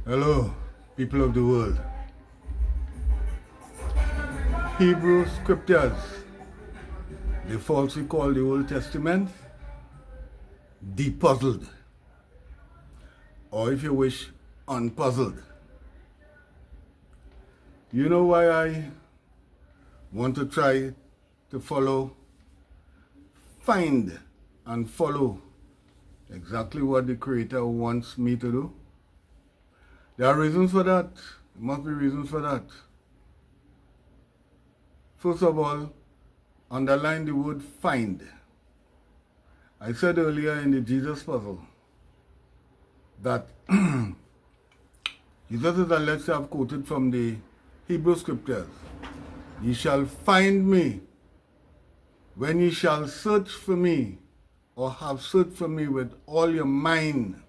Hello, people of the world. Hebrew scriptures, they falsely call the Old Testament depuzzled, or if you wish, unpuzzled. You know why I want to try to find and follow exactly what the Creator wants me to do? There are reasons for that. There must be reasons for that. First of all, underline the word find. I said earlier in the Jesus puzzle that Jesus is alleged to have quoted from the Hebrew scriptures. Ye shall find me when ye shall search for me, or have searched for me with all your mind,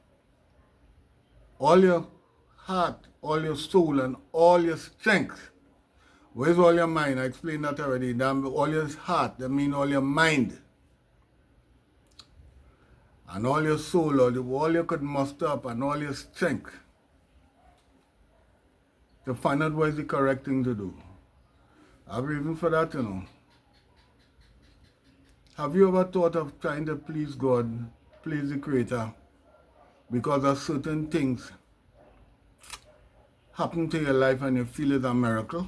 all your heart, all your soul, and all your strength. Where's all your mind? I explained that already. All your heart, that means all your mind. And all your soul, all you could muster up, and all your strength. To find out what is the correct thing to do. I have reasons for that, you know. Have you ever thought of trying to please God, please the Creator, because of certain things happen to your life and you feel it's a miracle?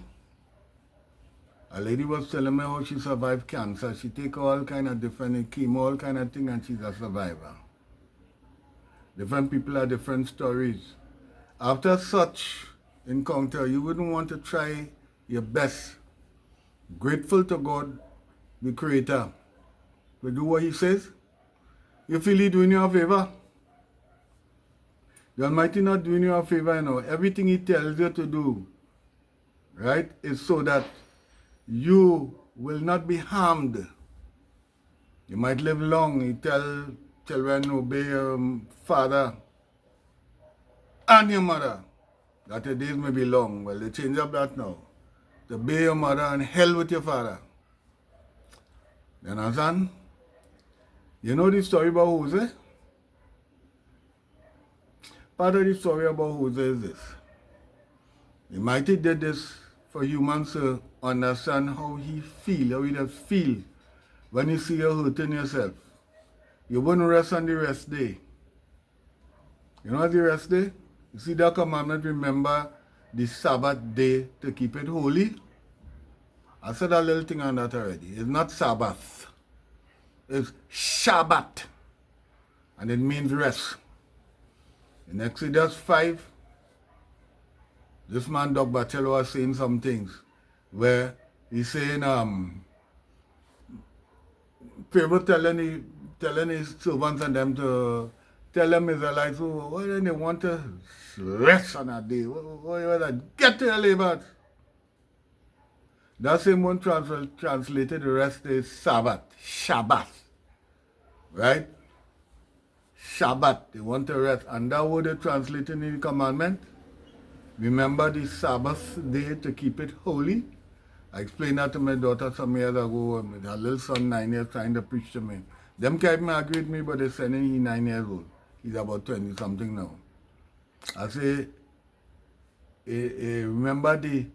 A lady was telling me how she survived cancer. She take all kind of different chemo, all kind of thing, and she's a survivor. Different people have different stories. After such encounter, you wouldn't want to try your best, grateful to God, the Creator, to do what He says? You feel He doing you a favor? The Almighty not doing you a favor, you know. Everything He tells you to do, right, is so that you will not be harmed. You might live long. He tell children obey your father and your mother, that your days may be long. Well, they change up that now. To obey your mother and hell with your father. You understand? You know the story about Jose? Part of the story about Jose is this. The Almighty did this for humans to understand how He does feel when you see you hurting yourself. You wouldn't rest on the rest day. You know what the rest day? You see that commandment, remember the Sabbath day to keep it holy? I said a little thing on that already. It's not Sabbath. It's Shabbat. And it means rest. In Exodus 5, this man, Doc Batello, was saying some things where he's saying, Pharaoh telling his servants and them to tell them Israelites, why don't they want to rest on that day? Get to your labor. That same one translated the rest is Sabbath, Shabbat, right? Shabbat, they want to rest. And that word they translated in the commandment. Remember the Sabbath day to keep it holy. I explained that to my daughter some years ago. Her little son, 9 years, trying to preach to me. Them can't even agree with me, but they're saying he's 9 years old. He's about 20 something now. I say, remember the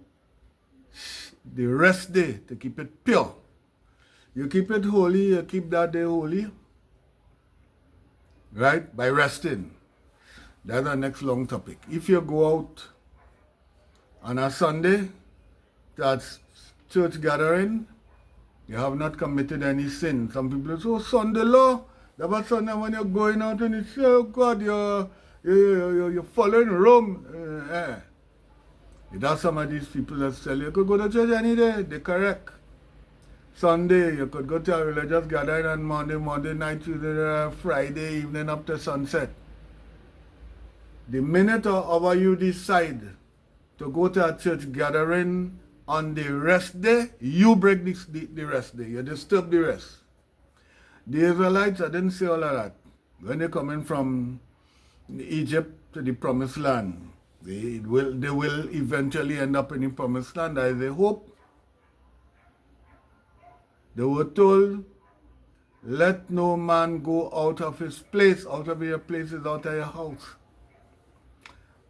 rest day to keep it pure. You keep it holy, you keep that day holy, right? By resting. That's our next long topic. If you go out on a Sunday, that's church gathering, you have not committed any sin. Some people say, oh, Sunday law. That was Sunday when you're going out and you say, oh God, you're following Rome. It has some of these people that tell you could go to church any day. They're correct. Sunday, you could go to a religious gathering on Monday night, Tuesday, Friday evening up to sunset. The minute or hour you decide to go to a church gathering on the rest day, you break the rest day. You disturb the rest. The Israelites, I didn't say all of that. When they're coming from Egypt to the promised land, they will eventually end up in the promised land. That is a hope. They were told, let no man go out of his place. Out of your place is out of your house.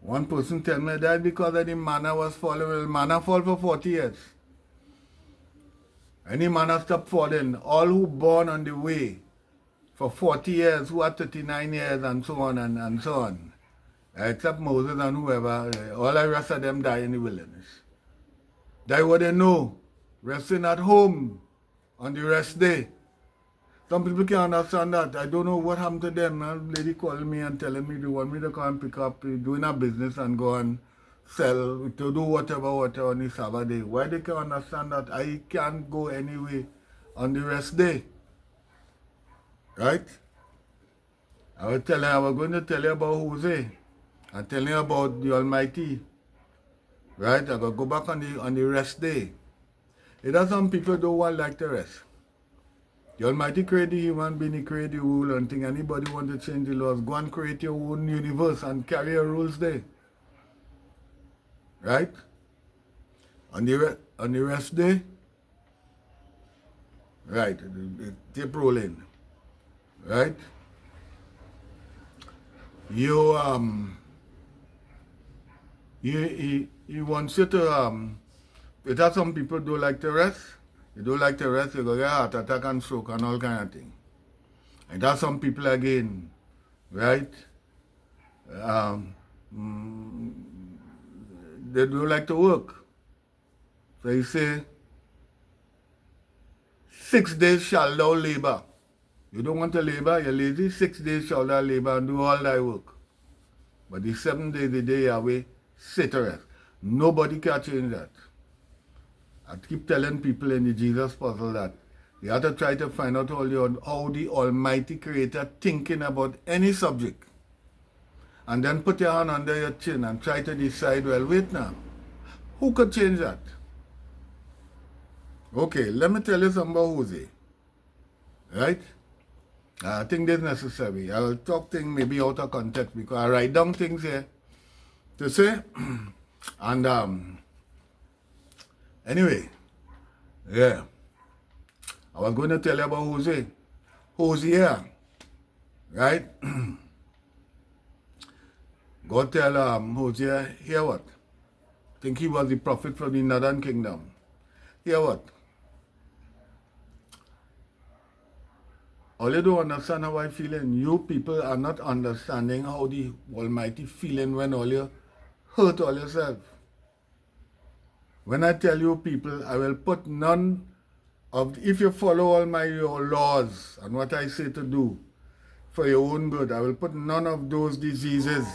One person tell me that because of the manna was falling. Well, manna fall for 40 years. Any manna stop falling. All who born on the way for 40 years, who are 39 years, and so on and so on. Except Moses and whoever, all the rest of them die in the wilderness. Die what they know, resting at home on the rest day. Some people can't understand that. I don't know what happened to them. A lady called me and telling me they want me to come and pick up, doing a business and go and sell, to do whatever on the Sabbath day. Why they can't understand that I can't go anyway on the rest day? Right? I was going to tell you about Jose and tell you about the Almighty. Right? I gotta go back on the rest day. It has some people don't want like the rest. The Almighty created the human being, He created the rule and thing. Anybody want to change the laws, go and create your own universe and carry your rules there. Right? On the rest day, right, tape rolling. Right? He wants you to it has some people don't like to rest. They don't like to rest, they go get heart attack and stroke and all kind of thing. And that's some people again, right? They don't like to work. So he say, 6 days shall thou labor. You don't want to labor, you're lazy, 6 days shall thou labor and do all thy work. But the 7th day, the day Yahweh, sit to rest. Nobody can change that. I keep telling people in the Jesus puzzle that you have to try to find out how the Almighty Creator thinking about any subject. And then put your hand under your chin and try to decide, well, wait now, who could change that? Okay, let me tell you something about Jose. Right? I think this is necessary. I'll talk things maybe out of context because I write down things here to say. And anyway, yeah. I was going to tell you about Jose. Hosea, right? God tell Hosea, hear what? Think he was the prophet from the northern kingdom. Hear what? All you don't understand how I feeling. You people are not understanding how the Almighty feeling when all you hurt all yourself. When I tell you people, I will put none of, if you follow all my laws and what I say to do for your own good, I will put none of those diseases.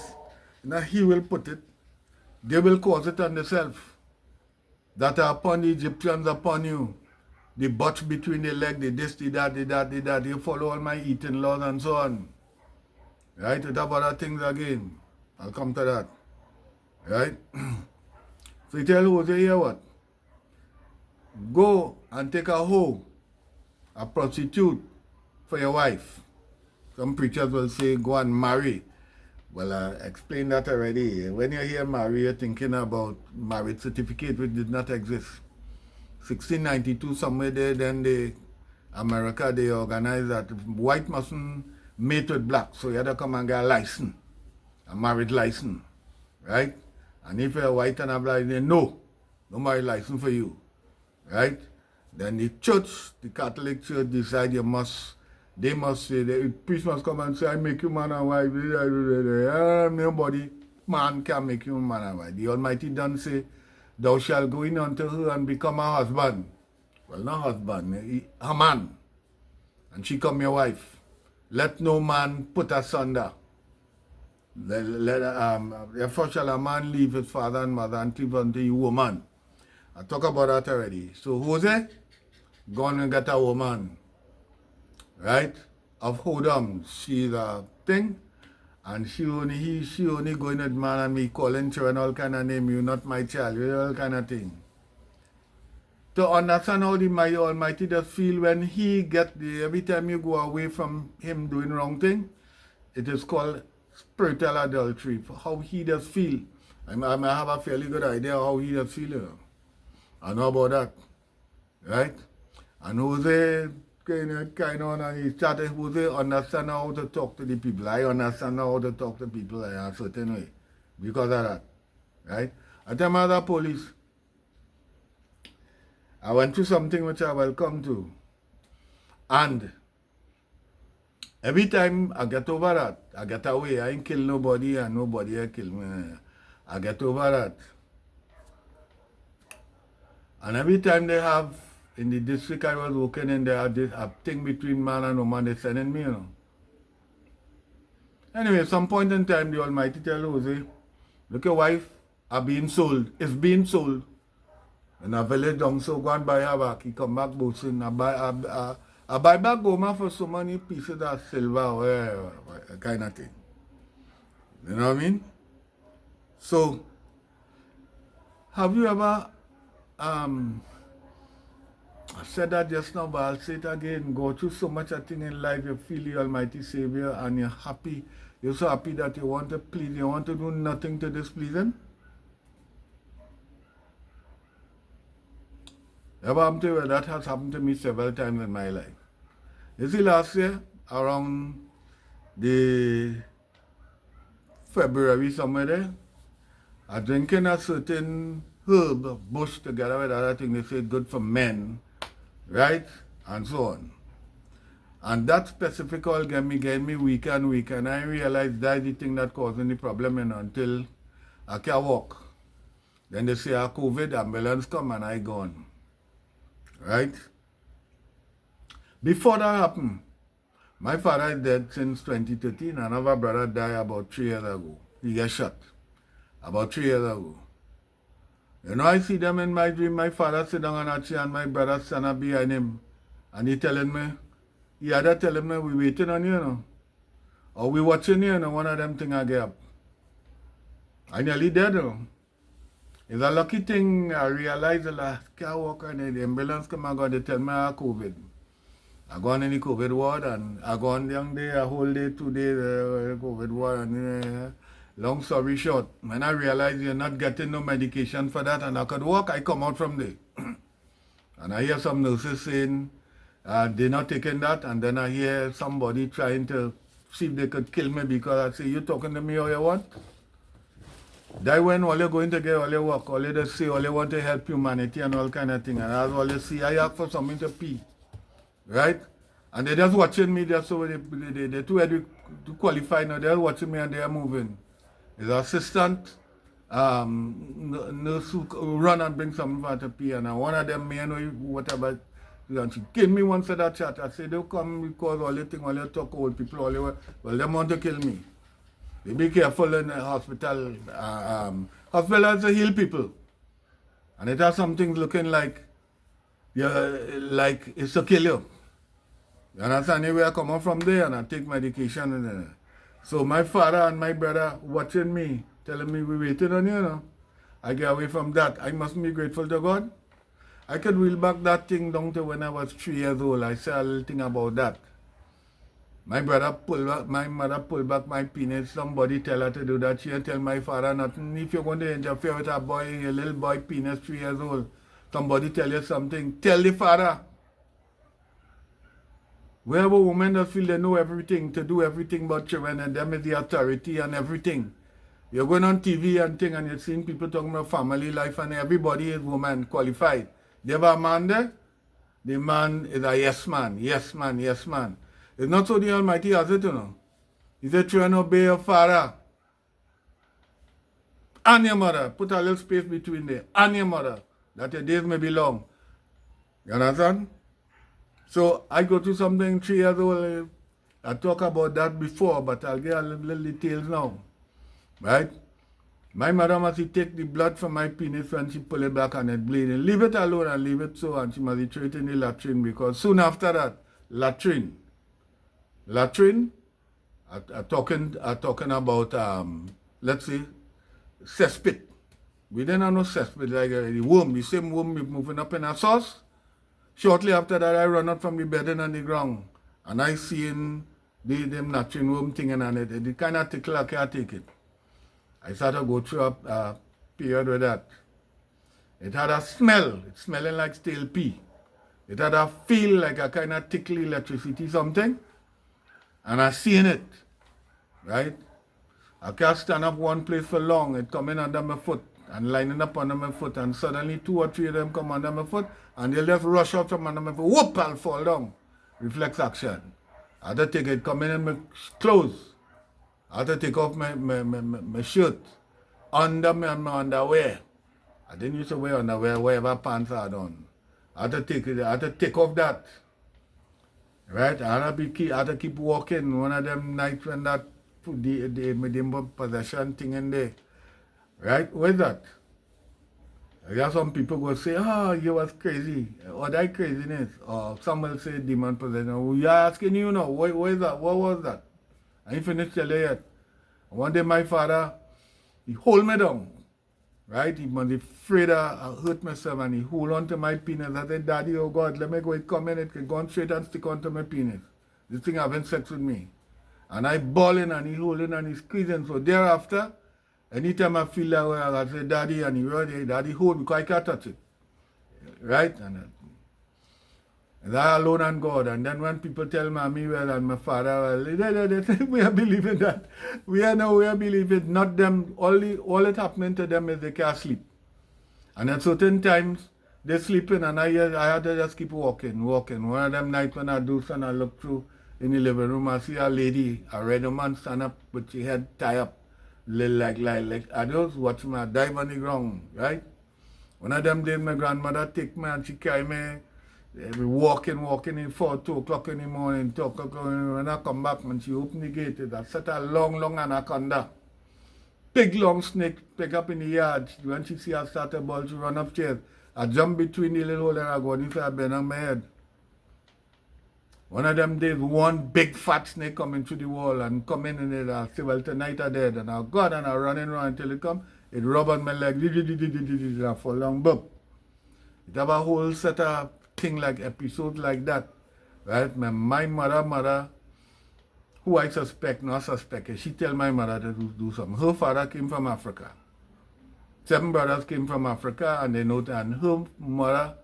Now he will put it. They will cause it on themselves. That are upon the Egyptians, upon you. The butch between the leg, the this, the that, the that, the that. You follow all my eating laws and so on. Right? It have other things again. I'll come to that. Right? So you tell Jose, hear what? Go and take a hoe, a prostitute, for your wife. Some preachers will say, go and marry. Well, I explained that already. When you hear marry, you're thinking about marriage certificate, which did not exist. 1692, somewhere there, then America, they organized that white mustn't mate with black. So you had to come and get a license, a marriage license, right? And if you're white and a black, they no marriage license for you, right? Then the church, the Catholic Church, decide they must say, the priest must come and say, I make you man and wife. Nobody, man can make you man and wife. The Almighty done say, thou shalt go in unto her and become a husband. Well, not husband, a man. And she come your wife. Let no man put asunder. Therefore shall a man leave his father and mother and cleave unto you woman. I talk about that already. So Jose, go on and get a woman. Right? Of Hodom. She's a thing. And she only going at man and me calling children all kind of name. You not my child. You all kind of thing. To understand how the Almighty does feel when he get every time you go away from him doing wrong thing, it is called spiritual adultery. For how he does feel. I have a fairly good idea how he does feel. I know about that. Right? And Jose kind of, and he started, Jose understand how to talk to the people. I understand how to talk to people in a certain way. because of that, right? At the time I was a police, I went through something which I will come to. And every time I get over that, I get away. I ain't kill nobody and nobody ain't kill me. I get over that. And every time they have, in the district I was working in, they have this a thing between man and woman, they sending me, you know. Anyway, some point in time, the Almighty tell Jose, look, your wife are being sold. It's being sold. And I village down, so go and buy her back. He come back boasting. I buy back Goma for so many pieces of silver, kind of thing. You know what I mean? So, have you ever, I said that just now, but I'll say it again, go through so much a thing in life, you feel the Almighty Savior and you're happy. You're so happy that you want to please, you want to do nothing to displease Him. Ever happened to you? That has happened to me several times in my life. You see, last year, around the February, somewhere there, I drinking a certain herb, bush together with other things, they say good for men, right? And so on. And that specific oil get me weaker and weaker, and I realized that's the thing that causing the problem, you know, until I can't walk. Then they say, COVID, ambulance come, and I gone. Right? Before that happened, my father is dead since 2013. Another brother died about 3 years ago. He got shot about 3 years ago. You know, I see them in my dream. My father sit down on a chair and my brother stand up behind him. And he telling me, he either telling me, we waiting on you, you know. Or we watching you, you know, one of them things I get up. I nearly dead, you know. It's a lucky thing I realized the last car walk and the ambulance come and go, they tell me I have COVID. I gone in the COVID ward and I gone young day, a whole day, 2 days, COVID ward. And long story short, when I realized you're not getting no medication for that and I could walk, I come out from there. And I hear some nurses saying they're not taking that, and then I hear somebody trying to see if they could kill me because I say, you talking to me or you what? That when all you're going to get, all you work, all you just say, all you want to help humanity and all kind of thing. And that's all you see, I ask for something to pee. Right? And they're just watching me, just so they're too qualified now. They're watching me and they're moving. There's an assistant nurse who run and bring something for her to pee. And one of them, me and whatever, and she gave me one set of chat. I said, don't come because all you think, all you talk old people, all you, well, they want to kill me. They be careful in the hospital. Hospital is to heal people. And it has some things looking like it's to kill you. You understand? Anyway, I come out from there and I take medication. And, so my father and my brother watching me, telling me we waiting on you, you know. I get away from that. I must be grateful to God. I could reel back that thing down to when I was 3 years old. I said a little thing about that. My brother pulled back, my mother pulled back my penis. Somebody tell her to do that. She didn't tell my father nothing. If you're going to interfere with a boy, a little boy penis, 3 years old, somebody tell you something, tell the father. Wherever women that feel they know everything, to do everything about children, and them is the authority and everything. You're going on TV and thing, and you're seeing people talking about family life, and everybody is woman qualified. They have a man there. The man is a yes man, yes man, yes man. It's not so the Almighty has it, you know. He said, try and obey your father and your mother. Put a little space between there. And your mother. That your days may be long. You understand? So I go to something 3 years old. I talk about that before, but I'll get a little details now. Right? My mother must take the blood from my penis when she pull it back and it bleeding. Leave it alone and leave it so, and she must throw it in the latrine, because soon after that, latrine, are talking about, let's say, cesspit. We didn't have no cesspit, like the worm, the same worm moving up in a sauce. Shortly after that, I run out from the bed and on the ground, and I seen them latrine worm thing and it kind of tickle, I can't take it. I started to go through a period with that. It had a smell. It's smelling like stale pea. It had a feel like a kind of tickly electricity something. And I seen it. Right? I can't stand up one place for long. It come in under my foot and lining up under my foot, and suddenly 2 or 3 of them come under my foot, and they'll just rush out from under my foot. Whoop! I'll fall down. Reflex action. I had to take it, come in my clothes. I had to take off my shirt under my underwear. I didn't used to wear underwear, wherever pants are on. I had to take it, I had to take off that. Right? I had to keep walking. One of them nights when that the possession thing in there. Right? Where's that? I got some people go say, oh, you was crazy. Or that craziness. Or some will say demon possession. We are asking you now, where is that? What was that? I ain't finished telling you yet. One day my father, he hold me down. Right? He was afraid I hurt myself, and he hold on to my penis. I said, Daddy, oh God, let me go, it come in, it can go on straight and stick onto my penis. This thing having sex with me. And I bawling, and he holding, and he squeezing. So thereafter, anytime I feel that way, I say, Daddy, and he run, Daddy hold me, because I can't touch it. Right? And I alone and God. And then when people tell me, well, and my father, well, they say, we are believing that. We are believing, not them. All it happening to them is they can't sleep. And at certain times, they're sleeping, and I had to just keep walking. One of them nights when I do something, I look through in the living room, I see a lady, a red woman stand up with her head tied up, like I just watch me, I dive on the ground, right? One of them days, my grandmother take me and she carry me, we walking in 2 o'clock in the morning, 2 o'clock, when I come back, when she open the gate, it's such a long anaconda. Big long snake, pick up in the yard. When she see I start a ball, she run upstairs. I jump between the little hole and I go inside, I bend on my head. One of them days, one big fat snake coming through the wall and coming in there. I say, well, tonight I dead. And I go and I running around until it come. It rub on my leg. And I fall down, boop. It have a whole set of thing like episodes like that. Right? My mother, who I suspect, not suspect, she tell my mother to do something. Her father came from Africa. 7 brothers came from Africa, and they know that. And her mother,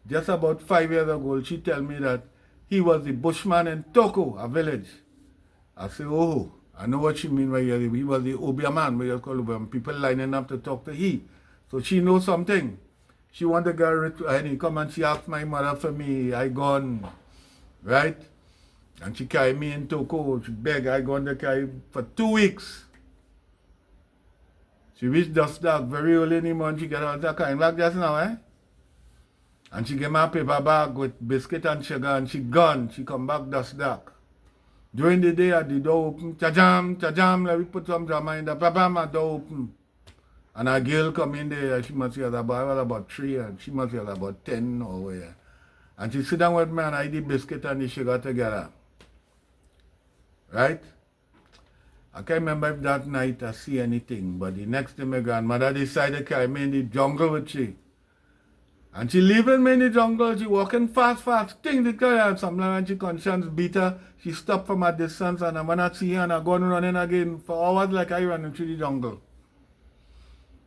just about 5 years ago, she tell me that he was the bushman in Toko, a village. I say, oh, I know what she mean by he was the Obia man, where you call him, people lining up to talk to he. So she knows something. She want to get rid of, and he come and she asked my mother for me. I gone, right? And she carry me in Toko. She beg, I gone to carry for 2 weeks. She reached dusk dark very early in the morning. She get out of coming back just now, eh? And she gave me a paper bag with biscuit and sugar, and she gone. She come back dusk dark. During the day, the door open. Cha-jam, let me put some drama in the papa, my door open. And a girl come in there, she must be about 3, and she must be about 10 or where. And she sit down with me, and I eat the biscuit and the sugar together. Right? I can't remember if that night I see anything, but the next day my grandmother decided to carry me in the jungle with she. And she leaving me in the jungle, she walking fast, thing the car, and sometimes when she conscience beat her, she stopped from a distance, and when I see her, and I go on running again for hours like I running through the jungle.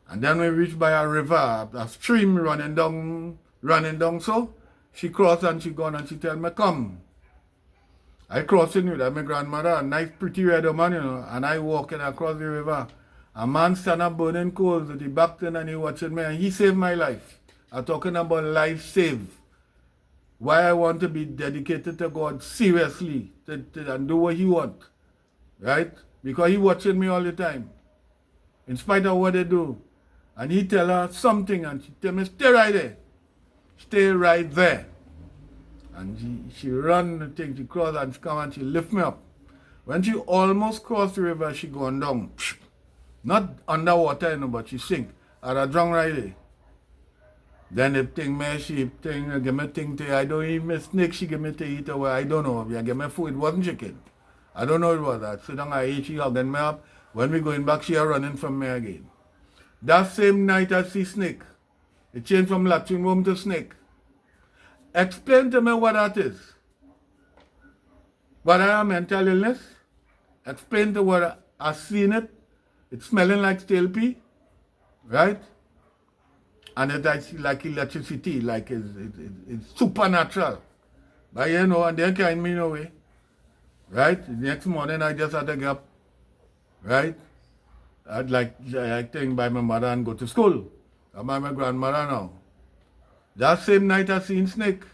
And then we reach by a river, a stream running down so, she crossed and she gone and she tell me, come. I crossing with my grandmother, a nice pretty red woman, you know, and I walking across the river. A man stand up burning coals with the back turn and he watching me, and he saved my life. I'm talking about life saved. Why I want to be dedicated to God seriously and do what he want. Right? Because he watching me all the time. In spite of what they do. And he tell her something and she tell me, stay right there. Stay right there. And she run the thing, she cross and she come and she lift me up. When she almost crossed the river, she gone down. Not underwater, you know, but she sink. And I drown right there. Then the thing, she give me thing to, I don't even snake she give me to eat away. I don't know. If you give me food, it wasn't chicken. I don't know it was that. So then I eat, she hugging me up. When we going back, she are running from me again. That same night I see snake. It changed from latrine room to snake. Explain to me what that is. What I am mental illness? Explain to what I seen it. It's smelling like stale pea. Right? And it's like electricity, like it's supernatural. But you know, and they can't me no way. Right? The next morning I just had to get up. Right? I'd like thing by my mother and go to school. I'm by my grandmother now. That same night I seen snake.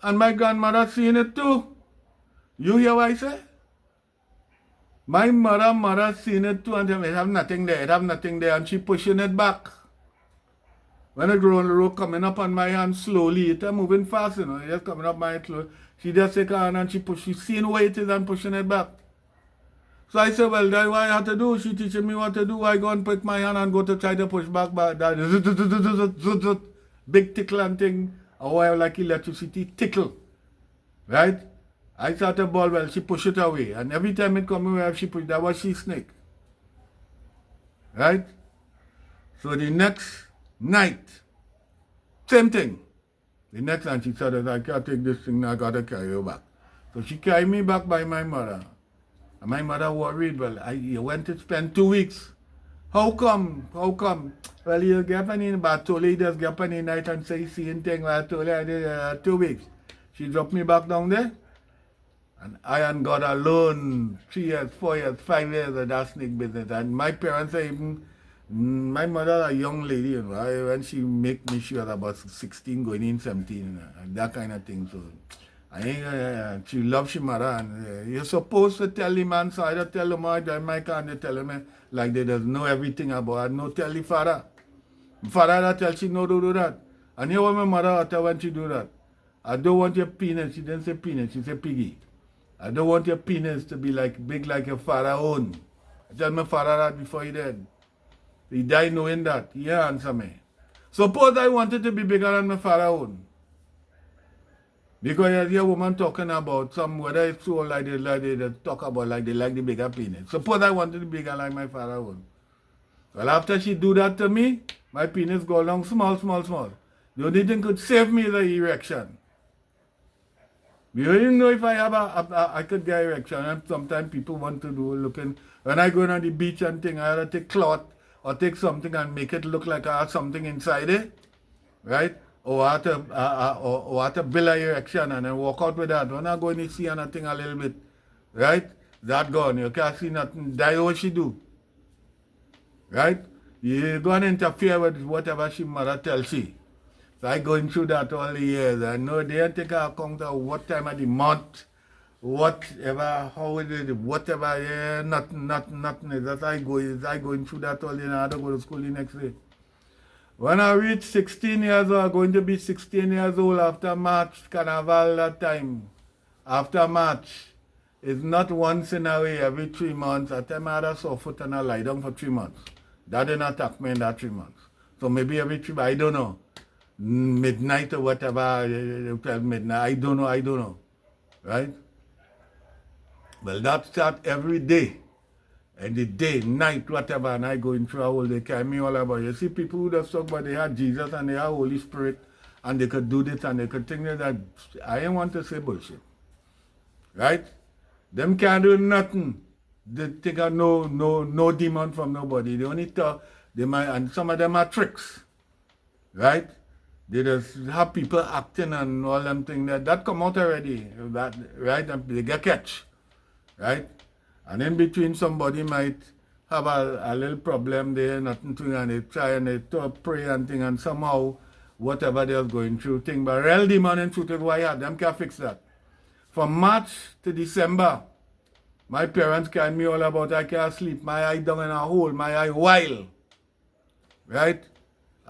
And my grandmother seen it too. You hear what I say? My mother seen it too and it have nothing there, and she pushing it back. When it roll coming up on my hand slowly, it's moving fast, you know, it's just coming up my hand slowly. She just take her hand and she seen where it is and pushing it back. So I said, well, that's what I have to do. She teaching me what to do. I go and put my hand and go to try to push back. That big tickle and thing. A wire like electricity tickle. Right? I start to ball, well, she push it away. And every time it come away, she push, that was she snake. Right? So the next night, same thing. The next night she said, I can't take this thing now, I got to carry you back. So she carried me back by my mother. And my mother worried, well, you went to spend 2 weeks. How come? Well, you get any, but I told you just get any night and say seeing thing. Well, I told you I did 2 weeks. She dropped me back down there. And I and God alone, 3 years, 4 years, 5 years of that snake business. And my parents are even, my mother, a young lady, you know, when she make me, she was about 16, going in 17, and that kind of thing. So, she loves she mother, and you're supposed to tell the man, so I don't tell him, I can't tell him, like they doesn't know everything about it. No tell the father. Father that tell she no do that. And you know what my mother tell when she do that? I don't want your penis, she didn't say penis, she said piggy. I don't want your penis to be like big like your father own. I tell my father that before he died. He died knowing that. He answer me. Suppose I wanted to be bigger than my father own. Because you hear a woman talking about some, whether it's true or like they talk about like they like the bigger penis. Suppose I wanted to be bigger like my father own. Well, after she do that to me, my penis go along small. The only thing could save me is the erection. You don't even know if I have I could get erection. And sometimes people want to do looking, when I go on the beach and thing, I have to take cloth or take something and make it look like I have something inside it. Right? Or I have to build an erection and then walk out with that. When I go in the sea and I think a little bit, right? That gone. You can't see nothing. That's what she do. Right? You go and interfere with whatever she mother tells she. So I going through that all the years. I know they don't take account of what time of the month, whatever, how it is, whatever, yeah, nothing. That's I going through that all the year. I had to go to school the next day. When I reach 16 years old, I'm going to be 16 years old after March, Carnival that time. After March. It's not once in a way, every 3 months. At time I had a sore foot and I lie down for 3 months. That didn't attack me in that 3 months. So maybe every 3 months, I don't know. Midnight or whatever, midnight, I don't know. Right? Well, that start every day. And the day, night, whatever, and I going through a whole day, carry me all about. You see people who just talk about they had Jesus and they had Holy Spirit and they could do this and they could think that I ain't want to say bullshit. Right? Them can't do nothing. They think of no demon from nobody. They only talk, and some of them are tricks. Right? They just have people acting and all them things that come out already. That, right? And they get catch. Right? And in between, somebody might have a little problem there, nothing to, and they try and they pray and thing, and somehow, whatever they're going through, thing. But real demon and truth is why them can't fix that. From March to December, my parents carried me all about I can't sleep, my eye down in a hole, my eye wild. Right?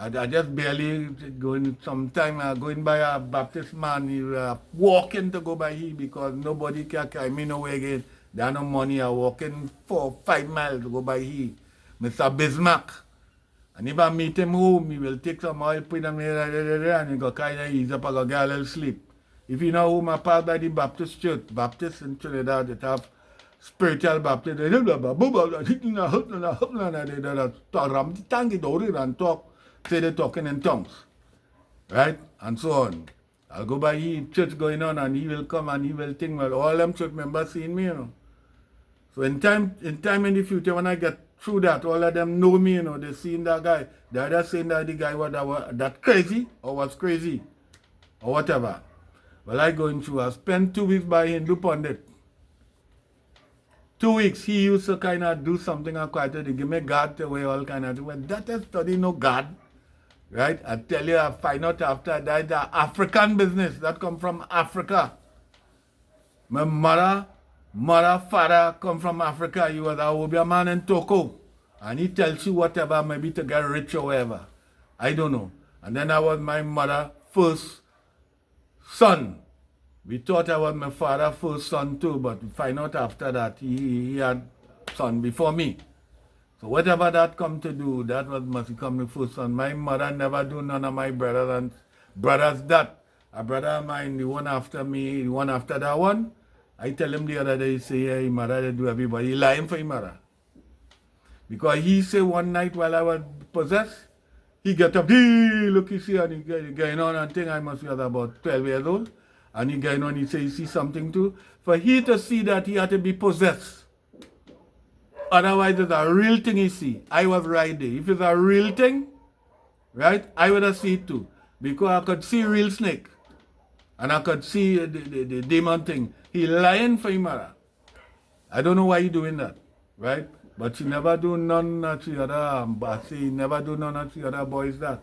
I just barely going, sometime going by a Baptist man, he walking to go by here because nobody can carry me nowhere again. There no money, I walking 4-5 miles to go by here. Mr. Bismarck. And if I meet him home, he will take some oil, put them here, and he go kind of ease up, I go get a little sleep. If you know whom I pass by the Baptist church, Baptist in Trinidad, they have spiritual Baptist, they talk, say they're talking in tongues. Right? And so on. I'll go by here, church going on, and he will come and he will think, well, all them church members seeing me, you know. So in time in the future, when I get through that, all of them know me, you know, they seen that guy. They're either saying that the guy was that crazy or was crazy or whatever. Well, I going through, I spent 2 weeks by Hindu Pundit. 2 weeks, he used to kind of do something and quite to give me God away, all kind of thing. Well, that is study no God, right? I tell you, I find out after that, the African business that come from Africa. My mother, father come from Africa. He was a Obia man in Toko. And he tells you whatever, maybe to get rich or whatever. I don't know. And then I was my mother's first son. We thought I was my father's first son too, but we find out after that he had son before me. So whatever that come to do, that was must become the first son. My mother never do none of my brothers that. A brother of mine, the one after me, the one after that one. I tell him the other day, he say, yeah, his mother they do everybody. He lying for his mother. Because he say one night while I was possessed, he get up, hey, look, you see, and he going on and thing, I must be about 12 years old. And he going on, he say, he see something too. For he to see that, he had to be possessed. Otherwise, it's a real thing he see. I was right there. If it's a real thing, right, I would have seen it too. Because I could see real snake. And I could see the demon thing. He lying for his mother. I don't know why he doing that, right? But she never do none of the other, he never do none of the other boys that.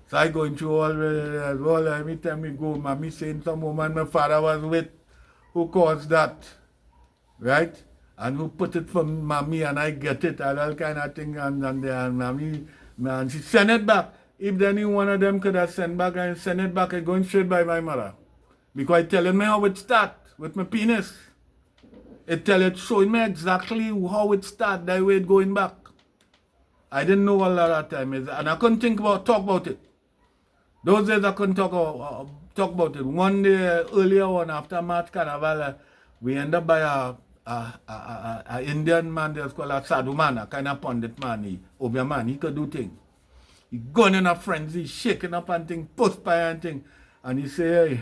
So I going through all every time we go, mommy saying some woman my father was with, who caused that, right? And who put it from mommy and I get it, and all kind of thing, and mommy, man, she send it back. If any one of them could have sent back and send it back, it's going straight by my mother. Because it telling me how it start with my penis. It showing me exactly how it start, that way it going back. I didn't know all that time, and I couldn't talk about it. Those days I couldn't talk about it. One day, earlier on, after March Carnival, we end up by a Indian man that's called a sadhu man, a kind of pundit man, Obia man, he could do things. He going in a frenzy, shaking up and thing, post by and thing. And he say, hey,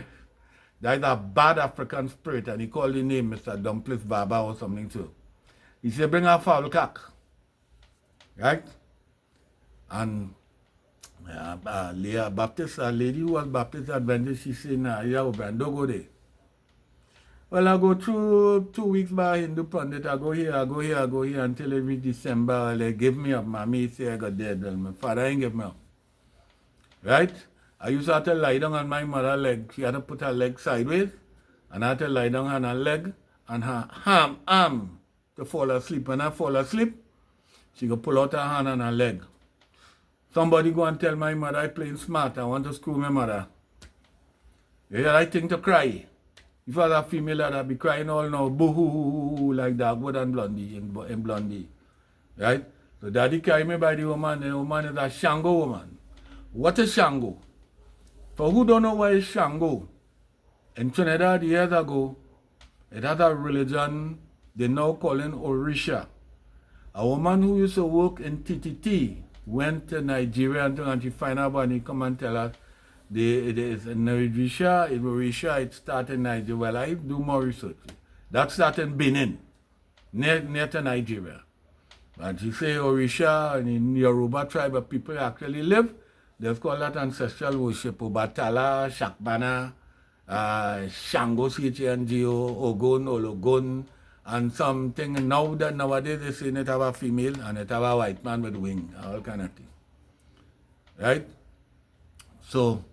that is a bad African spirit, and he called the name Mr. Dumpless Baba or something too. He said, bring a foul cock. Right? And Leah Baptist, a lady who was Baptist Adventist, she said, nah, yeah, don't go there. Well, I go through 2 weeks by Hindu Pundit, I go here until every December, they give me up. Mommy say I got dead. Well, my father ain't give me up. Right? I used to have to lie down on my mother's leg. She had to put her leg sideways, and I had to lie down on her leg and her arm to fall asleep. When I fall asleep, she go pull out her hand and her leg. Somebody go and tell my mother I playing smart. I want to screw my mother. You hear that thing to cry. If I was a female, I'd be crying all now, boo-hoo-hoo-hoo, like Dagwood and Blondie, in Blondie. Right? So daddy carried me by the woman. The woman is a Shango woman. What is Shango? For who don't know what is Shango, in Trinidad years ago, it had a religion they now calling Orisha. A woman who used to work in TTT went to Nigeria and she find out and he come and tell us it is in Orisha, it started in Nigeria. Well, I do more research. That started in Benin, near to Nigeria. And she say Orisha and in Yoruba tribe of people actually live. They call that ancestral worship. Obatala, Shakbana, Shango, CHNGO, Ogun, Ologun, and something. Nowadays they say it have a female and it have a white man with wing, all kind of thing. Right? So,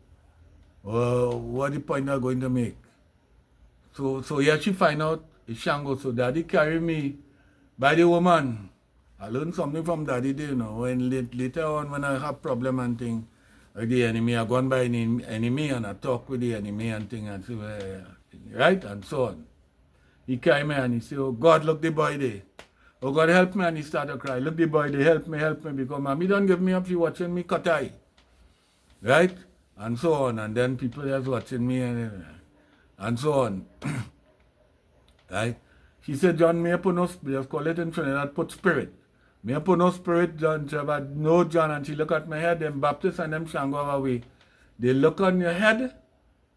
what the point I'm going to make? So yeah, she find out it's Shango. So daddy carry me by the woman. I learned something from daddy there, you know. When later on when I have problem and thing, like the enemy, I gone by an enemy and I talk with the enemy and thing and so, right? And so on. He carry me and he say, oh God, look the boy there. Oh God, help me. And he start to cry. Look the boy there, help me, because mommy don't give me up, she watching me cut eye. Right? And so on. And then people just watching me and so on. Right? She said, John, may I put no spirit, call it in Trinidad, put spirit. May I put no spirit, John, no John, and she look at my head, them Baptists and them Shango away. They look on your head,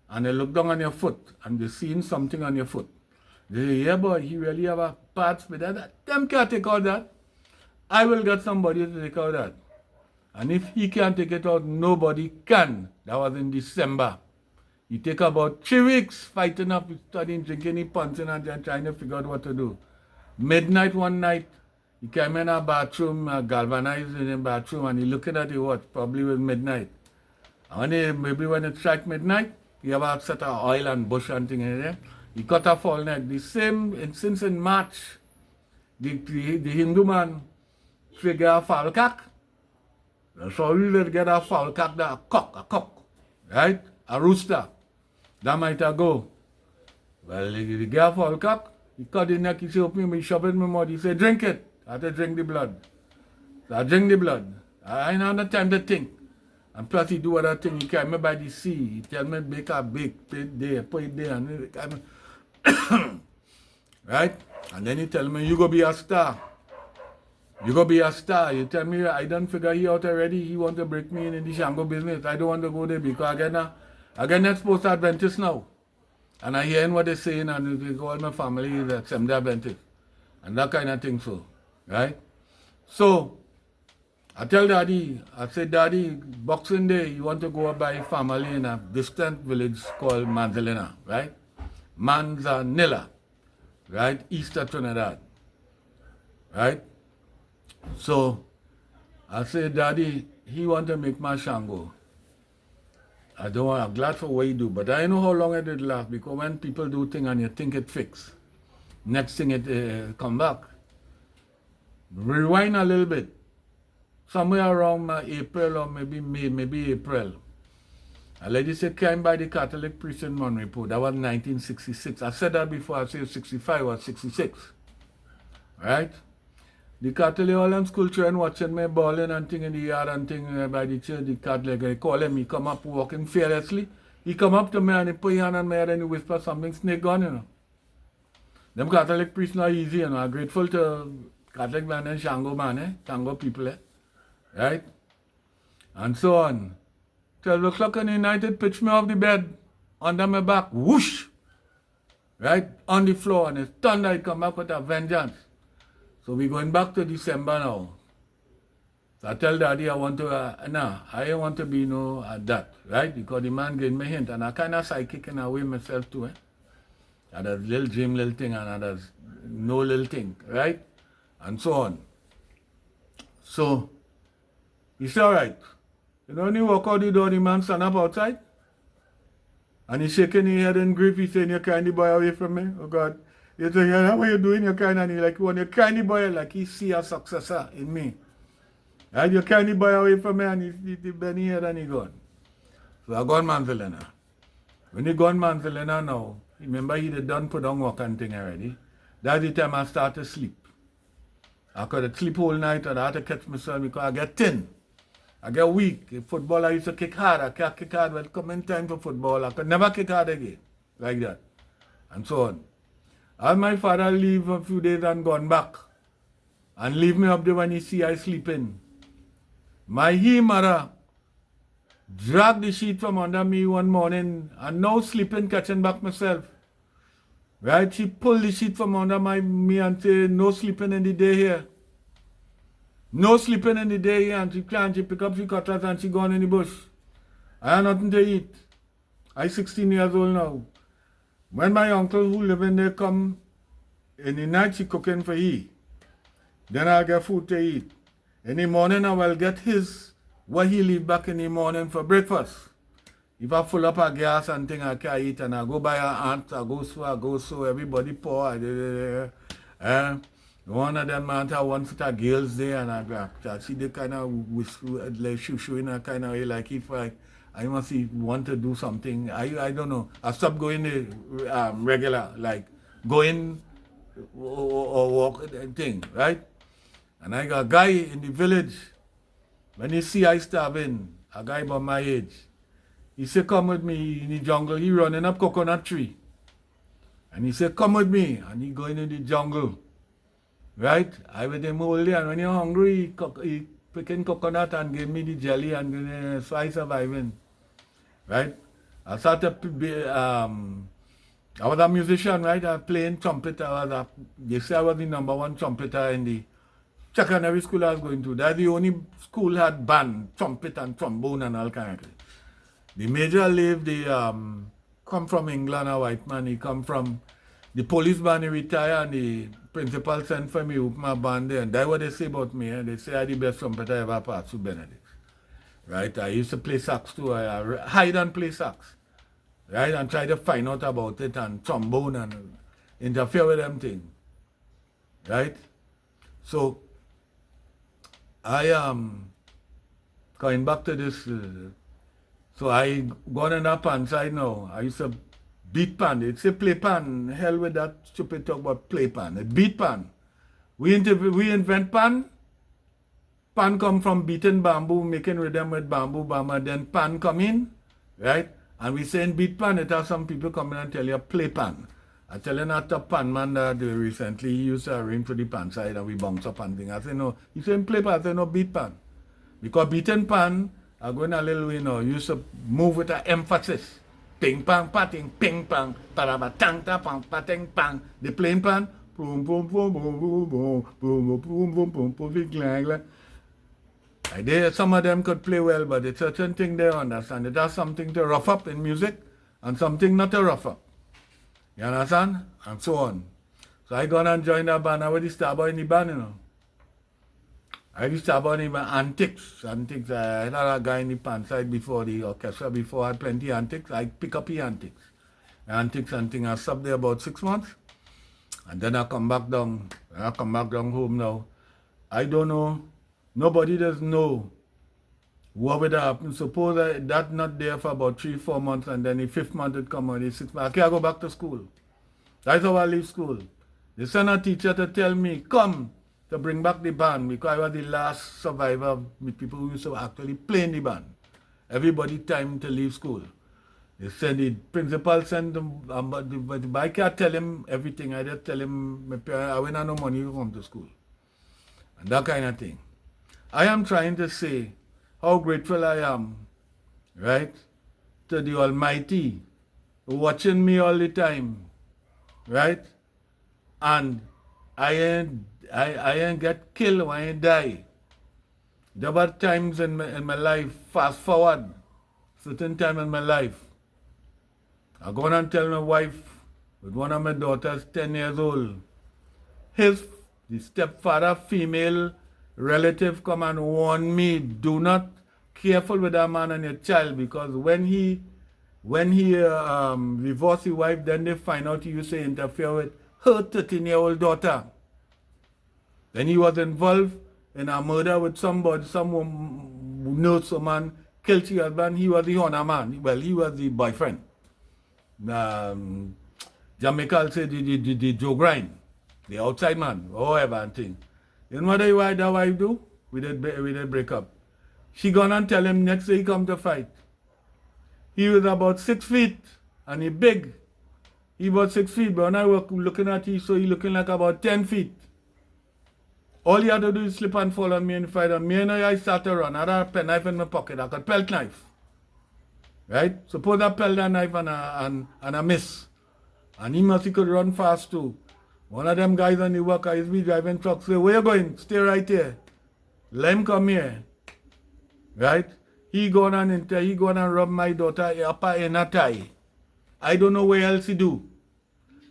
and they look down on your foot, and they seeing something on your foot. They say, yeah boy, he really have a bad spirit. Them can't take out that. I will get somebody to take out that. And if he can't take it out, nobody can. That was in December. He take about 3 weeks fighting up, studying, drinking, punching, and then trying to figure out what to do. Midnight one night, he came in our bathroom, galvanized in the bathroom, and he looking at the watch, probably was midnight. And maybe when it strike midnight, he have a set of oil and bush and thing in there. He cut a fall neck. The same, since in March, the Hindu man figure a fowl cock. So you get a fowl cock, a cock, right? A rooster. That might go. Well, the get a fowl cock, he cut the neck, he say, open me, shove it in my mouth. He say, drink it. I have to drink the blood. So I drink the blood. I ain't have no time to think. And plus he do other thing, he carry me by the sea. He tell me make a bake, put it there, and right? And then he tell me, you go be a star. You go be a star. You tell me, I done figure he out already. He want to break me in the Shango business. I don't want to go there because I get not supposed to Adventist now. And I hearing what they're saying and they call my family is Seventh-day Adventist. And that kind of thing so. Right? So, I tell Daddy, I say, Daddy, Boxing Day, you want to go up by family in a distant village called Manzanilla, right? Manzanilla, right? East of Trinidad, right? So, I say, Daddy, he want to make my Shango. I don't want, I'm glad for what you do, but I know how long it did last because when people do things and you think it fixed, next thing it come back. Rewind a little bit. Somewhere around April or maybe May, maybe April. A lady said came by the Catholic priest in Monrepo. That was 1966. I said that before. I said 65 or 66. Right? The Catholic all them school children watching me balling and thing in the yard and thing by the church. The Catholic, they call him. He come up walking fearlessly. He come up to me and he put his hand on my head and he whisper something snake gun, you know. Them Catholic priests not easy, you know. I'm grateful to Catholic man and Shango man, Shango people, right? And so on. 12 o'clock in the night, it pitched me off the bed, under my back, whoosh! Right? On the floor, and it's thunder, it come back with a vengeance. So we're going back to December now. So I tell Daddy I want to, I don't want to be that, right? Because the man gave me a hint, and I kind of psychic in a way myself too, And there's little dream, little thing, and there's no little thing, right? And so on. So, he said, all right. You know, when you walk out the door, the man stand up outside. And he's shaking his head in grief. He's saying, you're carrying the boy away from me. Oh, God. He said, yeah, what are you doing? You're carrying, and he's like, when you're carrying the boy, like he see a successor in me. Right? You're carrying the boy away from me, and he bend his head and he gone. So I gone Manzalena. When he gone Manzalena now, remember he done put on work and thing already. That's the time I start to sleep. I could sleep all night and I had to catch myself because I get thin. I get weak. In football, I used to kick hard. I can't kick hard. Well, come in time for football, I could never kick hard again. Like that. And so on. As my father leave a few days and gone back. And leave me up there when he see I sleeping. My mother dragged the sheet from under me one morning and now sleeping, catching back myself. Right? She pulled the sheet from under me and say, no sleeping in the day here. No sleeping in the day here. And she pick up the cutlass and she gone in the bush. I have nothing to eat. I'm 16 years old now. When my uncle who live in there come, in the night she cooking for he. Then I'll get food to eat. In the morning I will get what he leave back in the morning for breakfast. If I full up a gas and thing I can eat and I go buy an aunt, I go so, everybody pour. One of them man have one set of girls there and I see the kind of like shoo in a kind of way like if I must want to do something. I don't know. I stopped going regular, like going or walk thing, right? And I got a guy in the village, when he see I starving, a guy about my age, he said, come with me in the jungle. He running up coconut tree. And he said, come with me. And he going in the jungle. Right? I with him all day. And when you're hungry, he picking coconut and give me the jelly and so I surviving. Right? I started, I was a musician, right? I was playing trumpet. They say I was the #1 trumpeter in the secondary school I was going to. That's the only school had band, trumpet and trombone and all kind of things. The major live, they come from England, a white man. He come from The policeman he retire and the principal sent for me with my band there. And that's what they say about me. They say I'm the best trumpeter ever passed through Benedict. Right? I used to play sax too. I hide and play sax. Right? And try to find out about it and trombone and interfere with them things. Right? So, I am going back to this. So I gone in that pan side now. I used to beat pan. It's a play pan. Hell with that stupid talk about play pan. A beat pan. We invent pan. Pan come from beaten bamboo, making rhythm with bamboo, then pan come in, right? And we say in beat pan, it has some people come in and tell you play pan. I tell you not a pan man that recently he used to arrange for the pan side and we bounce up and thing. I say no, he said play pan, I say no beat pan. Because beaten pan, I go in a little way now, used to move with an emphasis. Ping pang patting, ping pang, parabatang tapang patting pang. The plain pan, boom boom boom boom boom boom boom boom boom boom boom boom. Some of them could play well, but it's a certain thing they understand. It has something to rough up in music and something not to rough up. You understand? And so on. So I gone and joined a band. I already started in the band, you know. I used to about even antics. Antics. I had a guy in the pan side before the orchestra. Before I had plenty antics. I pick up the antics. Antics and things. I stopped there about 6 months. And then I come back down. I come back down home now. I don't know. Nobody does know what would happen. Suppose that not there for about 3-4 months and then the 5th month it come or the 6th month. I can't go back to school. That's how I leave school. They send a teacher to tell me, come to bring back the band because I was the last survivor with people who used to actually play in the band. Everybody time to leave school. They said the principal sent them, but I can't tell him everything. I just tell him my parents, I won't have no money to come to school. And that kind of thing. I am trying to say how grateful I am, right, to the Almighty watching me all the time, right? And I ain't get killed when I die. There were times in my life, fast forward, certain time in my life, I go and tell my wife, with one of my daughters, 10 years old, the stepfather, female relative come and warn me, do not careful with that man and your child because when he divorced his wife, then they find out he used to interfere with her 13-year-old daughter. Then he was involved in a murder with somebody, someone who knows someone killed his husband. He was the honor man. Well, he was the boyfriend. Jamaica say the Joe Grind, the outside man, however and thing. You know what that wife do? We did break up. She gone and tell him next day he come to fight. He was about 6 feet and he big. He was 6 feet, but when I was looking at him, so he looking like about 10 feet. All he had to do is slip and fall on me and fight. And me and I start to run. I had a penknife in my pocket. I got pelt knife. Right? Suppose I pelt that knife and I miss. And he could run fast too. One of them guys on the work, I used to be driving truck, say, where you going? Stay right here. Let him come here. Right? He gone and rub my daughter upper inner thigh. I don't know what else he do.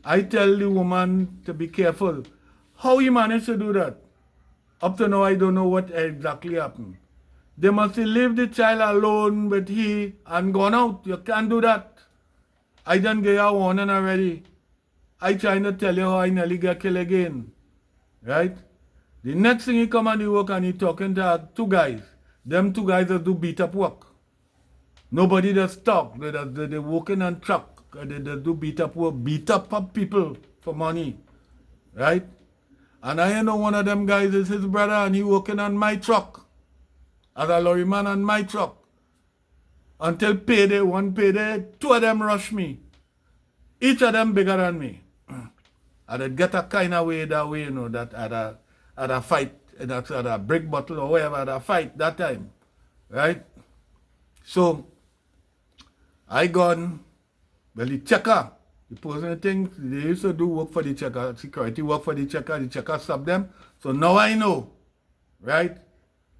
I tell the woman to be careful. How he managed to do that? Up to now, I don't know what exactly happened. They must leave the child alone with he and gone out. You can't do that. I done gave you a warning already. I trying to tell you how I nearly get killed again. Right? The next thing he come and he work and he talking to 2 guys. Them 2 guys that do beat up work. Nobody does talk. They working on truck. They do beat up work. Beat up people for money. Right? And I know one of them guys is his brother and he working on my truck. As a lorry man on my truck. Until payday, 1 payday, 2 of them rush me. Each of them bigger than me. And they get a kind of way that way, you know, that at a fight, that's at a brick bottle or whatever, at a fight that time. Right? So, I gone, well, the checker, the person thing, they used to do work for the checker, security work for the checker stopped them. So now I know, right?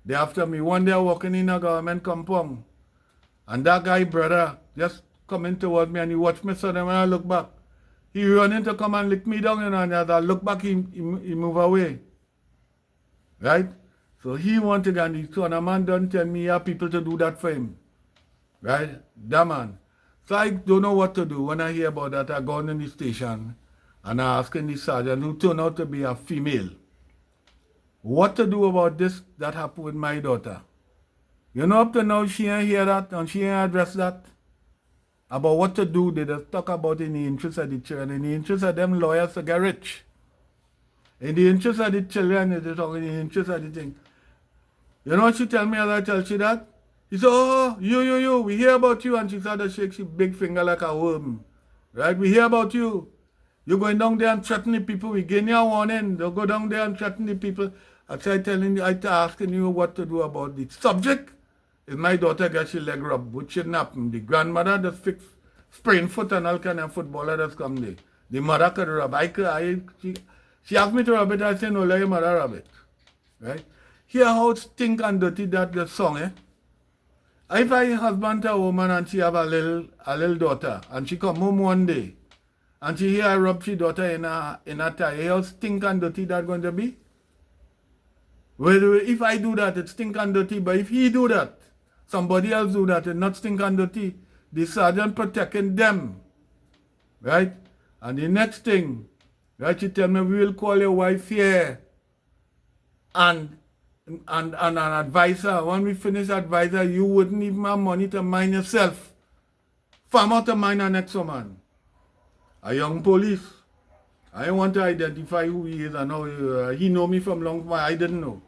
They after me, one day walking in a government compound, and that guy, brother, just coming towards me and he watched me, so then when I look back, He running to come and lick me down, you know, and as I look back, he move away. Right? So he want to go, and the son of man don't tell me he have people to do that for him. Right? That man. So I don't know what to do. When I hear about that, I go in the station and I asking the sergeant, who turned out to be a female, what to do about this that happened with my daughter. You know, up to now, she ain't hear that and she ain't address that. About what to do, they just talk about in the interest of the children, in the interest of them lawyers to get rich. In the interest of the children, they talk in the interest of the thing. You know what she tell me as I tell she that? He said, oh, you, we hear about you. And she started to shake her big finger like a worm. Right? We hear about you. You're going down there and threatening the people. We give you a warning. Don't go down there and threaten the people. I started telling you, I asking you what to do about the subject. Is my daughter gets her leg rubbed, which shouldn't happen. The grandmother just fixed sprained foot and all kind of footballer that's come there. The mother could rub. She asked me to rub it. I said, no, let your mother rub it. Right? Hear how stink and dirty that the song, eh? If I husband to a woman and she have a little daughter and she come home one day and she hear I rub she daughter in a tie, how stink and dirty that going to be? Well, if I do that, it's stink and dirty, but if he do that, somebody else do that, it's not stink and dirty. The sergeant protecting them, right? And the next thing, right, she tell me, we will call your wife here and an advisor. When we finish advisor, you wouldn't even have money to mind yourself. Farmer to mind the next woman. A young police. I want to identify who he is and how he know me from long time. I didn't know.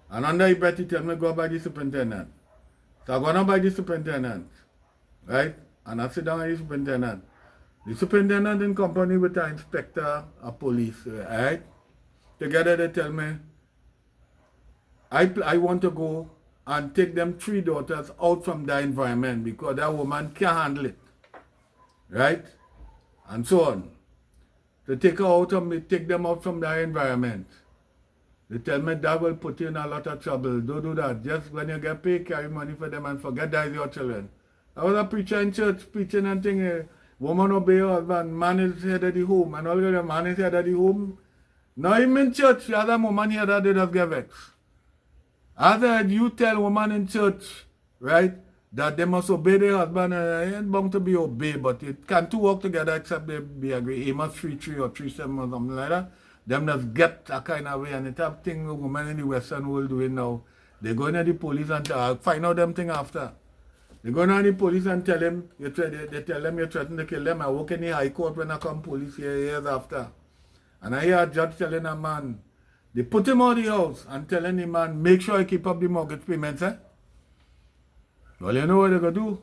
And under he bet he tell me go by the superintendent. So I go down by the superintendent. Right? And I sit down with the superintendent. The superintendent in company with the inspector of police. Right? Together they tell me, I want to go and take them 3 daughters out from their environment because that woman can't handle it. Right? And so on. To take them out from their environment. They tell me that will put you in a lot of trouble. Don't do that. Just when you get paid, carry money for them and forget that is your children. I was a preacher in church, preaching and thing. Woman obey her husband, man is head of the home, and all the man is head of the home. Now even in church, the other woman here that they just get vexed. After you tell woman in church, right, that they must obey their husband, ain't bound to be obeyed, but it can't two work together except they be agree. He must 3-3 or 3-7 or something like that. Them just get a kind of way, and the type thing women in the Western world doing now. They go into the police and find out them thing after. They go into the police and tell them, they tell them you threaten to kill them. I work in the high court when I come police here years after. And I hear a judge telling a man, they put him out of the house and telling the man, make sure you keep up the mortgage payments, eh? Well, you know what they're going to do?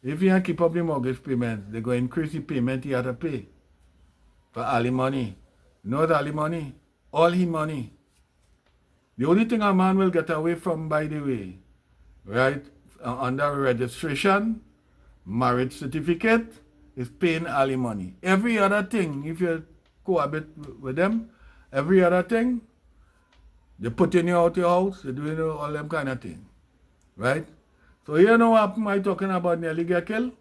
If you can't keep up the mortgage payments, they're going to increase the payment you have to pay for alimony. You know the alimony? All his money. The only thing a man will get away from, by the way, right, under registration, marriage certificate, is paying alimony. Every other thing, if you cohabit with them, every other thing, they putting you out your house, they're doing all them kind of thing. Right? So you know what I talking about nearly get killed?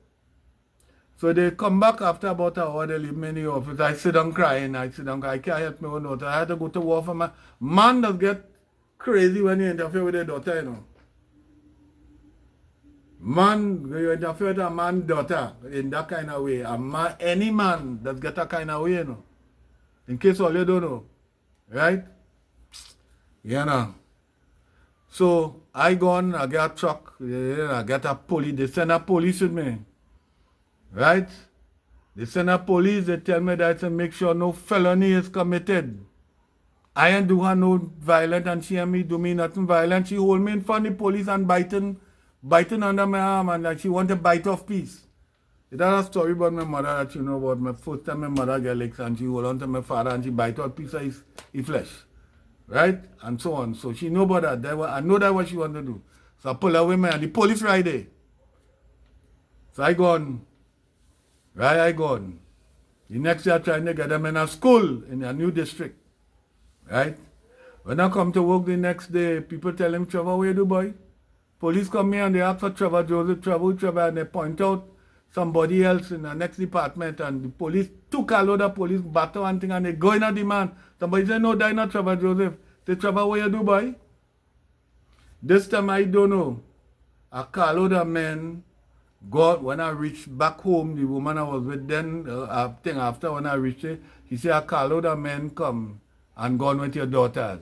So they come back after about an hour, they leave me in the office. I sit down crying, I can't help my own daughter. I had to go to war for my man does get crazy when you interfere with their daughter, you know. Man, you interfere with a man's daughter in that kind of way. Any man that get that kind of way, you know. In case all you don't know. Right? You know. So I gone, I get a truck, I get a police, they send a police with me. Right? They send a police, they tell me that to make sure no felony is committed. I ain't do her no violent and she and me do me nothing violent. She hold me in front of the police and biting under my arm and like she want to bite off piece. That's a story about my mother that you know about. My first time my mother get legs and she hold on to my father and she bite off piece of his flesh. Right? And so on. So she know about that. I know that what she want to do. So I pull her with me and the police right there. So I gone. Right, I gone. The next year trying to get them in a school in a new district. Right? When I come to work the next day, people tell him, Trevor, what you do, boy? Police come here and they ask for Trevor, Joseph, Trevor, and they point out somebody else in the next department, and the police took a load of police battle and thing, and they going at the man. Somebody said, no, that not Trevor Joseph. They Trevor, what you do, boy? This time I don't know. A carload of men got, when I reached back home, the woman I was with then, after when I reached it, she said, a carload of men come and gone with your daughters.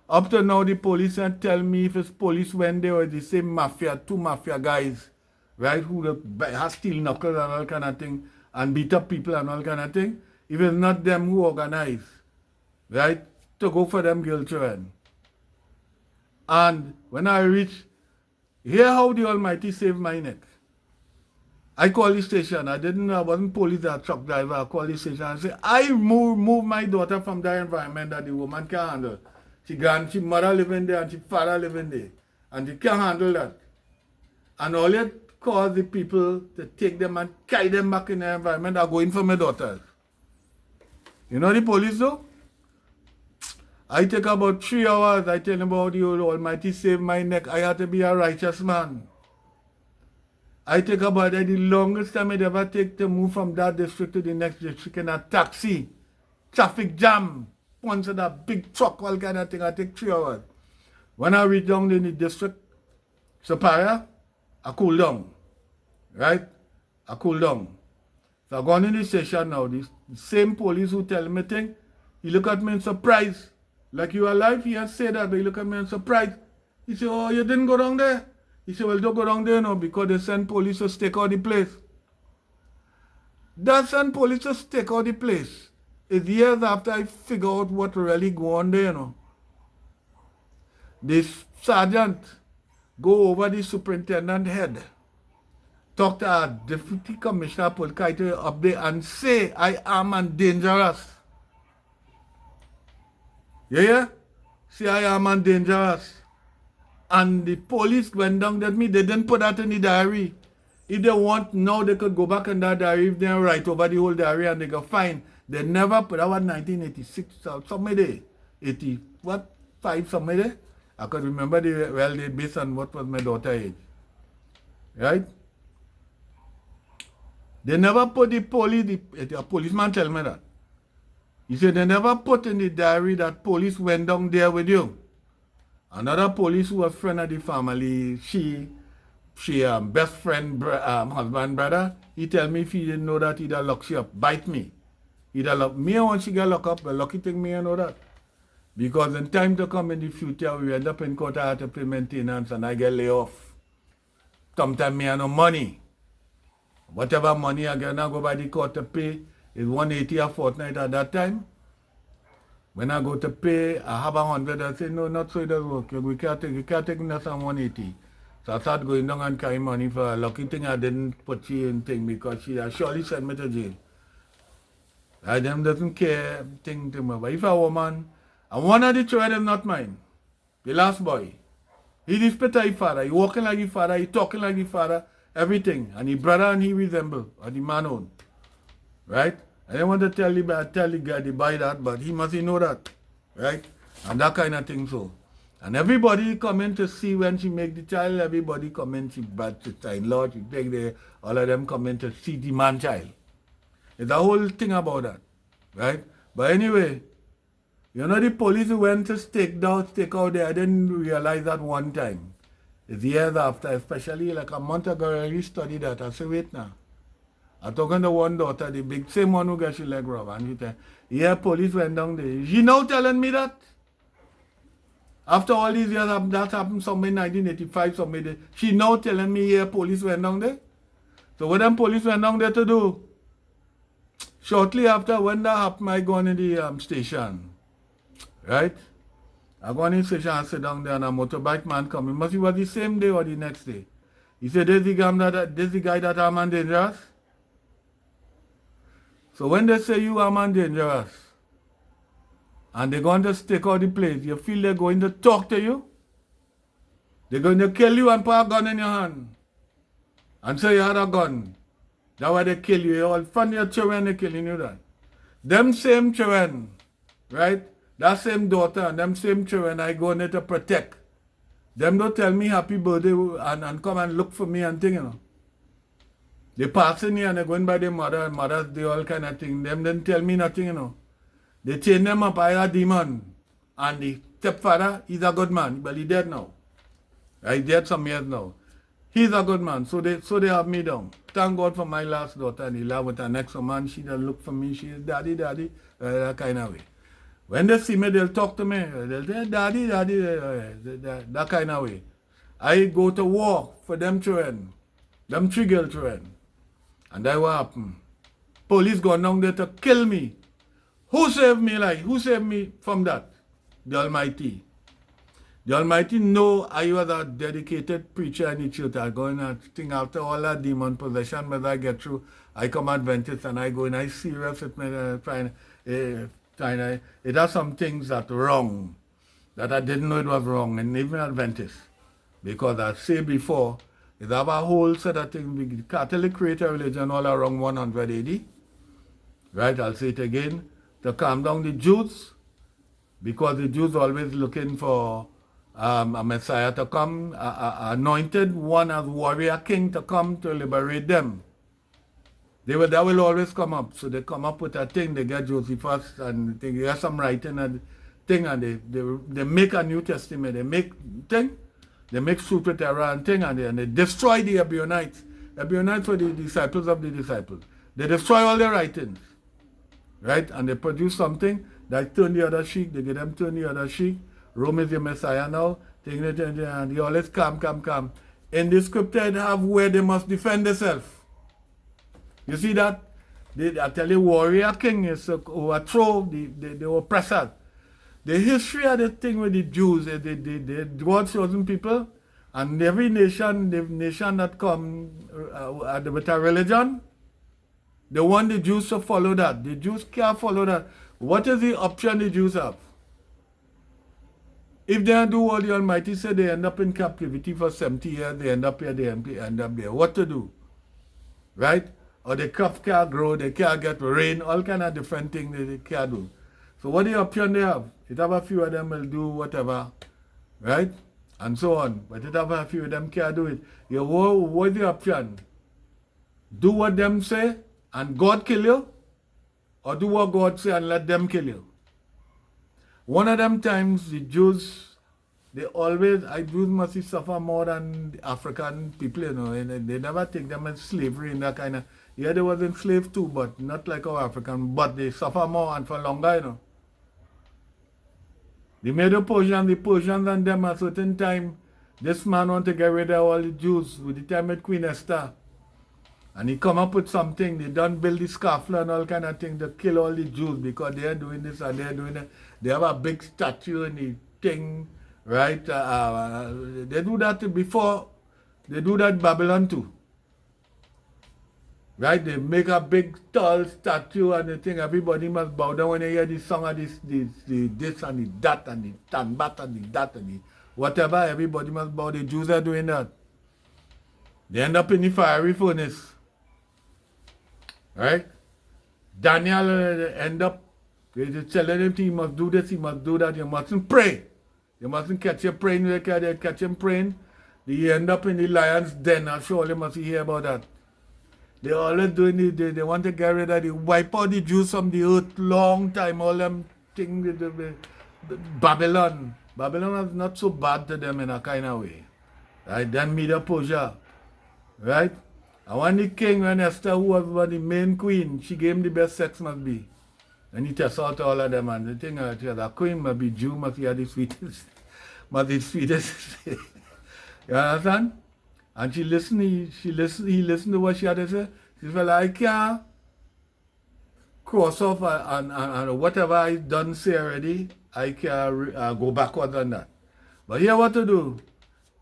Up to now, the police can tell me if it's police when they were the same mafia, two mafia guys, right, who have steel knuckles and all kind of thing, and beat up people and all kind of thing. If it's not them who organize, right, to go for them girl children. And when I reached, hear how the Almighty saved my neck. I called the station. I wasn't police or truck driver. I called the station and said, I move my daughter from that environment that the woman can't handle. She mother living there and she father living there. And she can't handle that. And all it caused the people to take them and carry them back in the environment are going for my daughters. You know the police though? I take about 3 hours. I tell them about the Almighty saved my neck. I had to be a righteous man. I take about the longest time I'd ever take to move from that district to the next district in a taxi. Traffic jam. Once in a big truck, all kind of thing. I take 3 hours. When I reach down in the district, Superior, I cool down. Right? I cool down. So I go on in the station now. The same police who tell me thing, he look at me in surprise. Like you alive, he has said that, but he look at me in surprise. He said, oh, you didn't go down there? He said, well, don't go down there now because they send police to stake out the place. That send police to stake out the place. It's years after I figure out what really go on there, you know. This sergeant go over the superintendent head, talk to our deputy commissioner Polkaito up there and say, I am and dangerous. Yeah? Say I am and dangerous. And the police went down at me. They didn't put that in the diary. If they want now, they could go back in that diary. If they write over the whole diary and they go fine. They never put that was 1986 or somebody. 80 what? 5 somebody. I could remember the well date based on what was my daughter's age. Right? They never put the police. A policeman tell me that. He said they never put in the diary that police went down there with you. Another police who was friend of the family, she best friend, husband, brother, he tell me if he didn't know that, he'd have locked you up, bite me. He'd have locked me, and once she get locked up, the lucky thing me, I know that. Because in time to come in the future, we end up in court, I have to pay maintenance, and I get laid off. Sometimes me have no money. Whatever money I get, I go by the court to pay, is 180 a fortnight at that time. When I go to pay, I have 100. I say, no, not so it does work. You can't take less than 180. So I start going down and carry money for her. Lucky thing I didn't put she in thing because she surely sent me to jail. I them doesn't care thing to me. But if a woman, and one of the children is not mine, the last boy, he is better his father. He walking like his father, he talking like his father, everything. And his brother and he resemble, or the man own. Right? I don't want to tell the guy to buy that, but he must know that, right? And that kind of thing so. And everybody come in to see when she make the child, everybody come in, she bad sister-in-law, she take the, all of them come in to see the man child. It's a whole thing about that, right? But anyway, you know the police who went to stake out there, I didn't realize that one time. It's years after, especially like a month ago, I really studied that. I said, wait now. I talking to one daughter, the big same one who got she leg robbed, and she said, yeah, police went down there. She now telling me that? After all these years, that happened somewhere in 1985, somewhere. She now telling me, yeah, police went down there? So what them police went down there to do? Shortly after, when that happened, I gone in the station. Right? I gone in the station and sit down there, and a motorbike man come. It must be the same day or the next day. He said, this the guy that I'm and dangerous? So when they say you are man dangerous, and they're going to stake out the place, you feel they're going to talk to you? They're going to kill you and put a gun in your hand. And say you had a gun. That's why they kill you. You all fund your children, they're killing you that. Them same children, right? That same daughter and them same children I go in there to protect. Them don't tell me happy birthday and come and look for me and thing, you know. They passing here and they're going by their mother and mothers, they all kind of thing. Them didn't tell me nothing, you know. They chain them up, I a demon. And the stepfather, he's a good man, but he's dead now. He's dead some years now. He's a good man, so they have me down. Thank God for my last daughter, and he love with her next man. She don't look for me, she is daddy, that kind of way. When they see me, they'll talk to me. They'll say, daddy, that kind of way. I go to war for them children, them 3 girl children. And that what happened. Police gone down there to kill me. Who saved me like? Who saved me from that? The Almighty. The Almighty know I was a dedicated preacher in the church. I go in and think after all that demon possession, when I get through, I come Adventist and I go in, I serious with me, it has some things that wrong, that I didn't know it was wrong, and even Adventist. Because I say before, it have a whole set of things, the Catholic create a religion all around 100 AD. Right, I'll say it again, to calm down the Jews, because the Jews always looking for a Messiah to come, anointed one as warrior king to come to liberate them. That will always come up. So they come up with a thing, they get Josephus and they get some writing and thing, and they make a New Testament, they make thing, they make fruit with error and thing, and they destroy the Ebionites. Ebionites were the disciples of the disciples. They destroy all their writings, right? And they produce something that turn the other cheek, they get them turn the other cheek. Rome is the Messiah now, and they always come. In the scripture, they have where they must defend themselves. You see that? I tell you, warrior king is overthrow the oppressor. The history of the thing with the Jews, they God's chosen people, and every nation, the nation that come with a religion, they want the Jews to follow that. The Jews can't follow that. What is the option the Jews have? If they do what the Almighty said, they end up in captivity for 70 years, they end up here, they end up there. What to do? Right? Or the crop can't grow, they can't get rain, all kind of different things they can't do. So what the option they have? It have a few of them will do whatever, right? And so on. But it have a few of them can't do it. What is the option? Do what them say and God kill you? Or do what God say and let them kill you? One of them times, the Jews, Jews must suffer more than the African people, you know, and they never take them as slavery and that kind of, yeah, they was enslaved too, but not like our African, but they suffer more and for longer, you know. They made the Persians and them at a certain time, this man want to get rid of all the Jews with the time with Queen Esther. And he come up with something, they done build the scaffold and all kind of thing to kill all the Jews because they are doing this and they are doing that. They have a big statue in the thing, right? They do that before, they do that in Babylon too. Right? They make a big tall statue and they think everybody must bow down when they hear the song of this and the that and the tanbat and the that and the whatever, everybody must bow. The Jews are doing that. They end up in the fiery furnace. Right? Daniel end up, they telling him he must do this, he must do that, you mustn't pray. You mustn't catch him praying, they catch him praying. They end up in the lion's den, I'm sure you must hear about that. They always doing they want to get rid of they wipe out the Jews from the earth long time, all them things, Babylon. Babylon was not so bad to them in a kind of way. Right? Then Media Persia. Right? And when the king, when Esther, who was the main queen, she gave him the best sex must be. And he tests out all of them, and the thing is, the queen must be Jew, must be the sweetest, must be the sweetest. You understand? And he listened to what she had to say. She said, well, I can't cross off and whatever I done say already, I can't go backwards on that. But here what to do?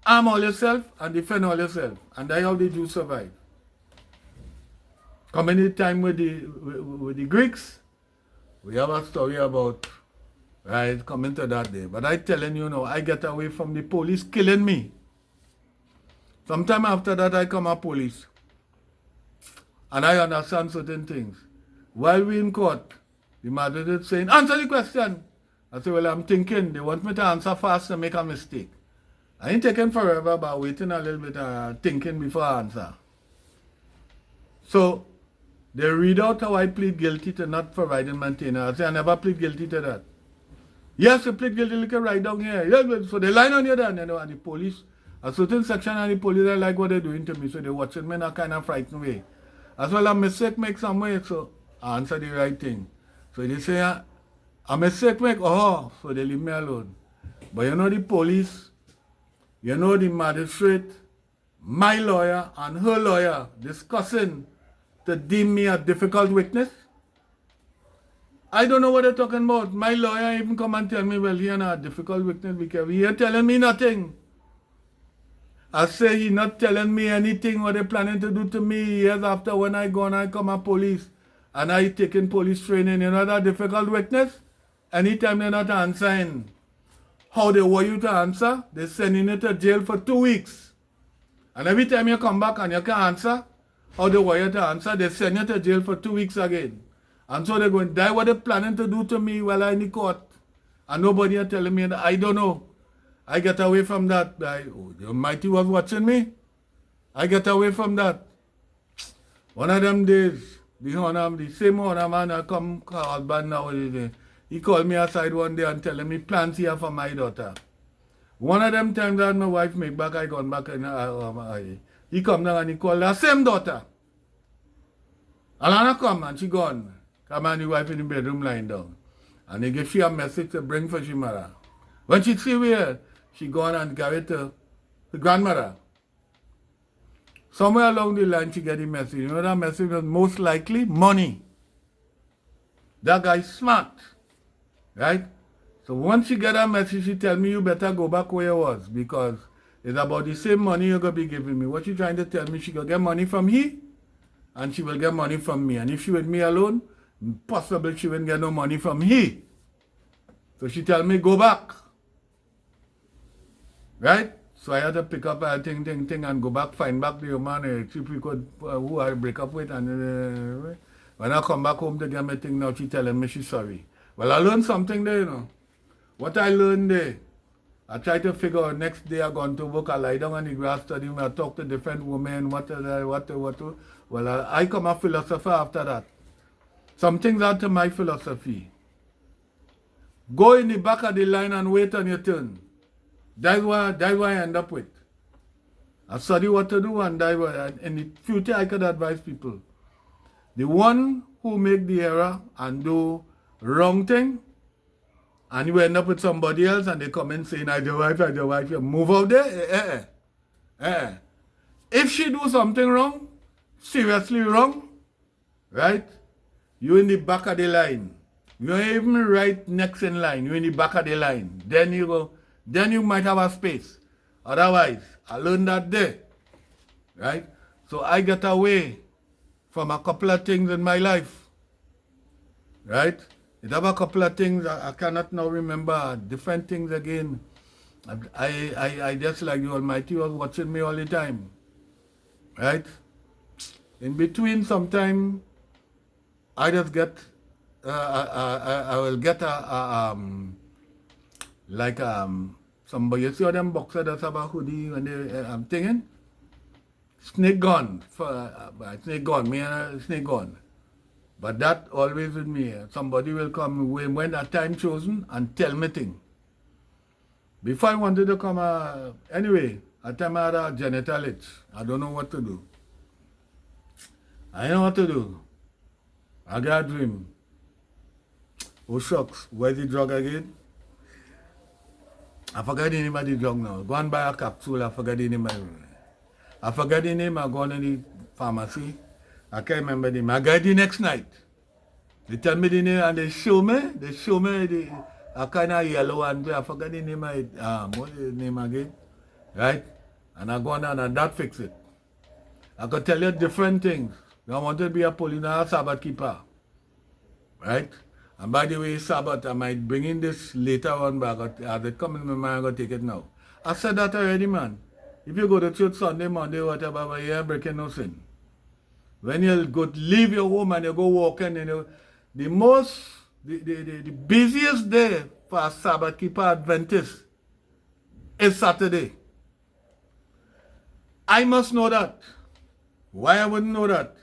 Arm all yourself and defend all yourself. And that's how the Jews survive. Coming time with the Greeks, we have a story about, right, coming to that day. But I telling you now, I get away from the police killing me. Sometime after that, I come a police. And I understand certain things. While we in court, the magistrate saying, answer the question. I say, well, I'm thinking, they want me to answer fast and make a mistake. I ain't taking forever, but waiting a little bit, thinking before I answer. So they read out how I plead guilty to not providing maintainer. I say I never plead guilty to that. Yes, you plead guilty, look right down here. Yes, so they line on you then, and the police, a certain section of the police, they like what they're doing to me, so they're watching me in a kind of frightened way. As well, a mistake make some way, so I answer the right thing. So they say, a mistake make, oh, so they leave me alone. But you know the police, you know the magistrate, my lawyer and her lawyer discussing to deem me a difficult witness. I don't know what they're talking about. My lawyer even come and tell me, well, he not a difficult witness because he ain't telling me nothing. I say he not telling me anything what they planning to do to me years after when I go and I come a police and I taking police training. You know that difficult witness? Anytime they're not answering how they want you to answer, they sending you to jail for 2 weeks. And every time you come back and you can answer how they want you to answer, they send you to jail for 2 weeks again. And so they're going, that's what they're planning to do to me while I'm in the court. And nobody are telling me that. I don't know. I get away from that. The Almighty was watching me. I get away from that. One of them days, the same honor man that come husband now, he called me aside one day and telling me plans here for my daughter. One of them times that my wife make back, I gone back and he come down and he called the same daughter. Alana come and she gone. Come and the wife in the bedroom lying down. And they give she a message to bring for she mother. When she see where, she gone and carry it to the grandmother. Somewhere along the line she get the message. You know that message was most likely money. That guy's smart. Right? So once she get that message, she tell me you better go back where you was because it's about the same money you're going to be giving me. What she trying to tell me, she going to get money from he and she will get money from me. And if she with me alone, possibly she won't get no money from he. So she tell me, go back. Right? So I had to pick up a thing and go back, find back the woman, see if we could, who I break up with. And when I come back home to get my thing now, she telling me she's sorry. Well, I learned something there, you know. What I learned there, I try to figure out next day I gone to work, I lie down on the grass study, I talk to different women, what. Well, I come a philosopher after that. Some things are to my philosophy. Go in the back of the line and wait on your turn. That's what I end up with. I study what to do and in the future I could advise people. The one who make the error and do wrong thing, and you end up with somebody else and they come in saying, I your wife, you move out there. If she do something wrong, seriously wrong, right? You in the back of the line. You're even right next in line. You're in the back of the line. Then you might have a space. Otherwise, I learned that day. Right? So I get away from a couple of things in my life. Right? It have a couple of things I cannot now remember. Different things again. I just like the Almighty was watching me all the time. Right? In between sometime I just get I will get somebody, you see how them boxer that have a hoodie when they thinking? Snake gun. Snake gun, me and snake gun. But that always with me. Somebody will come when that time chosen and tell me thing. Before I wanted to come, anyway, at time I had a genital itch. I don't know what to do. I know what to do. I got a dream. Oh shucks, where's the drug again? I forgot the name of the drug now. Go and buy a capsule, I forgot the name of it. I forgot the name, I go in the pharmacy. I can't remember the name. I got the next night. They tell me the name and they show me a kind of yellow one. I forgot the name of it. What is the name again? Right? And I go down and that fix it. I could tell you different things. I wanted to be a police, not a Sabbath keeper. Right? And by the way, Sabbath, I might bring in this later on, but as it comes in my mind, I'm going to take it now. I said that already, man. If you go to church Sunday, Monday, whatever, but you ain't breaking no sin. When you go leave your home and you go walking, the busiest day for a Sabbath keeper Adventist is Saturday. I must know that. Why I wouldn't know that?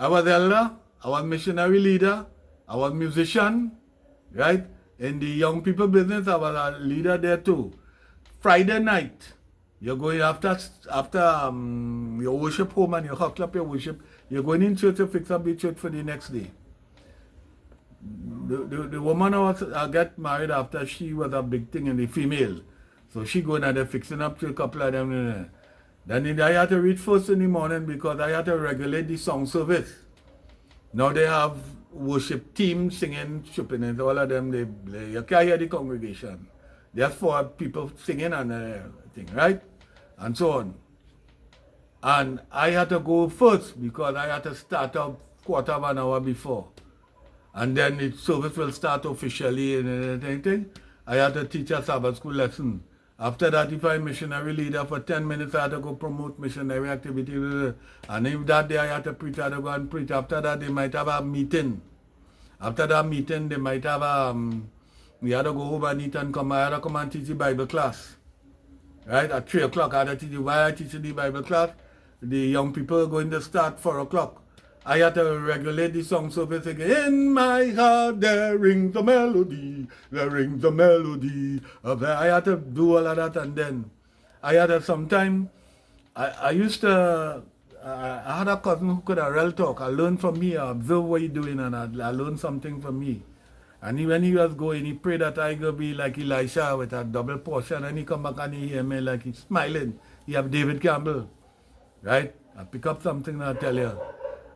I was elder, I was missionary leader, I was musician, right? In the young people business, I was a leader there too. Friday night, you're going after your worship home and you hot up your worship, you're going in church to fix up the church for the next day. The woman I got married after, she was a big thing in the female. So she going and they fixing up to a couple of them. Then I had to read first in the morning because I had to regulate the song service. Now they have worship team singing, shipping, and all of them, you can't hear the congregation. There's 4 people singing and thing, right? And so on. And I had to go first because I had to start up quarter of an hour before. And then the service will start officially and everything. I had to teach a Sabbath school lesson. After that, if I'm missionary leader for 10 minutes, I had to go promote missionary activity. And if that day I had to preach, I had to go and preach. After that, they might have a meeting. After that meeting, they might have we had to go home and eat and come. I had to come and teach the Bible class. Right? At 3 o'clock, I had to teach why I teach the Bible class. The young people are going to start 4 o'clock. I had to regulate the song service again. In my heart there rings a melody, there rings a melody. I had to do all of that, and then I had to sometime, I used to, I had a cousin who could real talk. I learned from me, I observed what he's doing, and I learned something from me. And when he was going, he prayed that I could be like Elisha with a double portion, and he come back and he hear me like he's smiling. He have David Campbell, right? I pick up something and I tell you.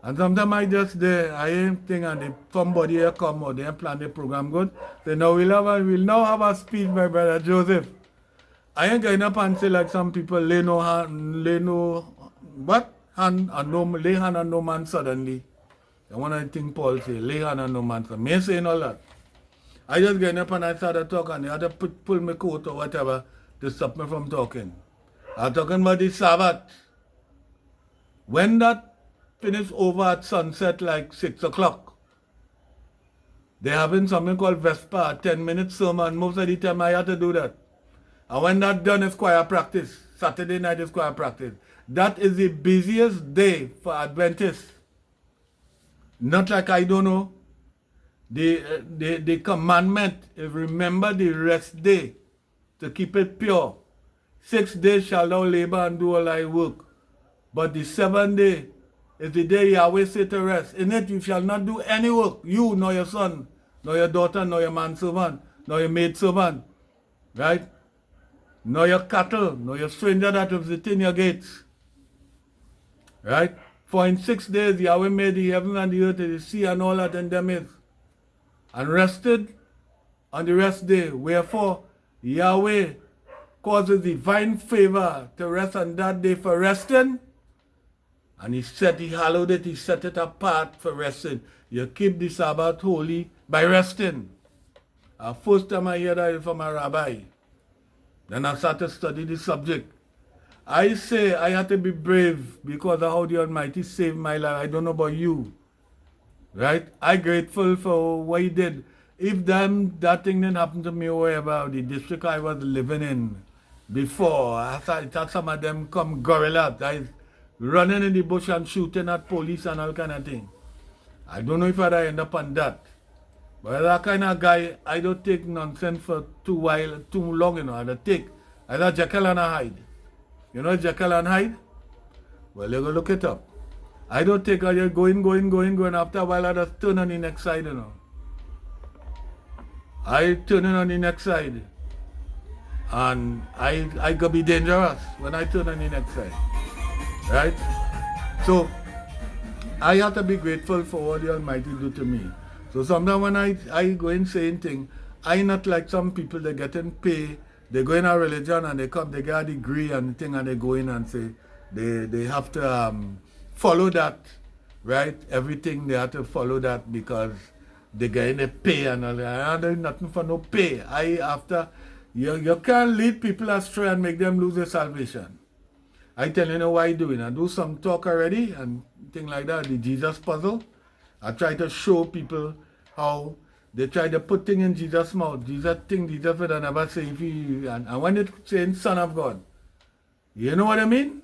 And sometimes I just there, I ain't think, and somebody here come or they plan the program good. They know we'll now have a speech by Brother Joseph. I ain't going up and say like some people lay hand on no man suddenly. The one I think Paul say, lay hand on no man suddenly. Me saying all that. I just get up and I started talking. They had to pull my coat or whatever to stop me from talking. I'm talking about the Sabbath. When that finish over at sunset like 6 o'clock. They're having something called Vesper, 10-minute sermon. Most of the time I had to do that. And when that done is choir practice. Saturday night is choir practice. That is the busiest day for Adventists. Not like I don't know. The commandment is remember the rest day to keep it pure. 6 days shall thou labor and do all thy work. But the 7th day is the day Yahweh say to rest. In it you shall not do any work, you, nor your son, nor your daughter, nor your manservant, nor your maidservant, right? Nor your cattle, nor your stranger that is within your gates, right? For in 6 days Yahweh made the heaven and the earth and the sea and all that in them is, and rested on the rest day. Wherefore Yahweh causes divine favor to rest on that day for resting. And he hallowed it, he set it apart for resting. You keep the Sabbath holy by resting. First time I hear that from a rabbi. Then I started to study the subject. I say I had to be brave because of how the Almighty saved my life. I don't know about you. Right? I'm grateful for what he did. If that thing didn't happen to me or wherever, the district I was living in before, I thought some of them come guerrilla. Running in the bush and shooting at police and all kind of thing. I don't know if I'd end up on that. But that kind of guy, I don't take nonsense for too long, you know. I don't take. I like Jekyll and Hyde. You know Jekyll and Hyde? Well, you go look it up. I don't take, I just going. After a while, I just turn on the next side, you know. I turn on the next side. And I could be dangerous when I turn on the next side. Right? So, I have to be grateful for what the Almighty do to me. So sometimes when I go in saying things, I not like some people that getting pay, they go in a religion and they come, they get a degree and thing and they go in and say they have to follow that, right? Everything they have to follow that because they get in the pay and all that. I do nothing for no pay. You can't lead people astray and make them lose their salvation. I tell you what I'm doing. I do some talk already and things like that. The Jesus puzzle. I try to show people how they try to put things in Jesus' mouth. Jesus would never say if he, and when it's saying Son of God, you know what I mean?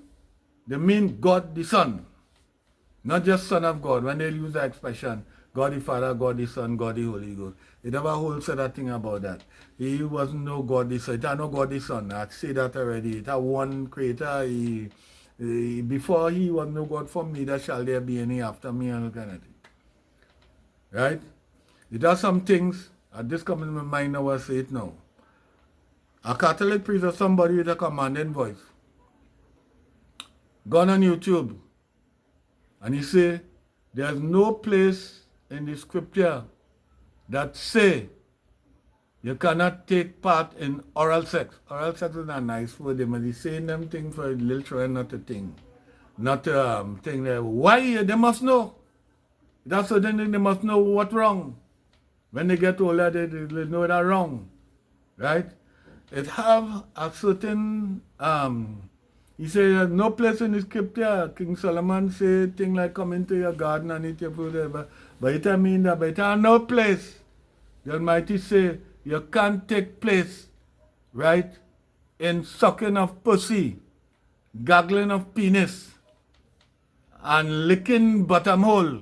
They mean God the Son. Not just Son of God. When they use the expression, God the Father, God the Son, God the Holy Ghost. It have a whole set of thing about that. He wasn't no God the Son. It had no God the Son. I say that already. It had one creator. Before he was no God for me, that shall there be any after me and kind of thing. Right? It has some things, this coming in my mind now, I say it now. A Catholic priest or somebody with a commanding voice gone on YouTube and he say, there's no place in the scripture that say you cannot take part in oral sex. Oral sex is a nice word, they must be saying them things for little children, not a thing. Not a thing there. Why? They must know. That's the thing, they must know what's wrong. When they get older, they know that wrong. Right? It have a certain, he said, there's no place in the scripture. King Solomon say thing like come into your garden and eat your food. But it mean that, but it have no place. The Almighty say, you can't take place, right, in sucking of pussy, gaggling of penis, and licking bottom hole,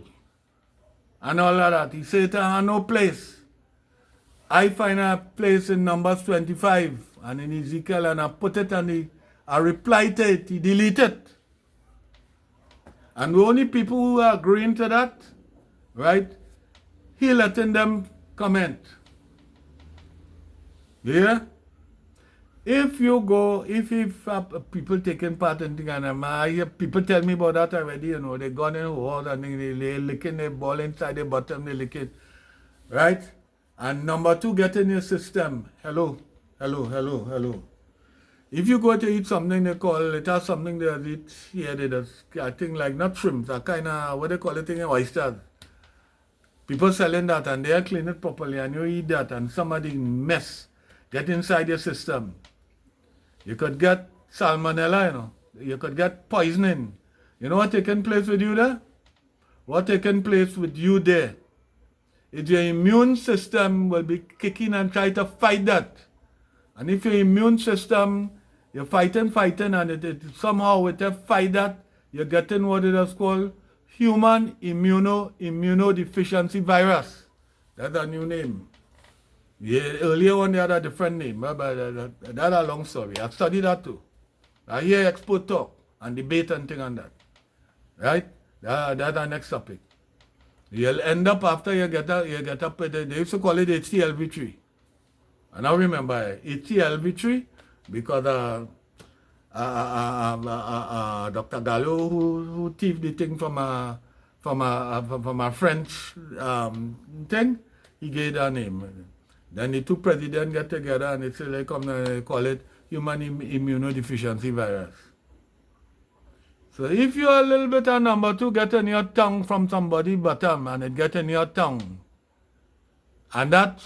and all of that. He said it have no place. I find a place in Numbers 25 and in Ezekiel, and I put it and I reply to it, he delete it. And the only people who are agreeing to that, right, he letting them comment. Yeah? If you go, if people taking part in things, and I hear people tell me about that already, you know, they gone in the house and they licking the ball inside the bottom, they lick it, right? And number two, get in your system. Hello. If you go to eat something, they call it has something they eat here, they just, I think like not shrimp, a kind of, what they call it, thing, oysters. People selling that and they clean it properly and you eat that and somebody mess get inside your system. You could get salmonella, you know. You could get poisoning. You know what taking place with you there? What taking place with you there? Your immune system will be kicking and try to fight that. And if your immune system, you're fighting, and it somehow with a fight that, you're getting what it is called human immunodeficiency virus. That's a new name. Yeah, earlier one they had a different name, but that's a long story. I studied that too. I hear expert talk and debate and thing on that. Right? That's our next topic. You'll end up after you get up with they used to call it HTLV3. And I remember HTLV3 because Dr. Gallo who thieved the thing from a French thing, he gave that name. Then the two presidents get together and they say they come and call it human immunodeficiency virus. So if you're a little bit of number two, get in your tongue from somebody bottom and it get in your tongue. And that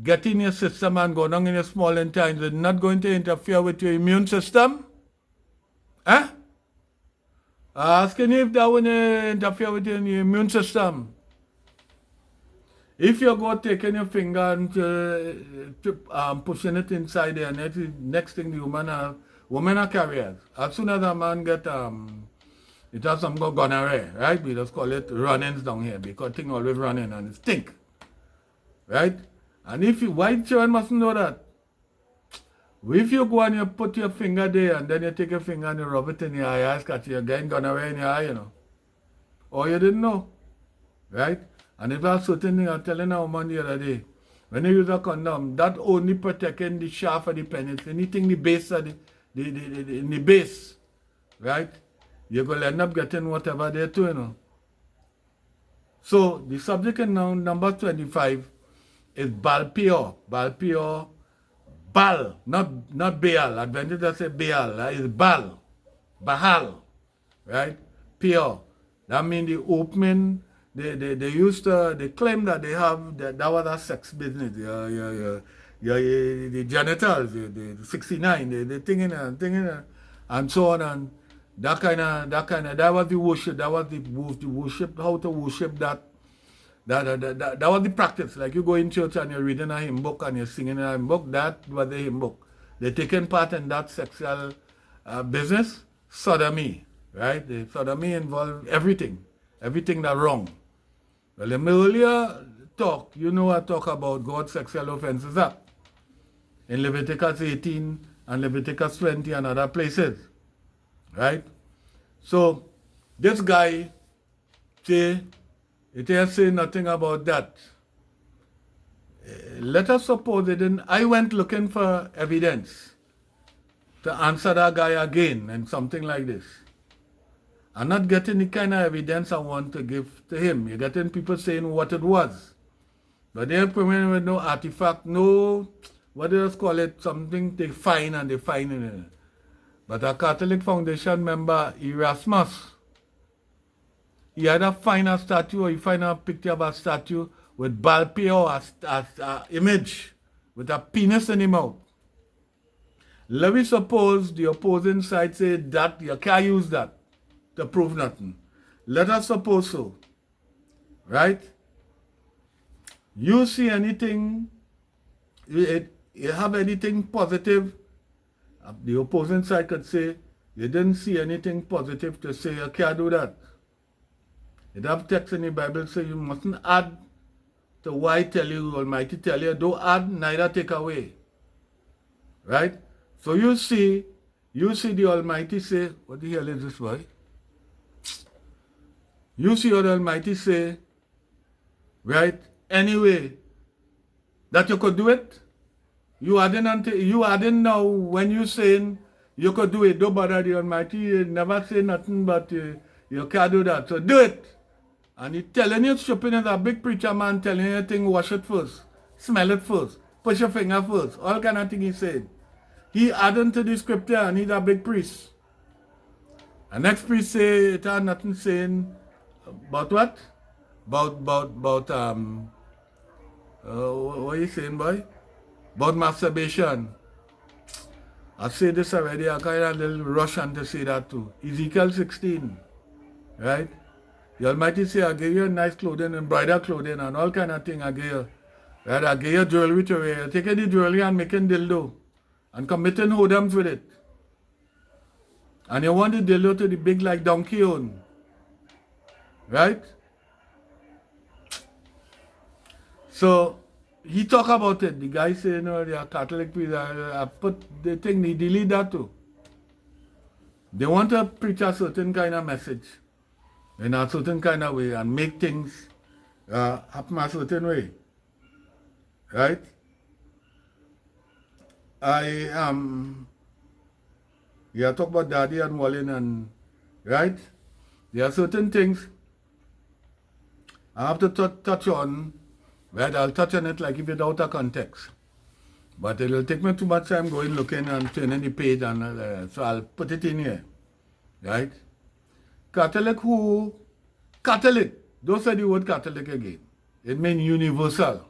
get in your system and go down in your small intestines, it's not going to interfere with your immune system. Eh? Asking if that will interfere with your immune system. If you go taking your finger and pushing it inside there, and next thing the woman are carriers. As soon as a man get it has some gonorrhea, right? We just call it runnings down here because thing always running and it stink. Right? And if you white children mustn't know that. If you go and you put your finger there and then you take your finger and you rub it in your eye, catch you're getting gonorrhea in your eye, you know. Or you didn't know. Right? And if that's certain thing, I'm telling a woman the other day, when you use a condom, that only protecting the shaft of the penis, anything the base of in the base, right? You're going to end up getting whatever there too, you know. So the subject in now, number 25, is Balpeor. Balpeor, Baal, not Baal. Adventists say Baal, it's Baal, Bahal, right? Pure. That means the opening. They used to, they claim that they have, that was a sex business, the genitals, the 69, the thing in and so on, and that was the worship, that was the worship, how to worship that was the practice. Like you go in church and you're reading a hymn book and you're singing a hymn book, that was the hymn book. They're taking part in that sexual business, sodomy, right? The sodomy involved everything. everything that wrong. Well, in my earlier talk, I talk about God's Sexual Offenses Act in Leviticus 18 and Leviticus 20 and other places, right? So this guy say, it ain't say nothing about that. Let us suppose it didn't. I went looking for evidence to answer that guy again and something like this. I'm not getting the kind of evidence I want to give to him. You're getting people saying what it was. But they're coming with no artifact, no, what do you call it, something they find and they find in it. But a Catholic Foundation member, Erasmus, he either find a statue or he find a picture of a statue with Balpe or a image with a penis in the mouth. Let me suppose the opposing side say that you can't use that to prove nothing. Let us suppose so, right? You see anything, you have anything positive, the opposing side could say, you didn't see anything positive to say you can't do that. It have text in the Bible say you mustn't add to why tell you, Almighty tell you, don't add, neither take away. Right? So you see the Almighty say, what the hell is this boy? You see what the Almighty say, right? Anyway, that you could do it. You adding now when you saying you could do it. Don't bother the Almighty. You never say nothing but you can't do that. So do it. And he telling you stupid as a big preacher man telling you thing, wash it first, smell it first, push your finger first, all kind of thing he said. He adding to the scripture and he's a big priest. And next priest say it had nothing saying about what? About what are you saying, boy? About masturbation. I say this already, I kind of a little Russian to say that too. Ezekiel 16, right? The Almighty say, I give you nice clothing, embroidered clothing, and all kind of thing I give you. Right? I give you jewelry to wear. You're taking the jewelry and making dildo, and committing whoredoms with it. And you want the dildo to be big like donkey own. Right? So, he talk about it. The guy say, no, they are Catholic people. I put the thing, they delete that too. They want to preach a certain kind of message in a certain kind of way and make things happen a certain way. Right? Yeah, talk about Daddy and Wallin and, right? There are certain things I have to touch on. Right, I'll touch on it like if it's out of context. But it'll take me too much time going looking and turning the page, and so I'll put it in here. Right? Catholic, don't say the word Catholic again. It means universal.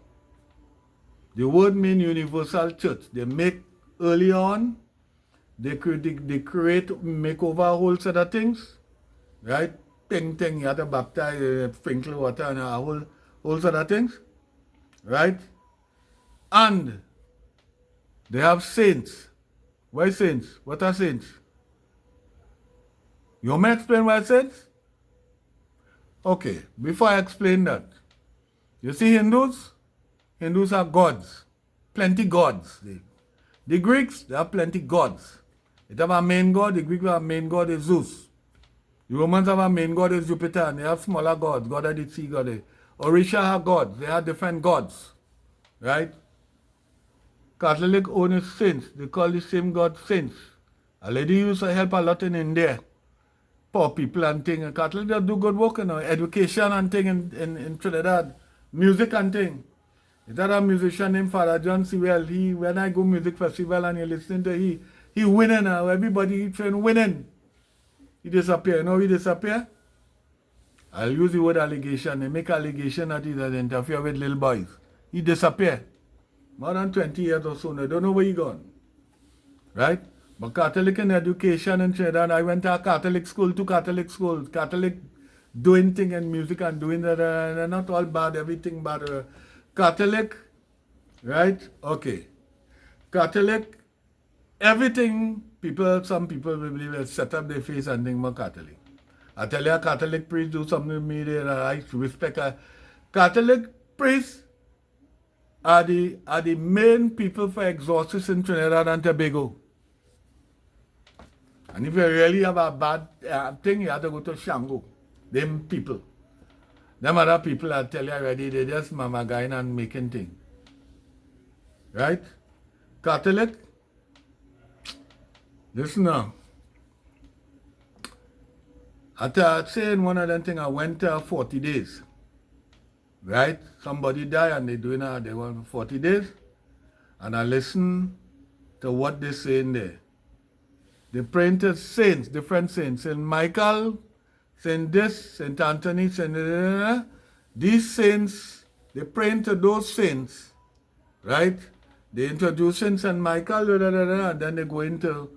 The word means universal church. They make early on, they create, make over a whole set of things. Right? Thing, you have to baptize, sprinkle water and a whole set of things. Right? And they have saints. Why saints? What are saints? You want me to explain why saints? Okay, before I explain that, you see Hindus? Hindus are gods. Plenty gods. The Greeks, they have plenty gods. They have a main god, the Greeks have a main god is Zeus. The Romans have a main god is Jupiter, and they have smaller gods, god of the sea, god. Orisha have gods, they have different gods. Right? Catholic own saints, they call the same god saints. A lady used to help a lot in India. Poor people and things. Catholic they do good work, education and thing in Trinidad. Music and thing. Is that a musician named Father John Sewell? When I go music festival and you listen to he winning now. Everybody trying winning. He disappear. You know he disappear? I'll use the word allegation. They make allegation that he does interfere with little boys. He disappear. More than 20 years or so. They don't know where he gone. Right? But Catholic in education in Trinidad, I went to a Catholic school, 2 Catholic schools. Catholic doing thing and music and doing that. They're not all bad, everything bad. Catholic, right? Okay. Catholic, everything, some people will believe set up their face and think more Catholic. I tell you, a Catholic priest do something to me there, and I respect a Catholic priests are the main people for exorcists in Trinidad and Tobago. And if you really have a bad thing, you have to go to Shango. Them people. Them other people, I tell you already, they just mamagaing and making things. Right? Catholic, listen now. I say in one of them things, I went 40 days. Right? Somebody died and they want 40 days. And I listen to what they say in there. They praying to saints, different saints. Saint Michael, Saint this, Saint Anthony, Saint... These saints, they praying to those saints. Right? They introduce Saint Michael, and then they go into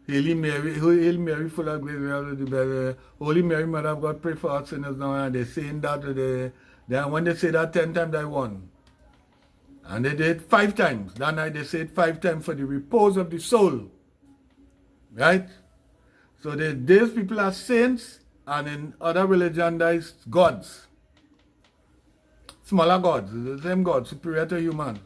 Hail Mary, full of grace, Holy Mary, Mother of God, pray for us sinners now. And they saying that, then when they say that 10 times, they won. And they did 5 times. That night they said 5 times for the repose of the soul. Right? So these people are saints, and in other religions, there is gods. Smaller gods, the same God, superior to human.